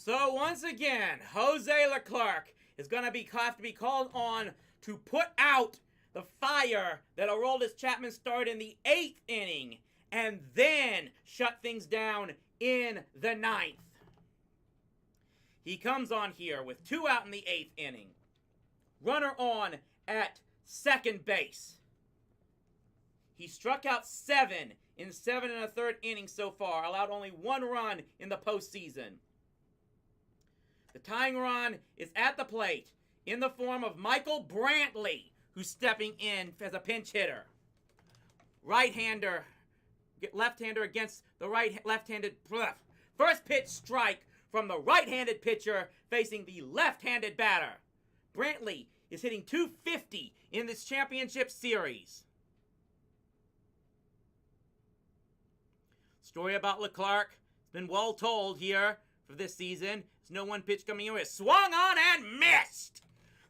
Speaker 1: So once again, Jose Leclerc is going to have to be called on to put out the fire that Aroldis Chapman started in the 8th inning and then shut things down in the 9th. He comes on here with 2 out in the 8th inning. Runner on at second base. He struck out 7 in 7 1/3 innings so far, allowed only 1 run in the postseason. The tying run is at the plate in the form of Michael Brantley, who's stepping in as a pinch hitter. Right-hander, left-hander against the left-handed. First pitch strike from the right-handed pitcher facing the left-handed batter. Brantley is hitting .250 in this championship series. Story about Leclerc has been well told here for this season. There's no one pitch coming in. Swung on and missed!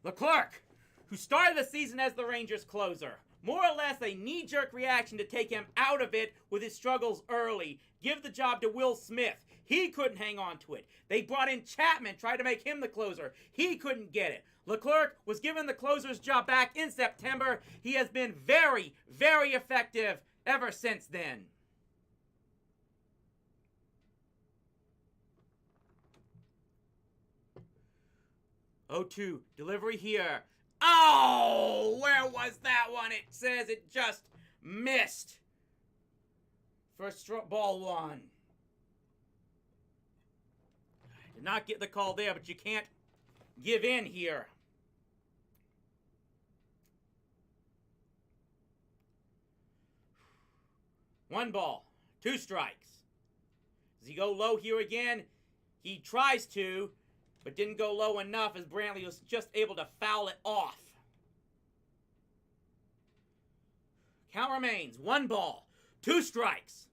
Speaker 1: Leclerc, who started the season as the Rangers closer. More or less a knee-jerk reaction to take him out of it with his struggles early. Give the job to Will Smith. He couldn't hang on to it. They brought in Chapman, tried to make him the closer. He couldn't get it. Leclerc was given the closer's job back in September. He has been very, very effective ever since then. Oh-2, delivery here. Oh, where was that one? It says it just missed. First ball 1. Did not get the call there, but you can't give in here. One ball, 2 strikes. Does he go low here again? He tries to, but didn't go low enough as Brantley was just able to foul it off. Count remains 1 ball, 2 strikes.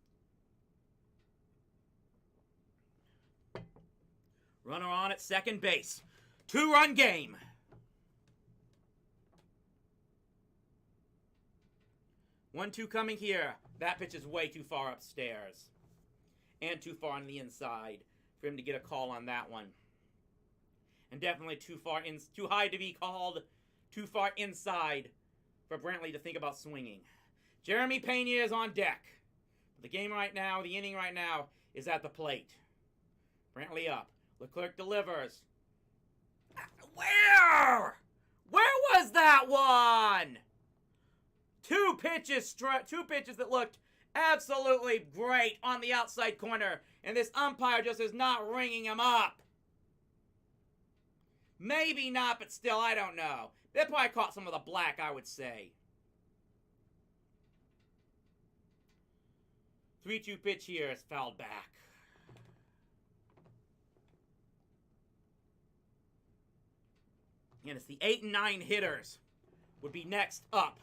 Speaker 1: Runner on at second base. 2-run game. One-two coming here. That pitch is way too far upstairs. And too far on the inside for him to get a call on that one. And definitely too high to be called. Too far inside for Brantley to think about swinging. Jeremy Pena is on deck. The game right now, the inning right now, is at the plate. Brantley up. Leclerc delivers. Where? Where was that one? 2 pitches that looked absolutely great on the outside corner. And this umpire just is not ringing him up. Maybe not, but still, I don't know. They probably caught some of the black, I would say. 3-2 pitch here is fouled back. And it's the 8 and 9 hitters would be next up.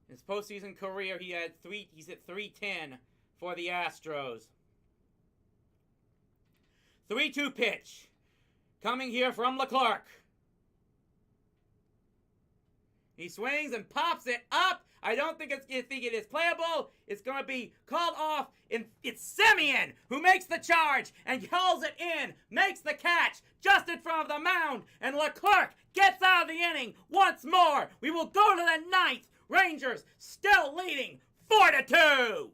Speaker 1: In his postseason career, he's at 310 for the Astros. 3-2 pitch. Coming here from Leclerc. He swings and pops it up. I don't think it is playable. It's going to be called off. And it's Semien who makes the charge and hauls it in, makes the catch just in front of the mound. And Leclerc gets out of the inning once more. We will go to the 9th. Rangers still leading 4-2.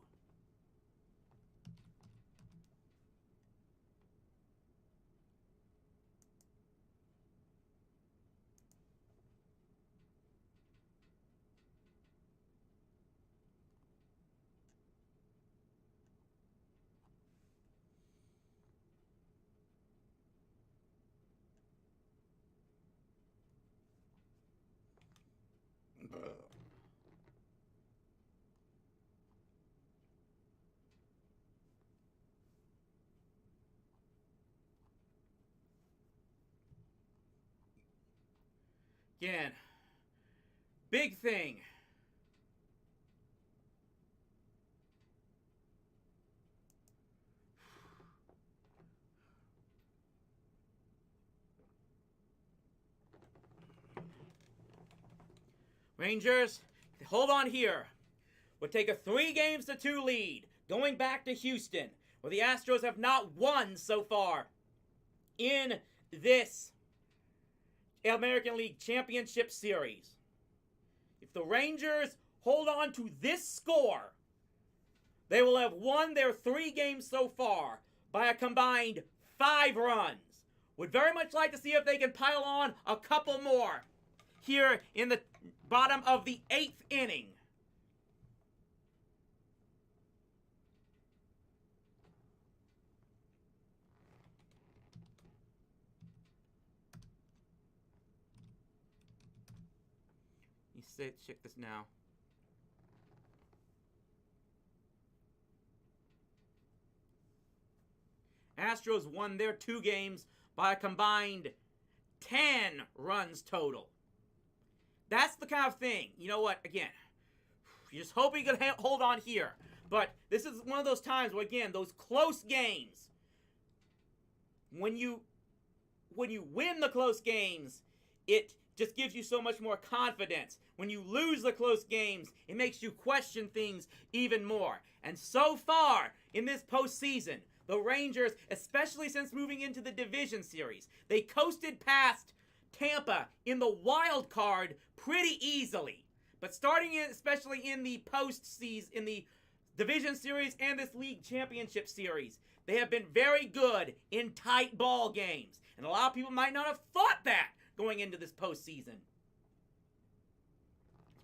Speaker 1: Again, big thing. Rangers, hold on here. Would take a 3-2 lead. going back to Houston, where the Astros have not won so far in this American League Championship Series. If the Rangers hold on to this score, they will have won their 3 games so far by a combined 5 runs. Would very much like to see if they can pile on a couple more here in the bottom of the 8th inning. Check this now. Astros won their 2 games by a combined 10 runs total. That's the kind of thing. You know what? Again, you just hope you can hold on here. But this is one of those times where, again, those close games, when you win the close games, it just gives you so much more confidence. When you lose the close games, it makes you question things even more. And so far in this postseason, the Rangers, especially since moving into the division series, they coasted past Tampa in the wild card pretty easily. But starting in, especially in the postseason, in the division series and this league championship series, they have been very good in tight ball games. And a lot of people might not have thought that going into this postseason.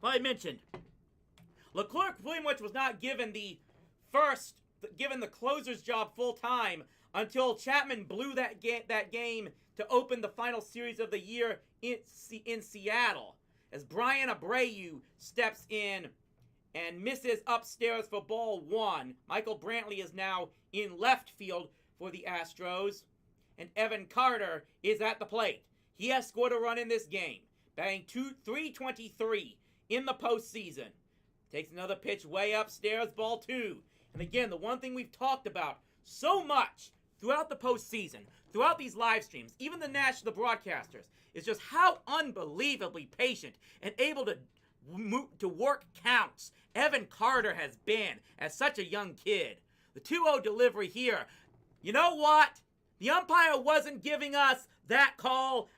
Speaker 1: Well, I mentioned, Leclerc pretty much was not given the closer's job full time until Chapman blew that game to open the final series of the year in Seattle, as Brian Abreu steps in and misses upstairs for ball 1. Michael Brantley is now in left field for the Astros, and Evan Carter is at the plate. He has scored a run in this game, batting .323 in the postseason. Takes another pitch way upstairs, ball 2. And again, the one thing we've talked about so much throughout the postseason, throughout these live streams, even the broadcasters, is just how unbelievably patient and able to work counts Evan Carter has been as such a young kid. The 2-0 delivery here. You know what? The umpire wasn't giving us that call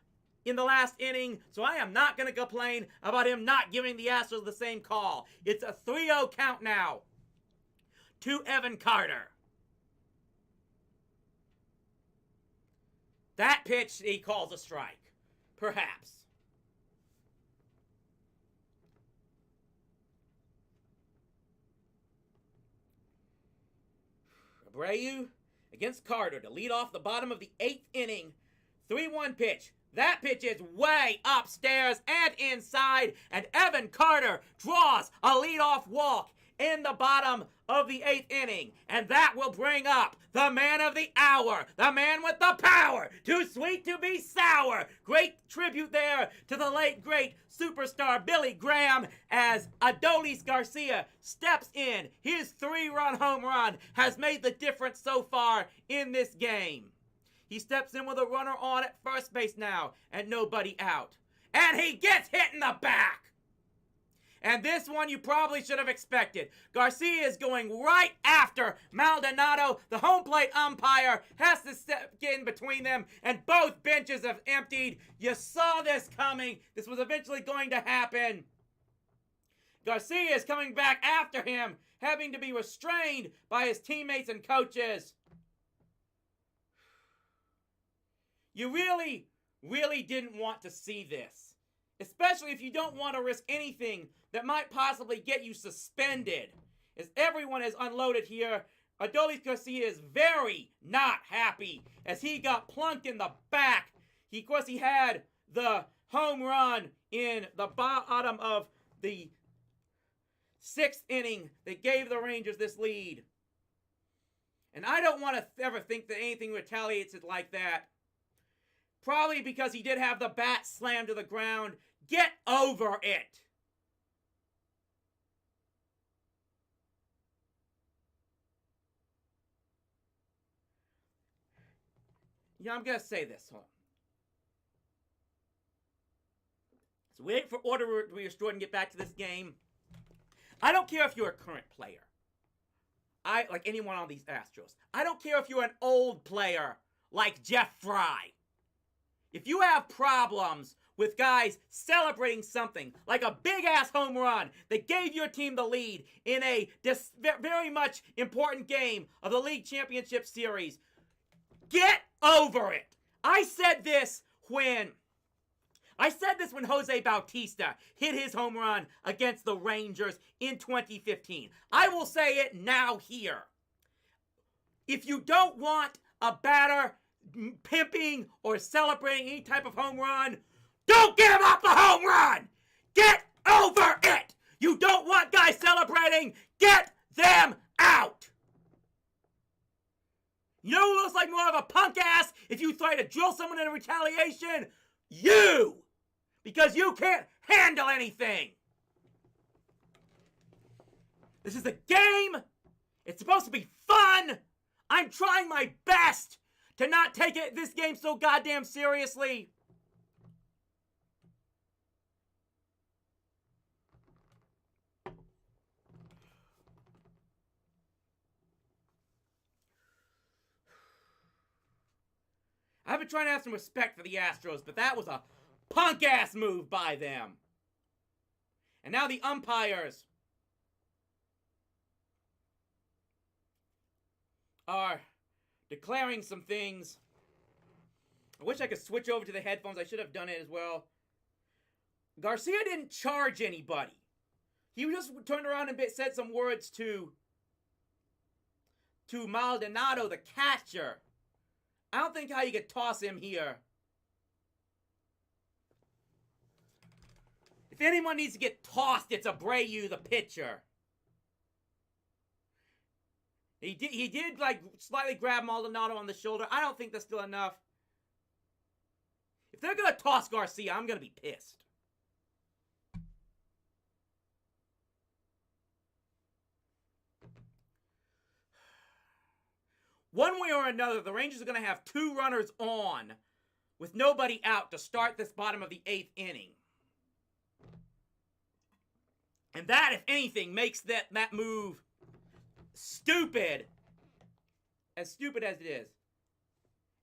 Speaker 1: in the last inning, so I am not going to complain about him not giving the Astros the same call. It's a 3-0 count now to Evan Carter. That pitch he calls a strike, perhaps. Abreu against Carter to lead off the bottom of the 8th inning. 3-1 pitch. That pitch is way upstairs and inside, and Evan Carter draws a leadoff walk in the bottom of the 8th inning. And that will bring up the man of the hour, the man with the power, too sweet to be sour. Great tribute there to the late, great superstar Billy Graham, as Adolis Garcia steps in. His 3-run home run has made the difference so far in this game. He steps in with a runner on at first base now and nobody out. And he gets hit in the back. And this one you probably should have expected. Garcia is going right after Maldonado. The home plate umpire has to step in between them, and both benches have emptied. You saw this coming. This was eventually going to happen. Garcia is coming back after him, having to be restrained by his teammates and coaches. You really, really didn't want to see this. Especially if you don't want to risk anything that might possibly get you suspended. As everyone is unloaded here, Adolis Garcia is very not happy as he got plunked in the back. Of course, he had the home run in the bottom of the 6th inning that gave the Rangers this lead. And I don't want to ever think that anything retaliates it like that. Probably because he did have the bat slammed to the ground. Get over it. Yeah, I'm going to say this. Hold on. So we wait for order to be restored and get back to this game. I don't care if you're a current player. like anyone on these Astros. I don't care if you're an old player like Jeff Fry. If you have problems with guys celebrating something like a big-ass home run that gave your team the lead in a very much important game of the League Championship Series, get over it. I said this when Jose Bautista hit his home run against the Rangers in 2015. I will say it now here. If you don't want a batter pimping or celebrating any type of home run, don't give up a home run! Get over it! You don't want guys celebrating, get them out! You know who looks like more of a punk ass if you try to drill someone in retaliation? You! Because you can't handle anything! This is a game! It's supposed to be fun! I'm trying my best to not take this game so goddamn seriously! I've been trying to have some respect for the Astros, but that was a punk-ass move by them. And now the umpires are declaring some things. I wish I could switch over to the headphones. I should have done it as well. Garcia didn't charge anybody. He just turned around and said some words to Maldonado, the catcher. I don't think how you could toss him here. If anyone needs to get tossed, it's Abreu, the pitcher. He did like slightly grab Maldonado on the shoulder. I don't think that's still enough. If they're gonna toss Garcia, I'm gonna be pissed. One way or another, the Rangers are going to have 2 runners on with nobody out to start this bottom of the 8th inning. And that, if anything, makes that move stupid. As stupid as it is.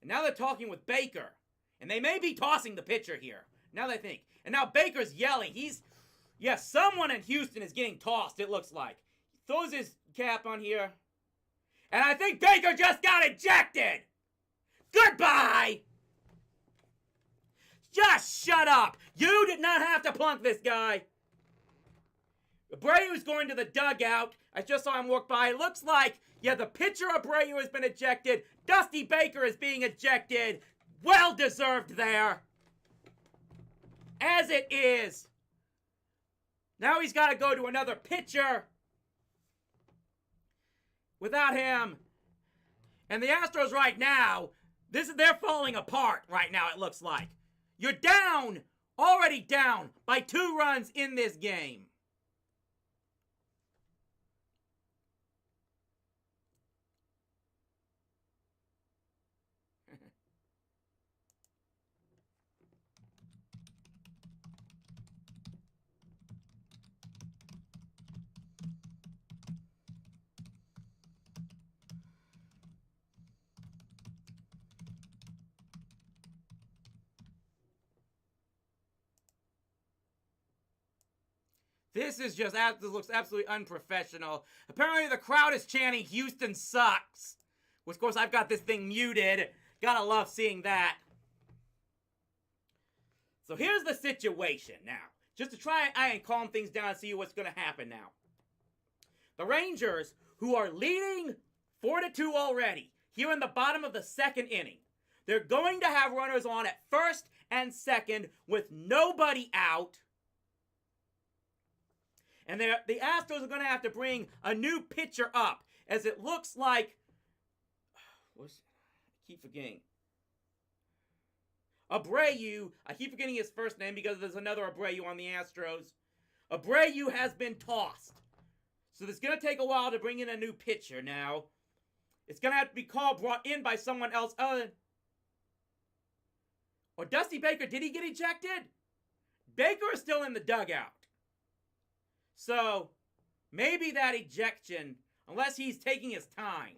Speaker 1: And now they're talking with Baker. And they may be tossing the pitcher here. Now they think. And now Baker's yelling. Someone in Houston is getting tossed, it looks like. He throws his cap on here. And I think Baker just got ejected! Goodbye! Just shut up! You did not have to plunk this guy! Abreu's going to the dugout. I just saw him walk by. It looks like, the pitcher Abreu has been ejected. Dusty Baker is being ejected. Well deserved there. As it is. Now he's got to go to another pitcher. Without him. And the Astros right now, they're falling apart right now, it looks like. You're down, already down, by 2 runs in this game. This looks absolutely unprofessional. Apparently the crowd is chanting, Houston sucks. Which, of course, I've got this thing muted. Gotta love seeing that. So here's the situation now. Just to try and calm things down and see what's going to happen now. The Rangers, who are leading 4-2 already, here in the bottom of the 2nd inning. They're going to have runners on at first and second with nobody out. And the Astros are going to have to bring a new pitcher up, as it looks like, I keep forgetting. Abreu, I keep forgetting his first name because there's another Abreu on the Astros. Abreu has been tossed. So it's going to take a while to bring in a new pitcher now. It's going to have to be brought in by someone else other. Or Dusty Baker, did he get ejected? Baker is still in the dugout. So, maybe that ejection unless he's taking his time.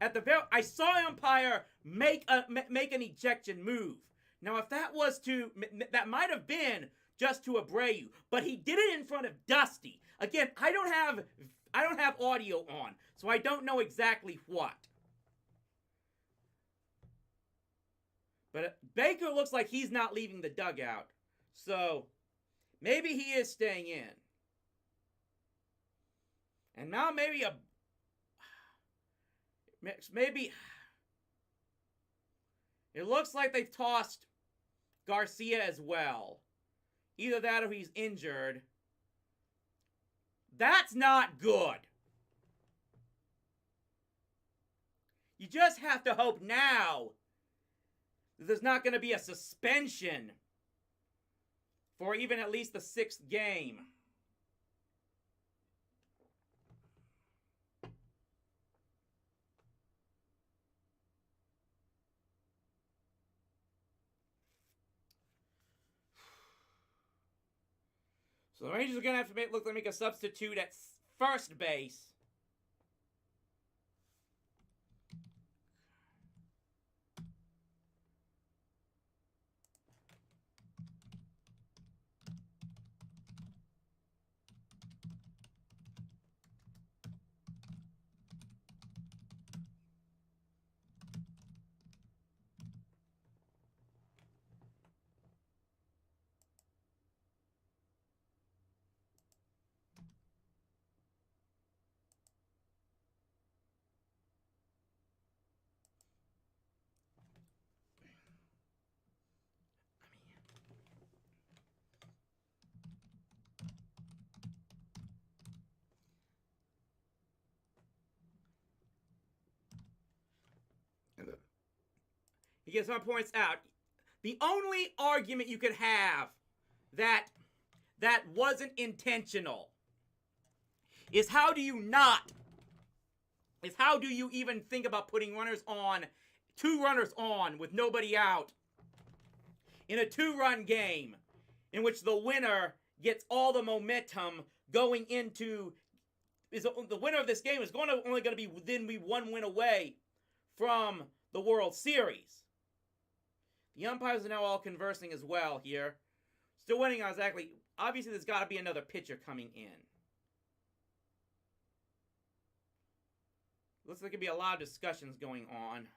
Speaker 1: At the I saw an umpire make an ejection move. Now, if that was that might have been just to Abreu, but he did it in front of Dusty. Again, I don't have audio on, so I don't know exactly what. But Baker looks like he's not leaving the dugout, so maybe he is staying in. And now maybe it looks like they've tossed Garcia as well. Either that or he's injured. That's not good. You just have to hope now that there's not going to be a suspension for even at least the 6th game. So the Rangers are going to have to make a substitute at first base. He gets some points out. The only argument you could have that wasn't intentional is how do you even think about putting runners on, 2 runners on with nobody out in a 2-run game in which the winner gets all the momentum going into the winner of this game is only going to be within 1 win away from the World Series. The umpires are now all conversing as well here. Still waiting on exactly. Obviously, there's got to be another pitcher coming in. Looks like there could be a lot of discussions going on.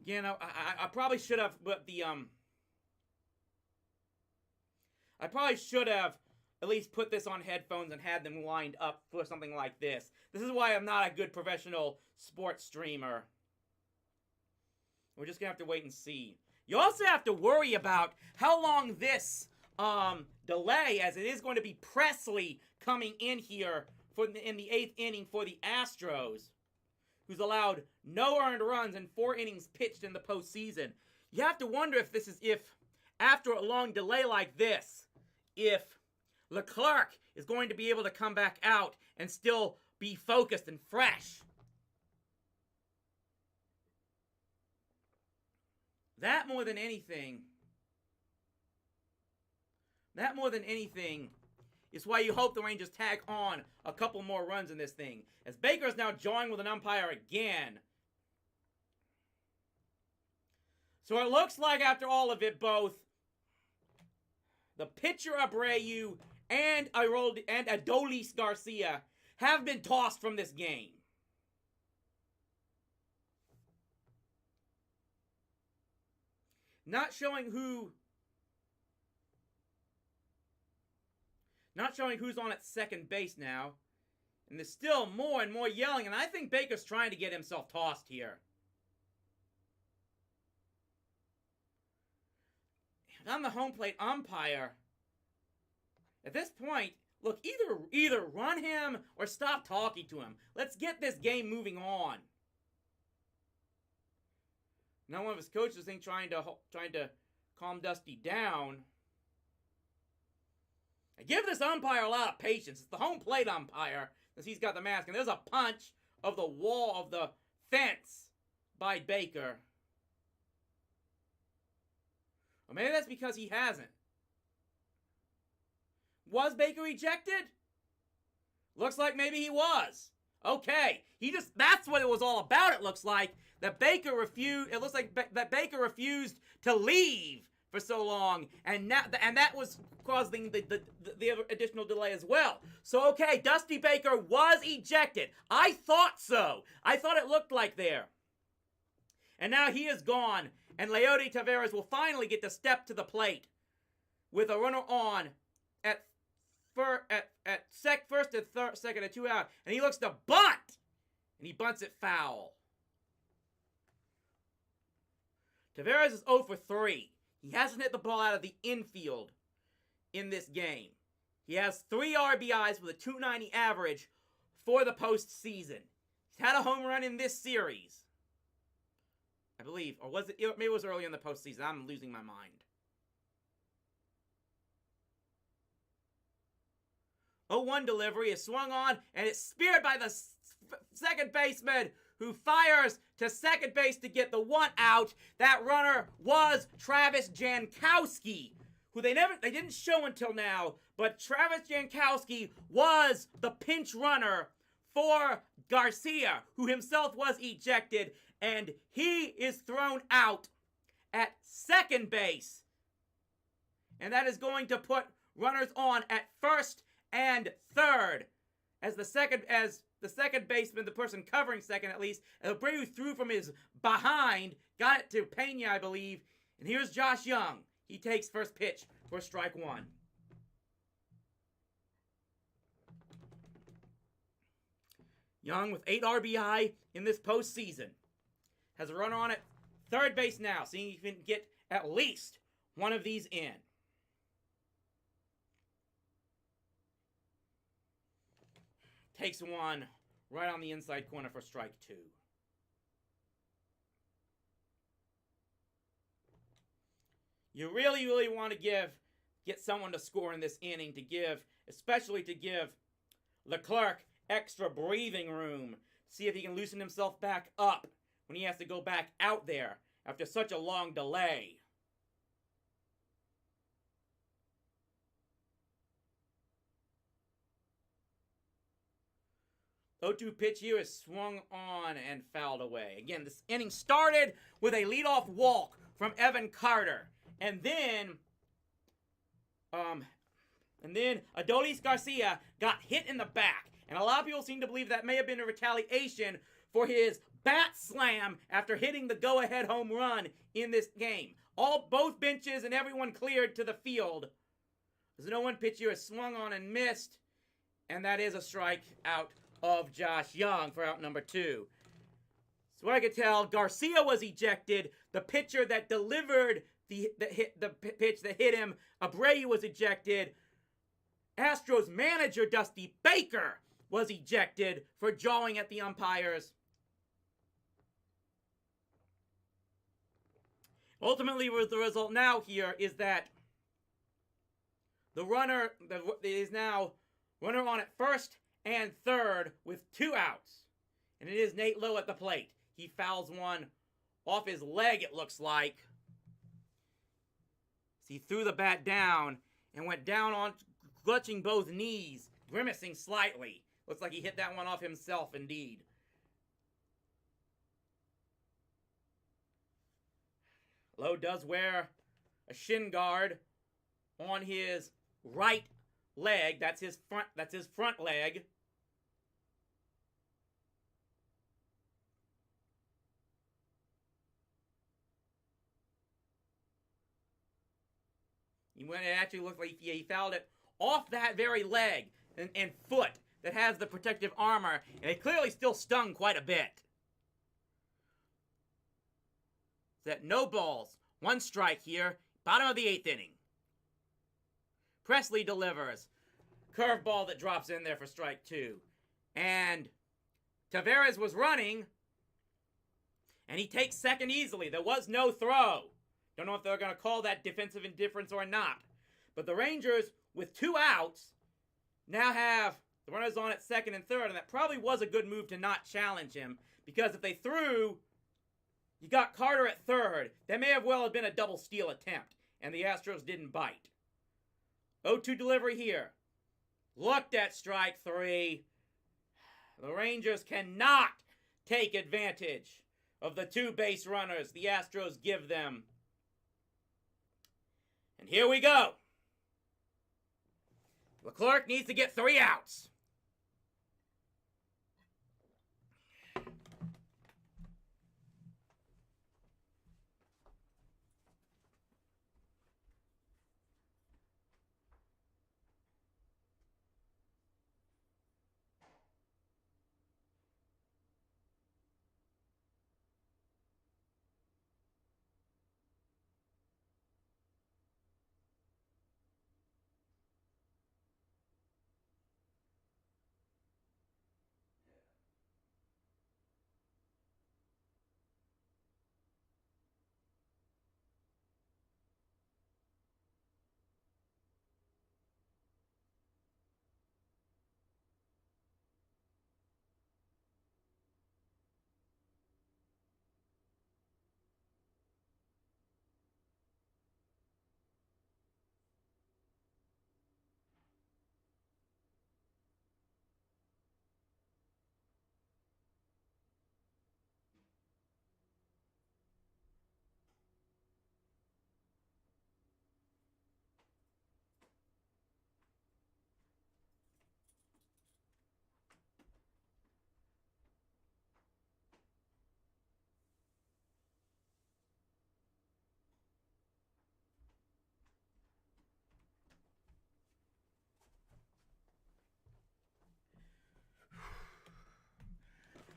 Speaker 1: Again, I probably should have, but I probably should have at least put this on headphones and had them lined up for something like this. This is why I'm not a good professional sports streamer. We're just going to have to wait and see. You also have to worry about how long this delay, as it is going to be Presley coming in here in the 8th inning for the Astros, who's allowed no earned runs and 4 innings pitched in the postseason. You have to wonder if after a long delay like this, if Leclerc is going to be able to come back out and still be focused and fresh. That more than anything is why you hope the Rangers tag on a couple more runs in this thing. As Baker's now jawing with an umpire again. So it looks like after all of it, both the pitcher Abreu and Adolis Garcia have been tossed from this game. Not showing who's on at second base now. And there's still more and more yelling, and I think Baker's trying to get himself tossed here. I'm the home plate umpire. At this point, look, either run him or stop talking to him. Let's get this game moving on. Now one of his coaches is trying to calm Dusty down. I give this umpire a lot of patience. It's the home plate umpire, since he's got the mask. And there's a punch of the wall of the fence by Baker. Or maybe that's because he hasn't. Was Baker ejected? Looks like maybe he was. Okay. That's what it was all about, it looks like. That Baker refused, it looks like that Baker refused to leave for so long, and that was causing the additional delay as well. So, okay, Dusty Baker was ejected. I thought so. I thought it looked like there. And now he is gone, and Leody Taveras will finally get to step to the plate with a runner on at first and second and 2 out, and he looks to bunt, and he bunts it foul. Taveras is 0 for 3. He hasn't hit the ball out of the infield in this game. He has 3 RBIs with a .290 average for the postseason. He's had a home run in this series, I believe. Or was it? Maybe it was early in the postseason. I'm losing my mind. 0-1 delivery is swung on, and it's speared by the second baseman, who fires to second base to get the 1 out. That runner was Travis Jankowski, who they didn't show until now, but Travis Jankowski was the pinch runner for Garcia, who himself was ejected, and he is thrown out at second base. And that is going to put runners on at first and third as the second baseman, the person covering second at least, Abreu threw from his behind, got it to Pena, I believe, and here's Josh Young. He takes first pitch for strike 1. Young with 8 RBI in this postseason. Has a runner on at third base now, seeing if he can get at least one of these in. Takes one right on the inside corner for strike 2. You really, really want to get someone to score in this inning, especially to give Leclerc extra breathing room. See if he can loosen himself back up when he has to go back out there after such a long delay. 0-2 pitch here is swung on and fouled away. Again, this inning started with a leadoff walk from Evan Carter. And then Adolis Garcia got hit in the back. And a lot of people seem to believe that may have been a retaliation for his bat slam after hitting the go-ahead home run in this game. Both benches and everyone cleared to the field. There's no 1 pitch here is swung on and missed. And that is a strikeout of Josh Young for out number 2. So what I could tell, Garcia was ejected. The pitcher that delivered the pitch that hit him, Abreu, was ejected. Astros manager Dusty Baker was ejected for jawing at the umpires. Ultimately, the result now here is that the runner is now runner on at first and third with 2 outs. And it is Nate Lowe at the plate. He fouls one off his leg, it looks like. He threw the bat down and went down on, clutching both knees, grimacing slightly. Looks like he hit that one off himself, indeed. Lowe does wear a shin guard on his right leg. That's his front leg. It actually looked like he fouled it off that very leg and foot that has the protective armor, and it clearly still stung quite a bit. That no balls, 1 strike here, bottom of the 8th inning. Presley delivers. Curveball that drops in there for strike 2. And Taveras was running, and he takes second easily. There was no throw. Don't know if they're going to call that defensive indifference or not. But the Rangers, with 2 outs, now have the runners on at second and third, and that probably was a good move to not challenge him, because if they threw, you got Carter at third. That may have well have been a double steal attempt, and the Astros didn't bite. 0-2 delivery here. looked at strike 3. The Rangers cannot take advantage of the 2 base runners the Astros give them. And here we go. Leclerc needs to get 3 outs.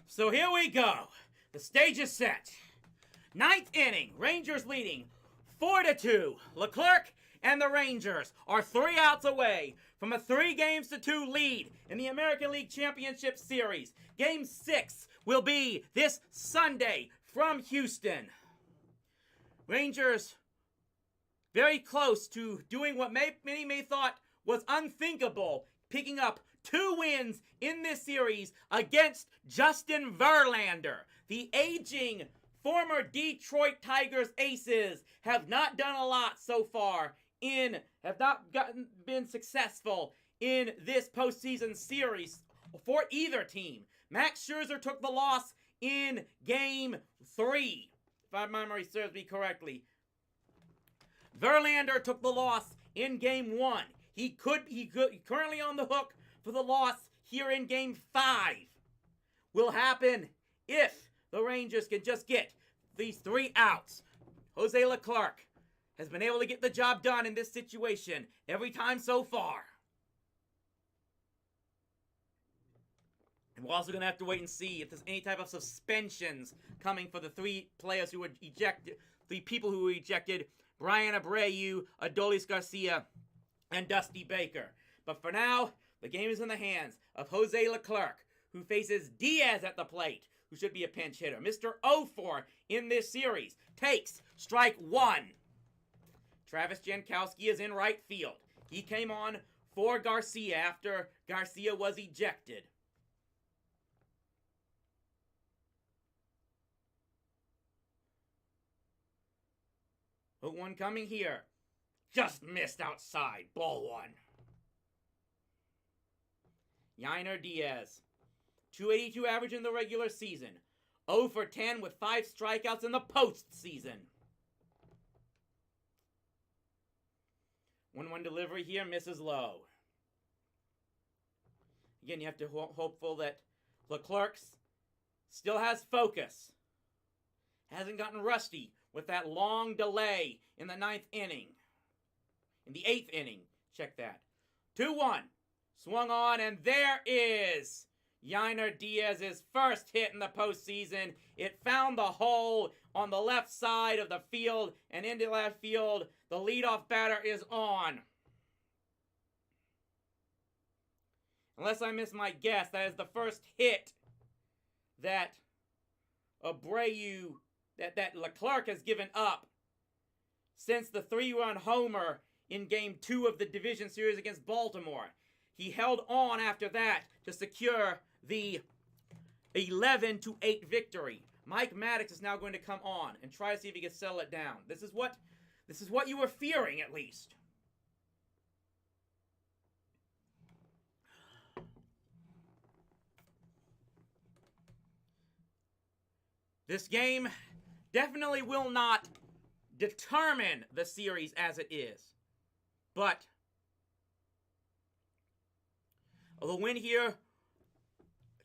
Speaker 1: So here we go. The stage is set. 9th inning, Rangers leading 4-2. Leclerc and the Rangers are 3 outs away from a 3-2 lead in the American League Championship Series. Game 6 will be this Sunday from Houston. Rangers very close to doing what many may thought was unthinkable, picking up 2 wins in this series against Justin Verlander. The aging former Detroit Tigers aces have not done a lot so far have not been successful in this postseason series for either team. Max Scherzer took the loss in Game 3, if my memory serves me correctly. Verlander took the loss in Game 1. He currently on the hook for the loss here in Game 5. Will happen if the Rangers can just get these 3 outs. Jose Leclerc has been able to get the job done in this situation every time so far. And we're also going to have to wait and see if there's any type of suspensions coming for the 3 players who were ejected, 3 people who were ejected: Brian Abreu, Adolis Garcia, and Dusty Baker. But for now, the game is in the hands of Jose Leclerc, who faces Diaz at the plate, who should be a pinch hitter. Mr. 0-4 in this series takes strike 1. Travis Jankowski is in right field. He came on for Garcia after Garcia was ejected. Hook 1 coming here. Just missed outside. Ball 1. Yainer Diaz. 282 average in the regular season. 0 for 10 with 5 strikeouts in the postseason. 1-1 delivery here, misses low. Again, you have to hopeful that Leclerc still has focus. Hasn't gotten rusty with that long delay in the 9th inning. In the 8th inning, check that. 2-1. Swung on, and there is Yainer Diaz's first hit in the postseason. It found the hole on the left side of the field and into left field. The leadoff batter is on. Unless I miss my guess, that is the first hit that Abreu, that Leclerc has given up since the 3-run homer in Game 2 of the division series against Baltimore. He held on after that to secure the 11-8 victory. Mike Maddox is now going to come on and try to see if he can settle it down. This is what you were fearing, at least. This game definitely will not determine the series as it is. But the win here,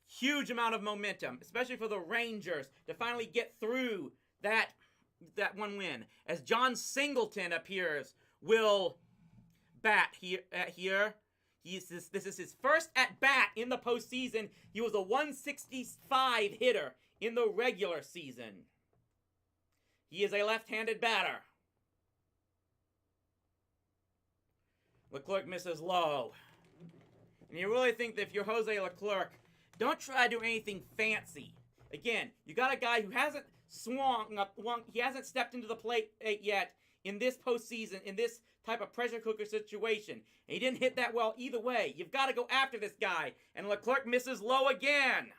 Speaker 1: huge amount of momentum, especially for the Rangers to finally get through that one win. As John Singleton appears, will bat here. This is his first at bat in the postseason. He was a 165 hitter in the regular season. He is a left-handed batter. Leclerc misses low. And you really think that if you're Jose Leclerc, don't try to do anything fancy. Again, you got a guy who hasn't he hasn't stepped into the plate yet in this postseason, in this type of pressure cooker situation. And he didn't hit that well either way. You've got to go after this guy. And Leclerc misses low again.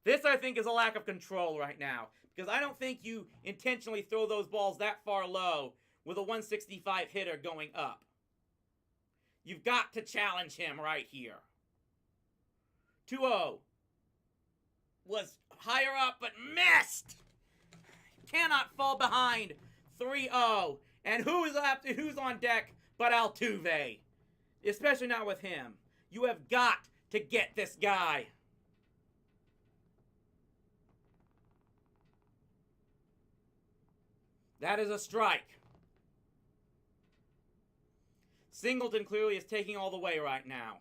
Speaker 1: This, I think, is a lack of control right now. Because I don't think you intentionally throw those balls that far low with a 165 hitter going up. You've got to challenge him right here. 2-0. Was higher up, but missed! Cannot fall behind. 3-0. And who's on deck but Altuve? Especially not with him. You have got to get this guy. That is a strike. Singleton clearly is taking all the way right now.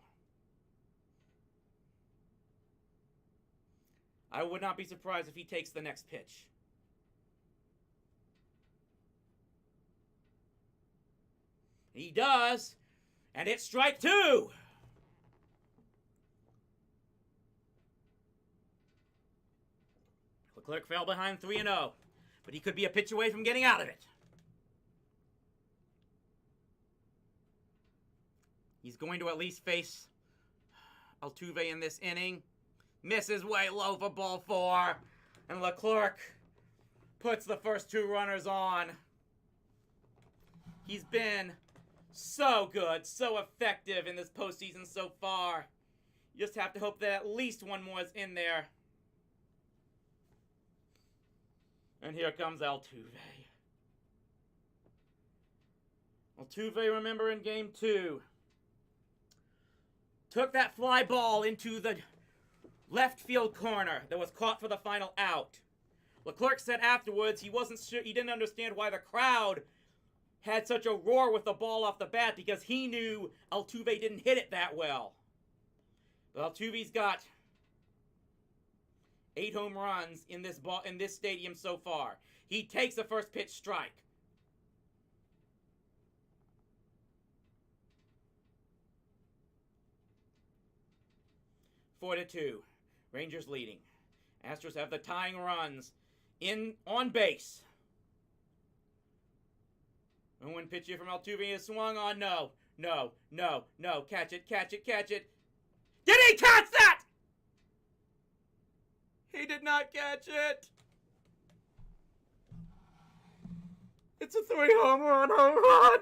Speaker 1: I would not be surprised if he takes the next pitch. He does. And it's strike 2. Leclerc fell behind 3-0. But he could be a pitch away from getting out of it. He's going to at least face Altuve in this inning. Misses way low for ball 4. And Leclerc puts the first 2 runners on. He's been so good, so effective in this postseason so far. You just have to hope that at least one more is in there. And here comes Altuve. Altuve, remember, in game 2, took that fly ball into the left field corner that was caught for the final out. Leclerc said afterwards he wasn't sure, he didn't understand why the crowd had such a roar with the ball off the bat because he knew Altuve didn't hit it that well. But Altuve's got 8 home runs in this stadium so far. He takes the first pitch strike. Four to 2. Rangers leading. Astros have the tying runs on base. And one pitch here from Altuve is swung on. No. Catch it. Did he catch that? He did not catch it. It's a 3 home run.